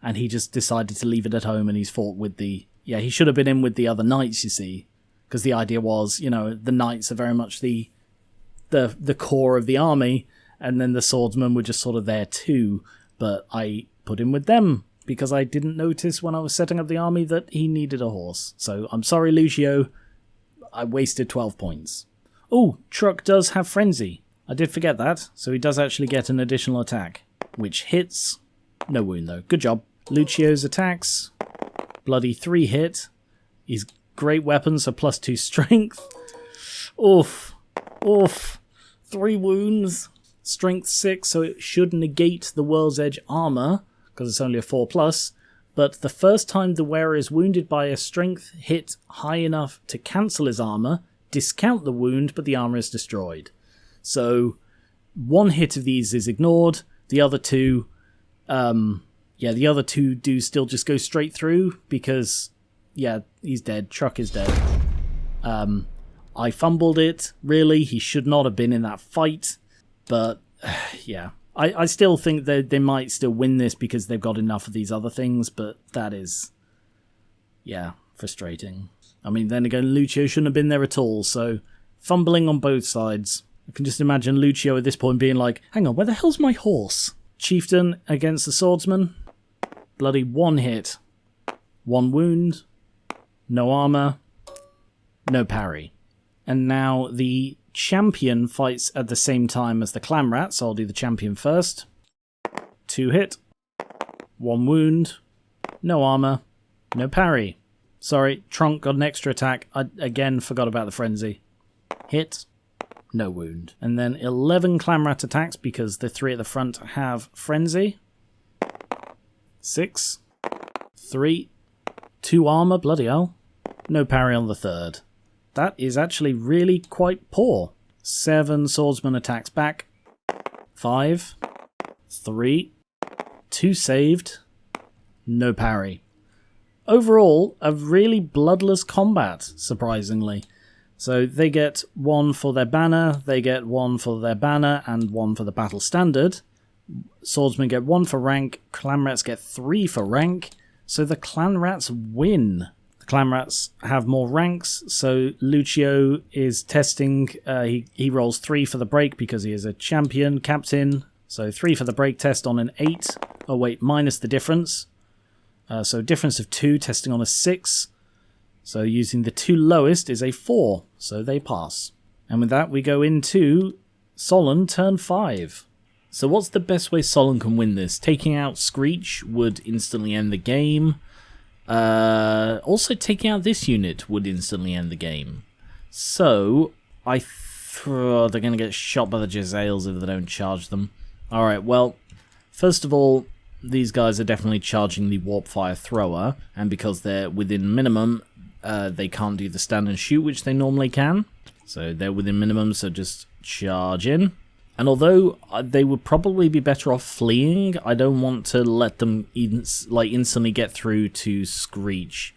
and he just decided to leave it at home, and he's fought with the... Yeah, he should have been in with the other knights, you see. Because the idea was, you know, the knights are very much the core of the army, and then the swordsmen were just sort of there too. But I put him with them, because I didn't notice when I was setting up the army that he needed a horse. So I'm sorry, Lucio. I wasted 12 points. Oh, Truck does have Frenzy. I did forget that, so he does actually get an additional attack, which hits. No wound, though. Good job. Lucio's attacks. Bloody 3 hit. He's great weapons, so +2 strength. Oof. Oof. 3 wounds. Strength 6, so it should negate the World's Edge armor, because it's only a 4+, but the first time the wearer is wounded by a strength hit high enough to cancel his armor, discount the wound, but the armor is destroyed. So 1 hit of these is ignored, the other 2, the other 2 do still just go straight through, because, yeah, he's dead, Truck is dead. I fumbled it, really, he should not have been in that fight, but, yeah. I still think that they might still win this because they've got enough of these other things, but that is, yeah, frustrating. I mean, then again, Lucio shouldn't have been there at all, so fumbling on both sides. I can just imagine Lucio at this point being like, hang on, where the hell's my horse? Chieftain against the swordsman. Bloody 1 hit. 1 wound. No armor. No parry. And now the champion fights at the same time as the clan rat, so I'll do the champion first. 2 hit. 1 wound. No armor. No parry. Sorry, Trunk got an extra attack. I again forgot about the frenzy. Hit. No wound. And then 11 Clanrat attacks because the 3 at the front have Frenzy. 6. 3. 2 armor, bloody hell. No parry on the 3rd. That is actually really quite poor. 7 Swordsman attacks back. 5. 3. 2 saved. No parry. Overall, a really bloodless combat, surprisingly. So they get 1 for their banner, they get 1 for their banner, and 1 for the battle standard. Swordsmen get 1 for rank, Clanrats get 3 for rank, so the Clanrats win. The Clanrats have more ranks, so Lucio is testing, he rolls 3 for the break because he is a champion, captain, so 3 for the break test on an 8. Oh wait, minus the difference. So difference of 2, testing on a 6. So using the 2 lowest is a 4, so they pass. And with that we go into Solland turn 5. So what's the best way Solland can win this? Taking out Screich would instantly end the game. Also taking out this unit would instantly end the game. So they're going to get shot by the Jezzails if they don't charge them. Alright, well, first of all, these guys are definitely charging the Warp Fire Thrower, and because they're within minimum, they can't do the stand and shoot, which they normally can. So they're within minimum, so just charge in. And although they would probably be better off fleeing, I don't want to let them instantly get through to Screich.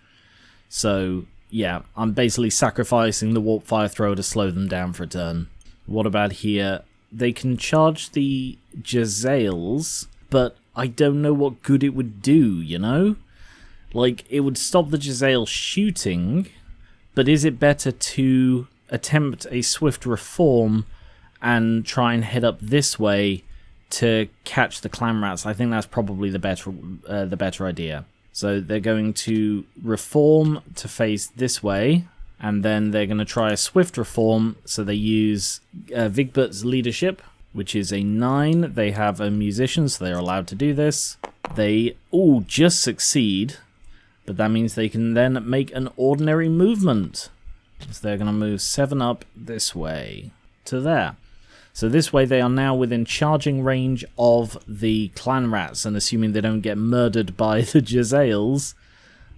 So yeah, I'm basically sacrificing the Warp Fire Thrower to slow them down for a turn. What about here? They can charge the Jezzails, but I don't know what good it would do, you know? Like, it would stop the Jezzail shooting, but is it better to attempt a swift reform and try and head up this way to catch the Clanrats? I think that's probably the better idea. So they're going to reform to face this way, and then they're going to try a swift reform, so they use Vigbert's leadership, which is a 9. They have a musician, so they're allowed to do this. They all just succeed, but that means they can then make an ordinary movement. So they're going to move 7 up this way to there. So this way they are now within charging range of the Clanrats, and assuming they don't get murdered by the Jezzails,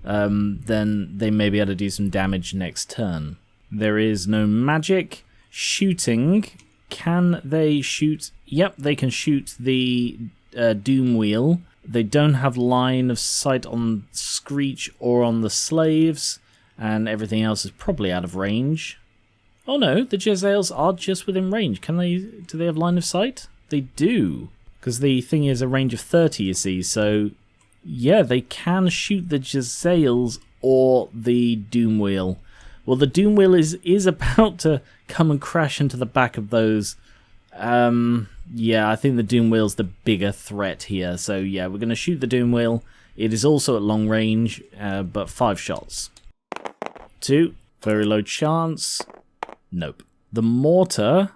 then they may be able to do some damage next turn. There is no magic. Shooting. Can they shoot? Yep, they can shoot the Doom Wheel. They don't have line of sight on Screich or on the slaves, and everything else is probably out of range. Oh no, the Jezzails are just within range. Do they have line of sight? They do, because the thing is a range of 30, you see, so yeah, they can shoot the Jezzails or the Doom Wheel. Well, the Doom Wheel is about to come and crash into the back of those. Yeah, I think the Doom Wheel's the bigger threat here. So yeah, we're going to shoot the Doom Wheel. It is also at long range, but 5 shots. 2, very low chance. Nope. The Mortar,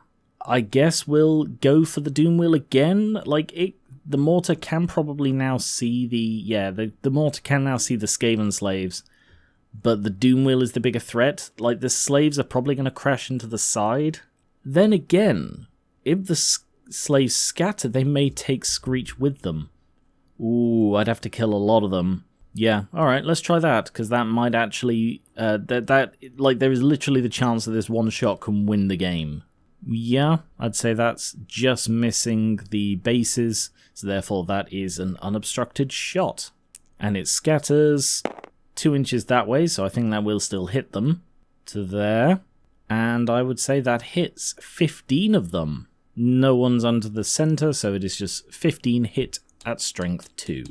I guess, will go for the Doom Wheel again. The Mortar can probably now see the Mortar can now see the Skaven slaves. But the Doom Wheel is the bigger threat. Like, the slaves are probably going to crash into the side. Then again, if the slaves scatter, they may take Screich with them. Ooh, I'd have to kill a lot of them. Yeah, alright, let's try that, because that might actually... there is literally the chance that this one shot can win the game. Yeah, I'd say that's just missing the bases, so therefore that is an unobstructed shot. And it scatters 2 inches that way, so I think that will still hit them. To there. And I would say that hits 15 of them. No one's under the center, so it is just 15 hit at strength 2.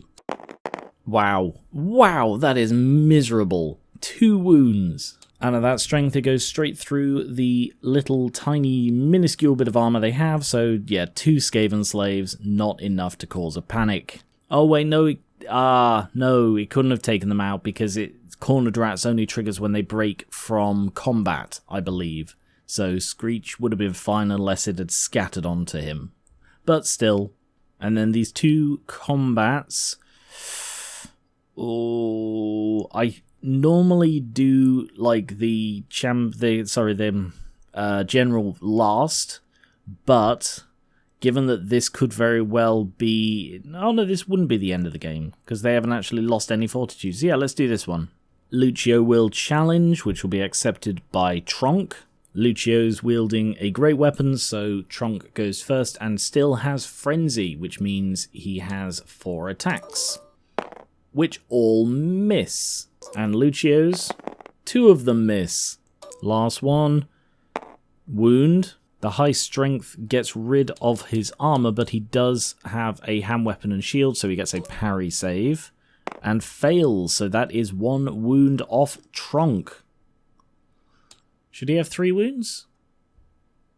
Wow. Wow, that is miserable. 2 wounds. And at that strength, it goes straight through the little tiny minuscule bit of armor they have, so yeah, 2 Skaven slaves, not enough to cause a panic. Oh wait, no, no, it couldn't have taken them out because Cornered Rats only triggers when they break from combat, I believe. So Screich would have been fine unless it had scattered onto him. But still. And then these 2 combats. Oh, I normally do like the general last, but given that this could very well be... Oh no, this wouldn't be the end of the game, because they haven't actually lost any fortitude. So yeah, let's do this one. Lucio will challenge, which will be accepted by Tronk. Lucio's wielding a great weapon, so Tronk goes first and still has Frenzy, which means he has 4 attacks, which all miss. And Lucio's, 2 of them miss. Last one, wound. The high strength gets rid of his armor, but he does have a hand weapon and shield, so he gets a parry save. And fails, so that is 1 wound off Tronk. Should he have 3 wounds?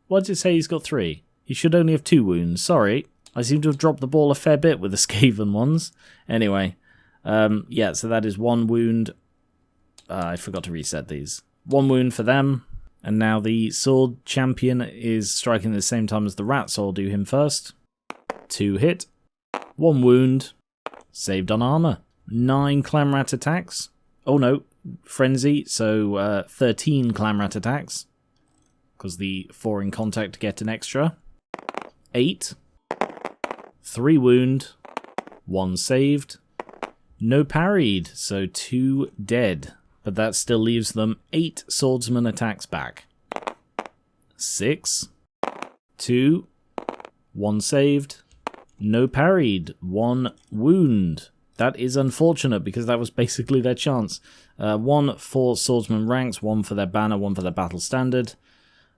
Why does it say he's got 3? He should only have 2 wounds, sorry. I seem to have dropped the ball a fair bit with the Skaven ones. Anyway, yeah, so that is 1 wound. I forgot to reset these. 1 wound for them. And now the sword champion is striking at the same time as the rat, so I'll do him first. 2 hit. 1 wound. Saved on armor. 9 clamrat attacks. Oh no, frenzy, so 13 clamrat attacks. Because the 4 in contact get an extra. 8. 3 wound. 1 saved. No parried, so 2 dead. But that still leaves them 8 swordsman attacks back. 6. 2. 1 saved. No parried. 1 wound. That is unfortunate because that was basically their chance. 1 for swordsman ranks, 1 for their banner, 1 for their battle standard.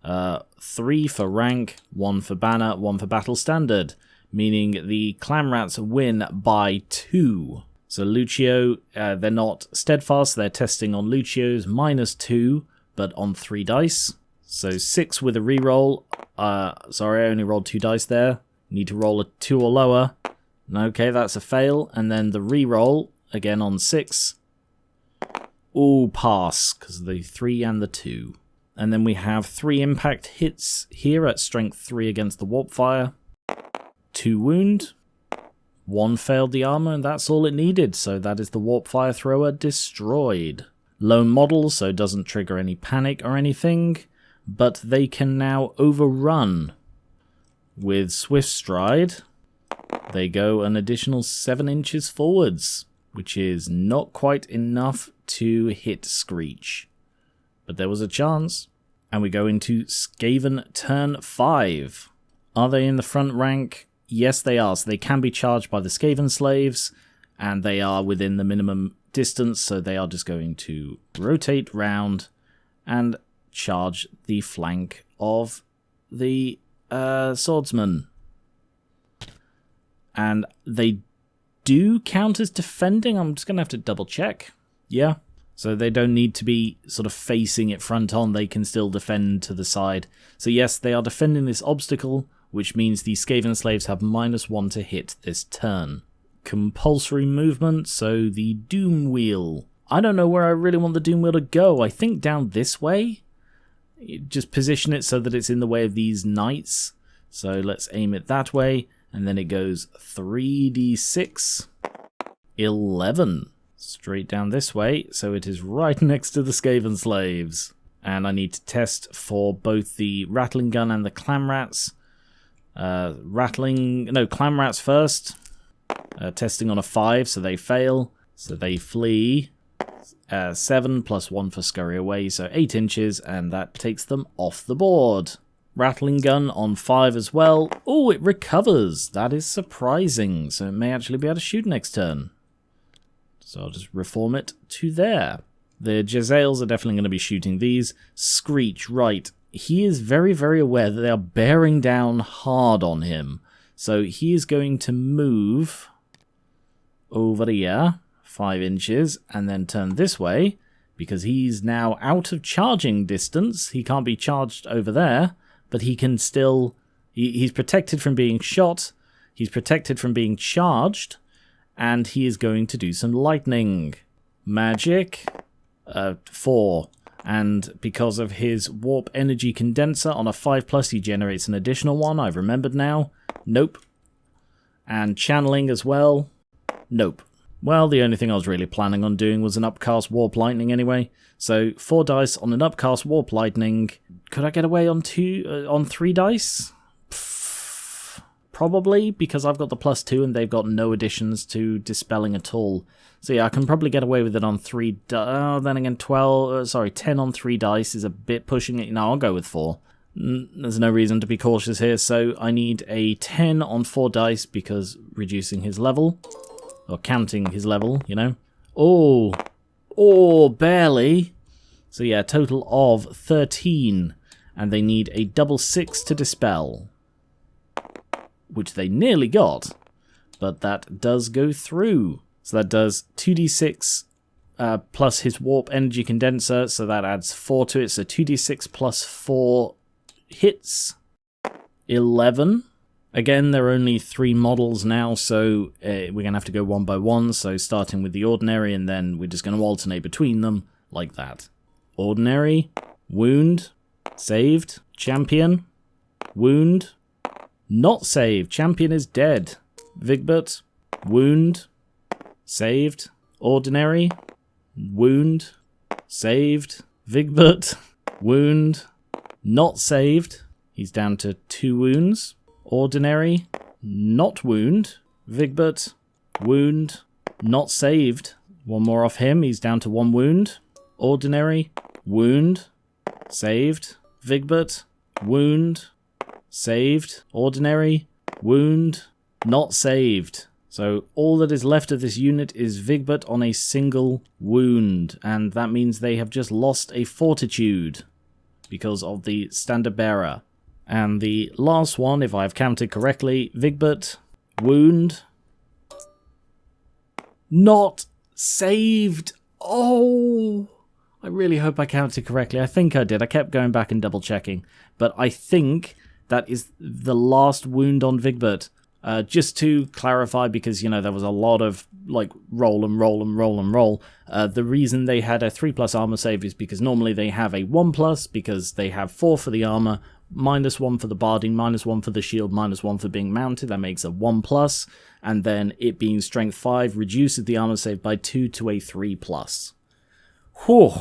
3 for rank, 1 for banner, 1 for battle standard. Meaning the clamrats win by 2. So Lucio, they're not steadfast, they're testing on Lucio's -2, but on 3 dice. So 6 with a reroll. Sorry, I only rolled 2 dice there. Need to roll a 2 or lower. Okay, that's a fail. And then the reroll, again on 6. Ooh, pass, because of the 3 and the 2. And then we have 3 impact hits here at strength 3 against the warp fire. 2 wound. 1 failed the armor, and that's all it needed, so that is the warp fire thrower destroyed. Lone model, so it doesn't trigger any panic or anything, but they can now overrun. With Swift Stride, they go an additional 7 inches forwards, which is not quite enough to hit Screich. But there was a chance, and we go into Skaven turn 5. Are they in the front rank? Yes, they are. So they can be charged by the Skaven slaves, and they are within the minimum distance, so they are just going to rotate round and charge the flank of the swordsman. And they do count as defending. I'm just going to have to double check. Yeah. So they don't need to be sort of facing it front on. They can still defend to the side. So yes, they are defending this obstacle, which means the Skaven slaves have -1 to hit this turn. Compulsory movement, so the Doom Wheel. I don't know where I really want the Doom Wheel to go. I think down this way. Just position it so that it's in the way of these knights. So let's aim it that way. And then it goes 3d6. 11. Straight down this way, so it is right next to the Skaven slaves. And I need to test for both the rattling gun and the clamrats. Clamrats first. Testing on a 5, so they fail. So they flee. 7 plus 1 for scurry away, so 8 inches, and that takes them off the board. Rattling gun on 5 as well. Oh, it recovers. That is surprising, so it may actually be able to shoot next turn. So I'll just reform it to there. The Jezzails are definitely going to be shooting these. Screich, right. He is very, very aware that they are bearing down hard on him. So he is going to move over here, 5 inches, and then turn this way, because he's now out of charging distance. He can't be charged over there, but he can still... He's protected from being shot, he's protected from being charged, and he is going to do some lightning. Magic, 4. And because of his warp energy condenser on a 5+, he generates an additional 1. I've remembered now. Nope. And channeling as well. Nope. Well, the only thing I was really planning on doing was an upcast Warp Lightning anyway. So 4 dice on an upcast Warp Lightning. Could I get away on 3 dice? Probably, because I've got the +2 and they've got no additions to dispelling at all. So yeah, I can probably get away with it on 3 then again 10 on 3 dice is a bit pushing it. No, I'll go with 4. There's no reason to be cautious here, so I need a 10 on 4 dice because reducing his level, or counting his level, you know. Oh, barely. So yeah, total of 13, and they need a double 6 to dispel, which they nearly got, but that does go through. So that does 2d6 plus his warp energy condenser, so that adds 4 to it, so 2d6 plus 4 hits, 11. Again, there are only 3 models now, so we're going to have to go one by one, so starting with the ordinary, and then we're just going to alternate between them, like that. Ordinary, wound, saved, champion, wound, not saved, champion is dead, Vigbert, wound, saved, ordinary, wound, saved, Vigbert, wound, not saved, he's down to 2 wounds, ordinary, not wound, Vigbert, wound, not saved, 1 more off him, he's down to 1 wound, ordinary, wound, saved, Vigbert, wound, saved, ordinary, wound, not saved. So all that is left of this unit is Vigbert on a single wound, and that means they have just lost a fortitude because of the standard bearer. And the last one, if I've counted correctly, Vigbert, wound, not saved. Oh, I really hope I counted correctly. I think I did. I kept going back and double checking, but I think that is the last wound on Vigbert. Just to clarify, because, you know, there was a lot of, like, roll and roll and roll and roll. The reason they had a 3+ armor save is because normally they have a 1+, because they have 4 for the armor, -1 for the barding, -1 for the shield, -1 for being mounted. That makes a 1+, and then it being strength 5 reduces the armor save by 2 to a 3+. Whew.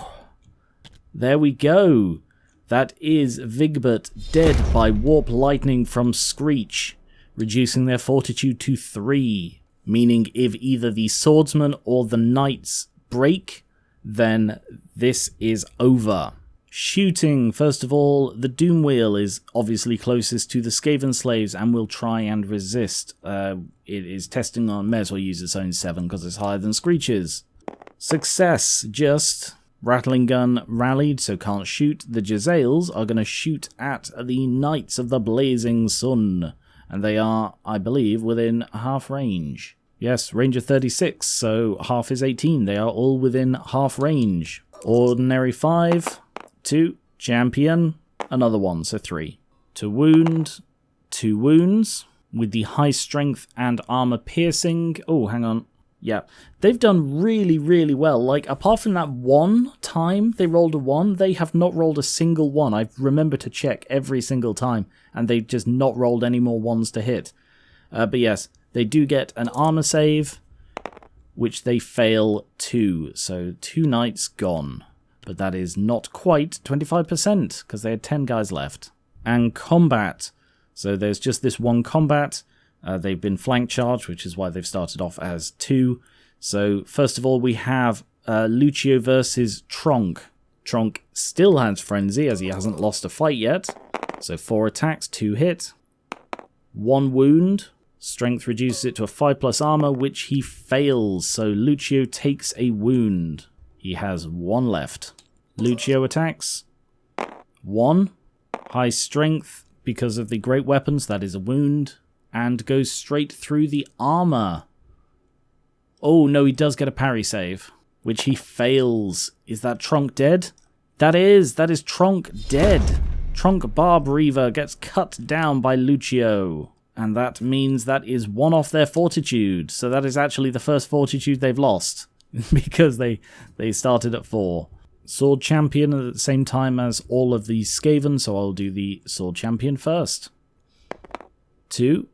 There we go. That is Vigbert dead by Warp Lightning from Screich, reducing their fortitude to 3, meaning if either the swordsman or the knights break, then this is over. Shooting, first of all, the Doom Wheel is obviously closest to the Skaven slaves and will try and resist. It is testing on, may as well use its own 7 because it's higher than Screech's. Success, just. Rattling gun rallied, so can't shoot. The Jezzails are going to shoot at the Knights of the Blazing Sun. And they are, I believe, within half range. Yes, range of 36, so half is 18. They are all within half range. Ordinary 5, 2, champion, another 1, so 3. To wound, 2 wounds, with the high strength and armor piercing. Oh, hang on. Yeah, they've done really, really well. Like, apart from that one time they rolled a 1, they have not rolled a single 1. I remember to check every single time, and they've just not rolled any more 1s to hit. But yes, they do get an armor save, which they fail 2. So 2 knights gone. But that is not quite 25%, because they had 10 guys left. And combat. So there's just this one combat. They've been flank charged, which is why they've started off as 2. So first of all, we have Lucio versus Tronk. Tronk still has Frenzy, as he hasn't lost a fight yet. So 4 attacks, 2 hit, 1 wound. Strength reduces it to a 5+ armor, which he fails. So Lucio takes a wound. He has 1 left. Lucio attacks. 1. High strength because of the great weapons, that is a wound. And goes straight through the armor. Oh, no, he does get a parry save, which he fails. Is that Tronk dead? That is Tronk dead. Tronk Barb Reaver gets cut down by Lucio. And that means that is 1 off their fortitude. So that is actually the first fortitude they've lost, because they started at 4. Sword Champion at the same time as all of the Skaven, so I'll do the Sword Champion first. 2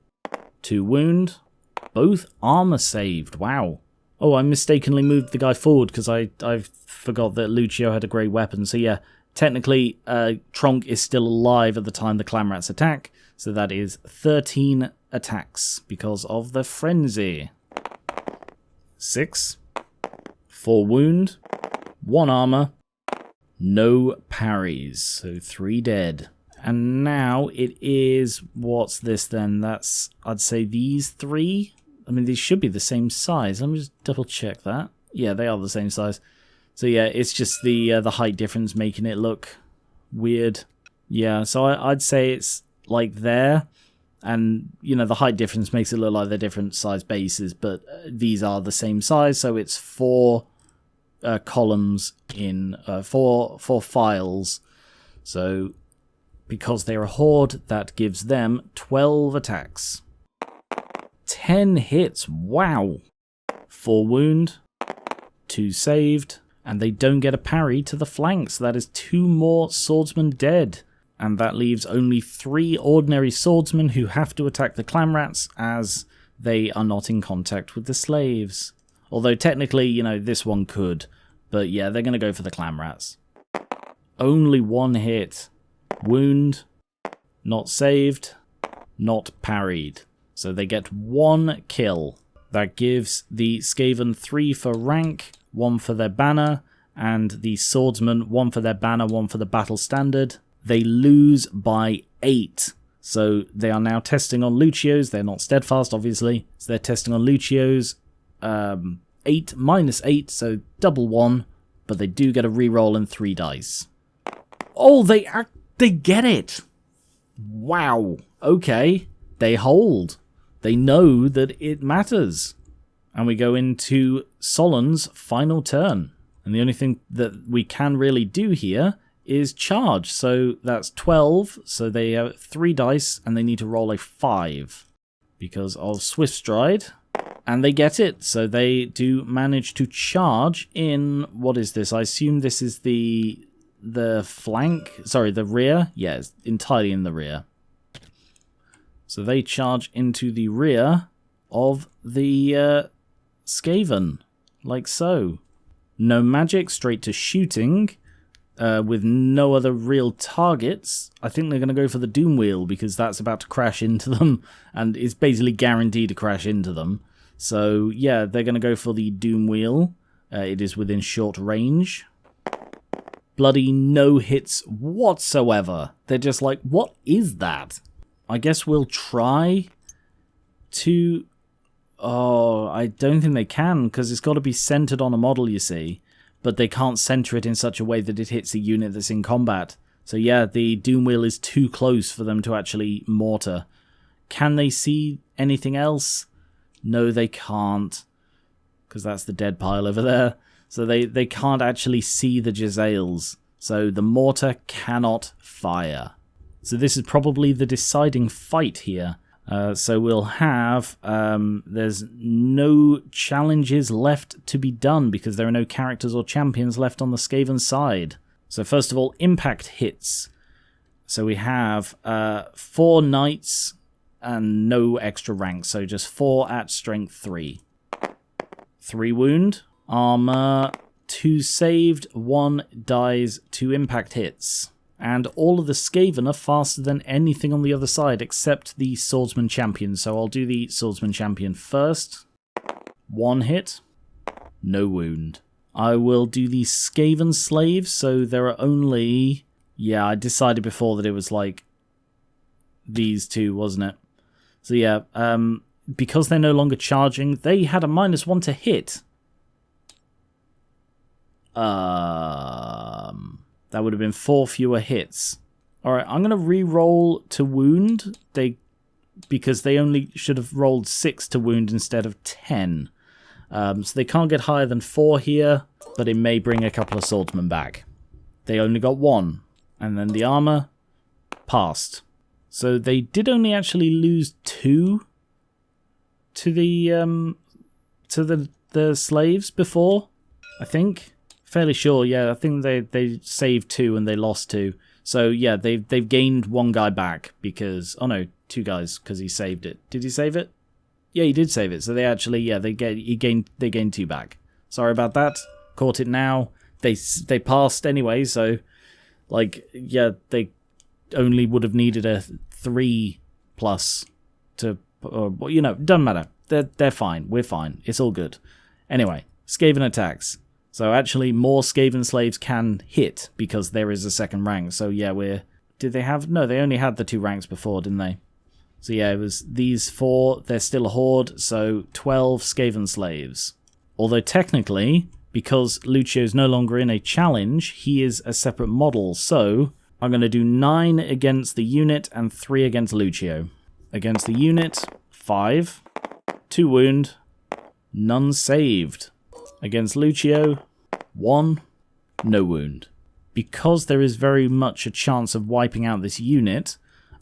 wound, both armor saved, wow. Oh, I mistakenly moved the guy forward because I forgot that Lucio had a great weapon. So yeah, technically, Tronk is still alive at the time the Clamrats attack. So that is 13 attacks because of the frenzy. 6. 4 wound. 1 armor. No parries. So 3 dead. And now it is... What's this then? That's, I'd say, these 3. I mean, these should be the same size. Let me just double check that. Yeah, they are the same size. So yeah, it's just the height difference making it look weird. Yeah, so I'd say it's like there. And, you know, the height difference makes it look like they're different size bases. But these are the same size. So it's 4 columns in... 4 files. So because they're a horde, that gives them 12 attacks. 10 hits, wow! 4 wound, 2 saved, and they don't get a parry to the flanks. That is 2 more swordsmen dead. And that leaves only 3 ordinary swordsmen who have to attack the Clamrats as they are not in contact with the slaves. Although technically, you know, this one could. But yeah, they're going to go for the Clamrats. Only 1 hit. Wound, not saved, not parried. So they get 1 kill. That gives the Skaven 3 for rank, 1 for their banner, and the swordsmen 1 for their banner, 1 for the battle standard. They lose by 8. So they are now testing on Lucio's. They're not steadfast, obviously. So they're testing on Lucio's 8 minus 8, so double 1. But they do get a reroll and 3 dice. Oh, they get it! Wow. Okay. They hold. They know that it matters. And we go into Solland's final turn. And the only thing that we can really do here is charge. So that's 12. So they have 3 dice and they need to roll a 5 because of Swift Stride. And they get it. So they do manage to charge in... What is this? I assume this is the flank. Sorry, the rear. Yeah, it's entirely in the rear. So they charge into the rear of the Skaven, like so. No magic, straight to shooting, with no other real targets. I think they're going to go for the Doom Wheel, because that's about to crash into them, and it's basically guaranteed to crash into them. So yeah, they're going to go for the Doom Wheel. It is within short range. Bloody no hits whatsoever. They're just like, what is that? I guess we'll try to... Oh, I don't think they can, because it's got to be centered on a model, you see. But they can't center it in such a way that it hits a unit that's in combat. So yeah, the Doom Wheel is too close for them to actually mortar. Can they see anything else? No, they can't, because that's the dead pile over there. So they can't actually see the Jezzails. So the mortar cannot fire. So this is probably the deciding fight here. So we'll have... there's no challenges left to be done because there are no characters or champions left on the Skaven side. So first of all, impact hits. So we have 4 knights and no extra ranks. So just 4 at strength 3. 3 wound. Armor 2 saved, 1 dies, 2 impact hits. And all of the Skaven are faster than anything on the other side except the Swordsman Champion. So I'll do the Swordsman Champion first. 1 hit. No wound. I will do the Skaven Slaves. So there are only... Yeah, I decided before that it was like these 2, wasn't it? So yeah, because they're no longer charging, they had a -1 to hit. That would have been 4 fewer hits. Alright, I'm going to re-roll to wound. Because they only should have rolled 6 to wound instead of 10. So they can't get higher than 4 here, but it may bring a couple of swordsmen back. They only got 1. And then the armor passed. So they did only actually lose 2 to the slaves before, I think. Fairly sure, yeah. I think they saved 2 and they lost 2. So yeah, they've gained 1 guy back because... Oh no, 2 guys, because he saved it. Did he save it? Yeah, he did save it. So they actually, yeah, they gained 2 back. Sorry about that. Caught it now. They passed anyway, so like, yeah, they only would have needed a 3+ to, you know, doesn't matter. They're fine. We're fine. It's all good. Anyway, Skaven attacks. So actually, more Skaven slaves can hit because there is a second rank. So yeah, did they have? No, they only had the 2 ranks before, didn't they? So yeah, it was these 4. They're still a horde. So 12 Skaven slaves. Although technically, because Lucio's no longer in a challenge, he is a separate model. So I'm going to do 9 against the unit and 3 against Lucio. Against the unit, 5, 2 wound, none saved. Against Lucio, 1, no wound. Because there is very much a chance of wiping out this unit,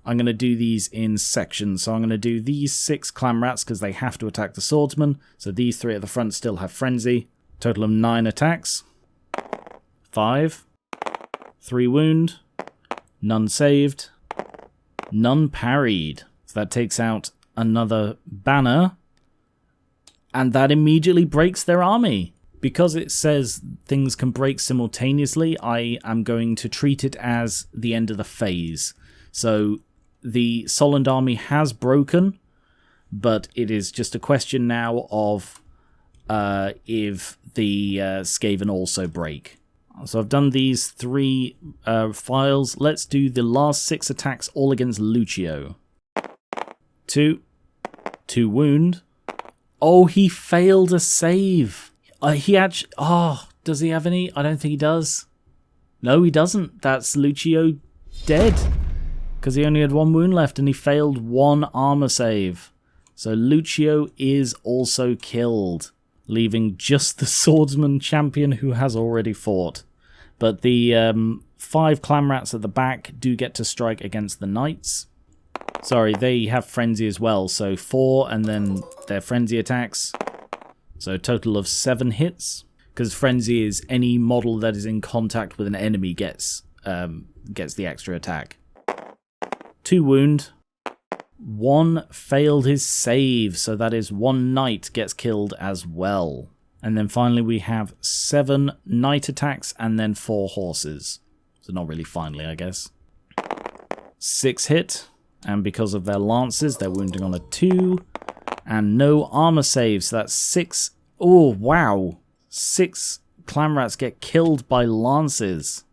I'm going to do these in sections. So I'm going to do these 6 clan rats because they have to attack the swordsman. So these 3 at the front still have frenzy. Total of 9 attacks. 5, 3 wound, none saved, none parried. So that takes out another banner. And that immediately breaks their army. Because it says things can break simultaneously, I am going to treat it as the end of the phase. So the Solland army has broken, but it is just a question now of if the Skaven also break. So I've done these 3 files. Let's do the last 6 attacks all against Lucio. 2 wound. Oh, he failed a save. He actually... Oh, does he have any? I don't think he does. No, he doesn't. That's Lucio dead. Because he only had 1 wound left and he failed 1 armor save. So Lucio is also killed, leaving just the swordsman champion who has already fought. But the 5 clan rats at the back do get to strike against the knights. Sorry, they have frenzy as well. So 4 and then their frenzy attacks. So a total of 7 hits, because frenzy is any model that is in contact with an enemy gets the extra attack. 2 wound. 1 failed his save, so that is 1 knight gets killed as well. And then finally we have 7 knight attacks and then 4 horses. So not really finally, I guess. 6 hit, and because of their lances, they're wounding on a 2. And no armor saves, so that's 6. Oh, wow. 6 clan rats get killed by lances.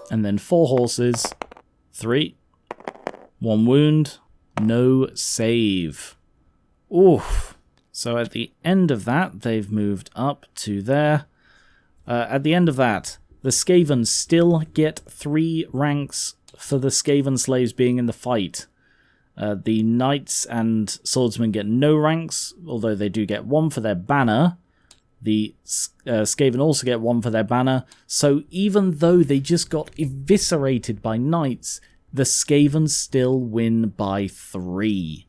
And then 4 horses. 3. 1 wound. No save. Oof. So at the end of that, they've moved up to there. At the end of that, the Skaven still get 3 ranks for the Skaven slaves being in the fight. The knights and swordsmen get no ranks, although they do get 1 for their banner. The Skaven also get 1 for their banner. So even though they just got eviscerated by knights, the Skaven still win by 3.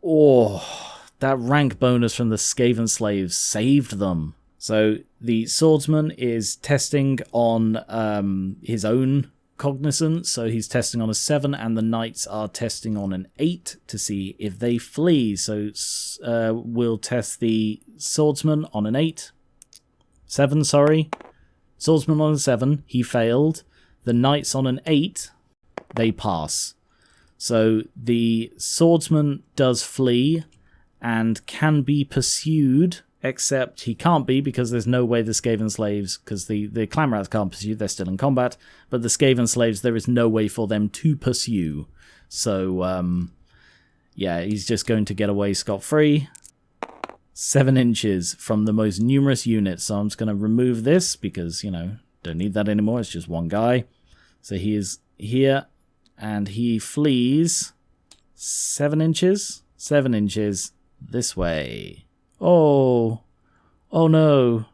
Oh, that rank bonus from the Skaven slaves saved them. So the swordsman is testing on his own cognizance, so he's testing on a 7, and the knights are testing on an 8 to see if they flee. So we'll test the swordsman on an 8. 7, sorry. Swordsman on a 7, he failed. The knights on an 8, they pass. So the swordsman does flee and can be pursued, except he can't be because there's no way the Skaven slaves, because the clan rats can't pursue, they're still in combat, but the Skaven slaves, there is no way for them to pursue. So, yeah, he's just going to get away scot-free. 7 inches from the most numerous units, so I'm just going to remove this because, you know, don't need that anymore, it's just 1 guy. So he is here, and he flees 7 inches? 7 inches this way. Oh no.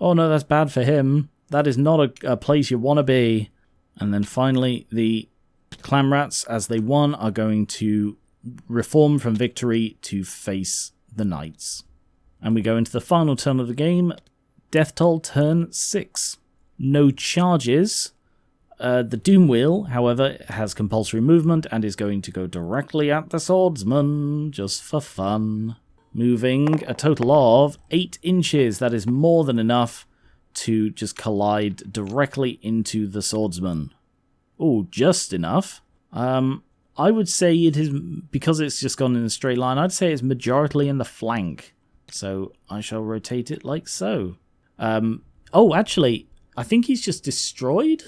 Oh no, that's bad for him. That is not a place you want to be. And then finally, the clan rats, as they won, are going to reform from victory to face the knights. And we go into the final turn of the game, Deathtoll turn 6. No charges. The Doom Wheel, however, has compulsory movement and is going to go directly at the swordsman, just for fun. moving a total of 8 inches. That is more than enough to just collide directly into the swordsman. Oh, just enough. I would say it is, because it's just gone in a straight line, I'd say it's majorly in the flank. So I shall rotate it like so. Oh, actually, I think he's just destroyed.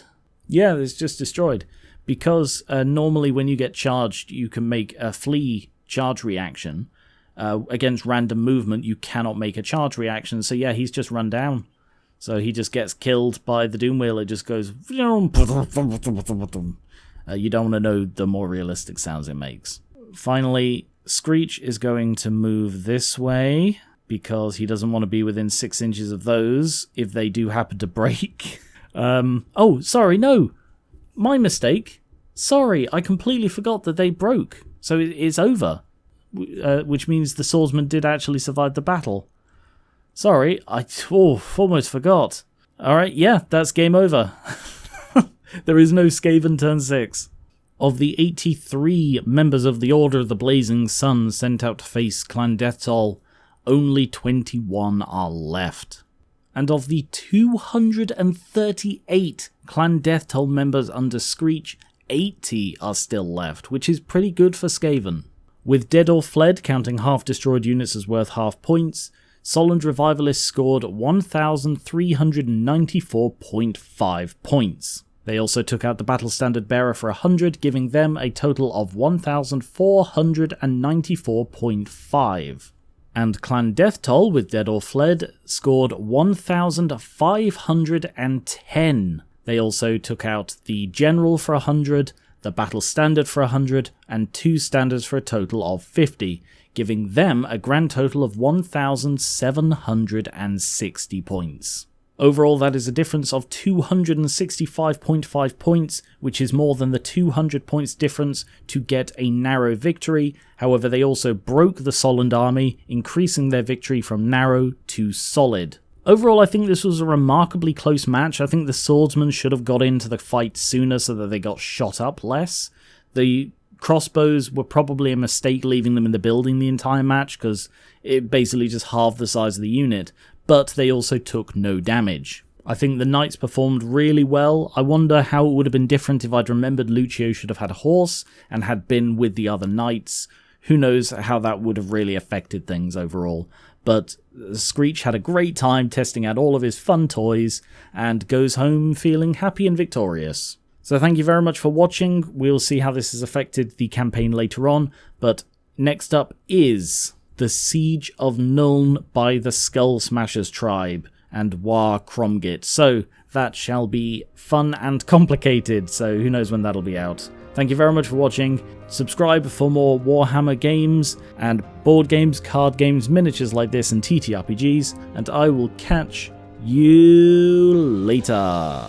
Yeah, it's just destroyed. Because normally when you get charged, you can make a flee charge reaction. Against random movement, you cannot make a charge reaction. So yeah, he's just run down. So he just gets killed by the Doom Wheel. It just goes... You don't want to know the more realistic sounds it makes. Finally, Screich is going to move this way because he doesn't want to be within 6 inches of those if they do happen to break. Oh, sorry, no. My mistake. Sorry, I completely forgot that they broke. So it's over. Which means the swordsman did actually survive the battle. Sorry, I almost forgot. Alright, yeah, that's game over. There is no Skaven turn 6. Of the 83 members of the Order of the Blazing Sun sent out to face Clan Deathtoll, only 21 are left. And of the 238 Clan Deathtoll members under Screich, 80 are still left, which is pretty good for Skaven. With Dead or Fled counting half destroyed units as worth half points, Solland Revivalists scored 1,394.5 points. They also took out the Battle Standard Bearer for 100, giving them a total of 1,494.5. And Clan Deathtoll, with Dead or Fled, scored 1,510. They also took out the General for 100, the Battle Standard for 100, and 2 Standards for a total of 50, giving them a grand total of 1,760 points. Overall, that is a difference of 265.5 points, which is more than the 200 points difference to get a narrow victory. However, they also broke the Solland army, increasing their victory from narrow to solid. Overall, I think this was a remarkably close match. I think the swordsmen should have got into the fight sooner so that they got shot up less. The crossbows were probably a mistake leaving them in the building the entire match, because it basically just halved the size of the unit. But they also took no damage. I think the knights performed really well. I wonder how it would have been different if I'd remembered Lucio should have had a horse and had been with the other knights. Who knows how that would have really affected things overall. But Screich had a great time testing out all of his fun toys and goes home feeling happy and victorious. So thank you very much for watching. We'll see how this has affected the campaign later on. But next up is the Siege of Nuln by the Skull Smashers tribe and War Cromgit. So that shall be fun and complicated, so who knows when that'll be out. Thank you very much for watching. Subscribe for more Warhammer games and board games, card games, miniatures like this, and TTRPGs, and I will catch you later.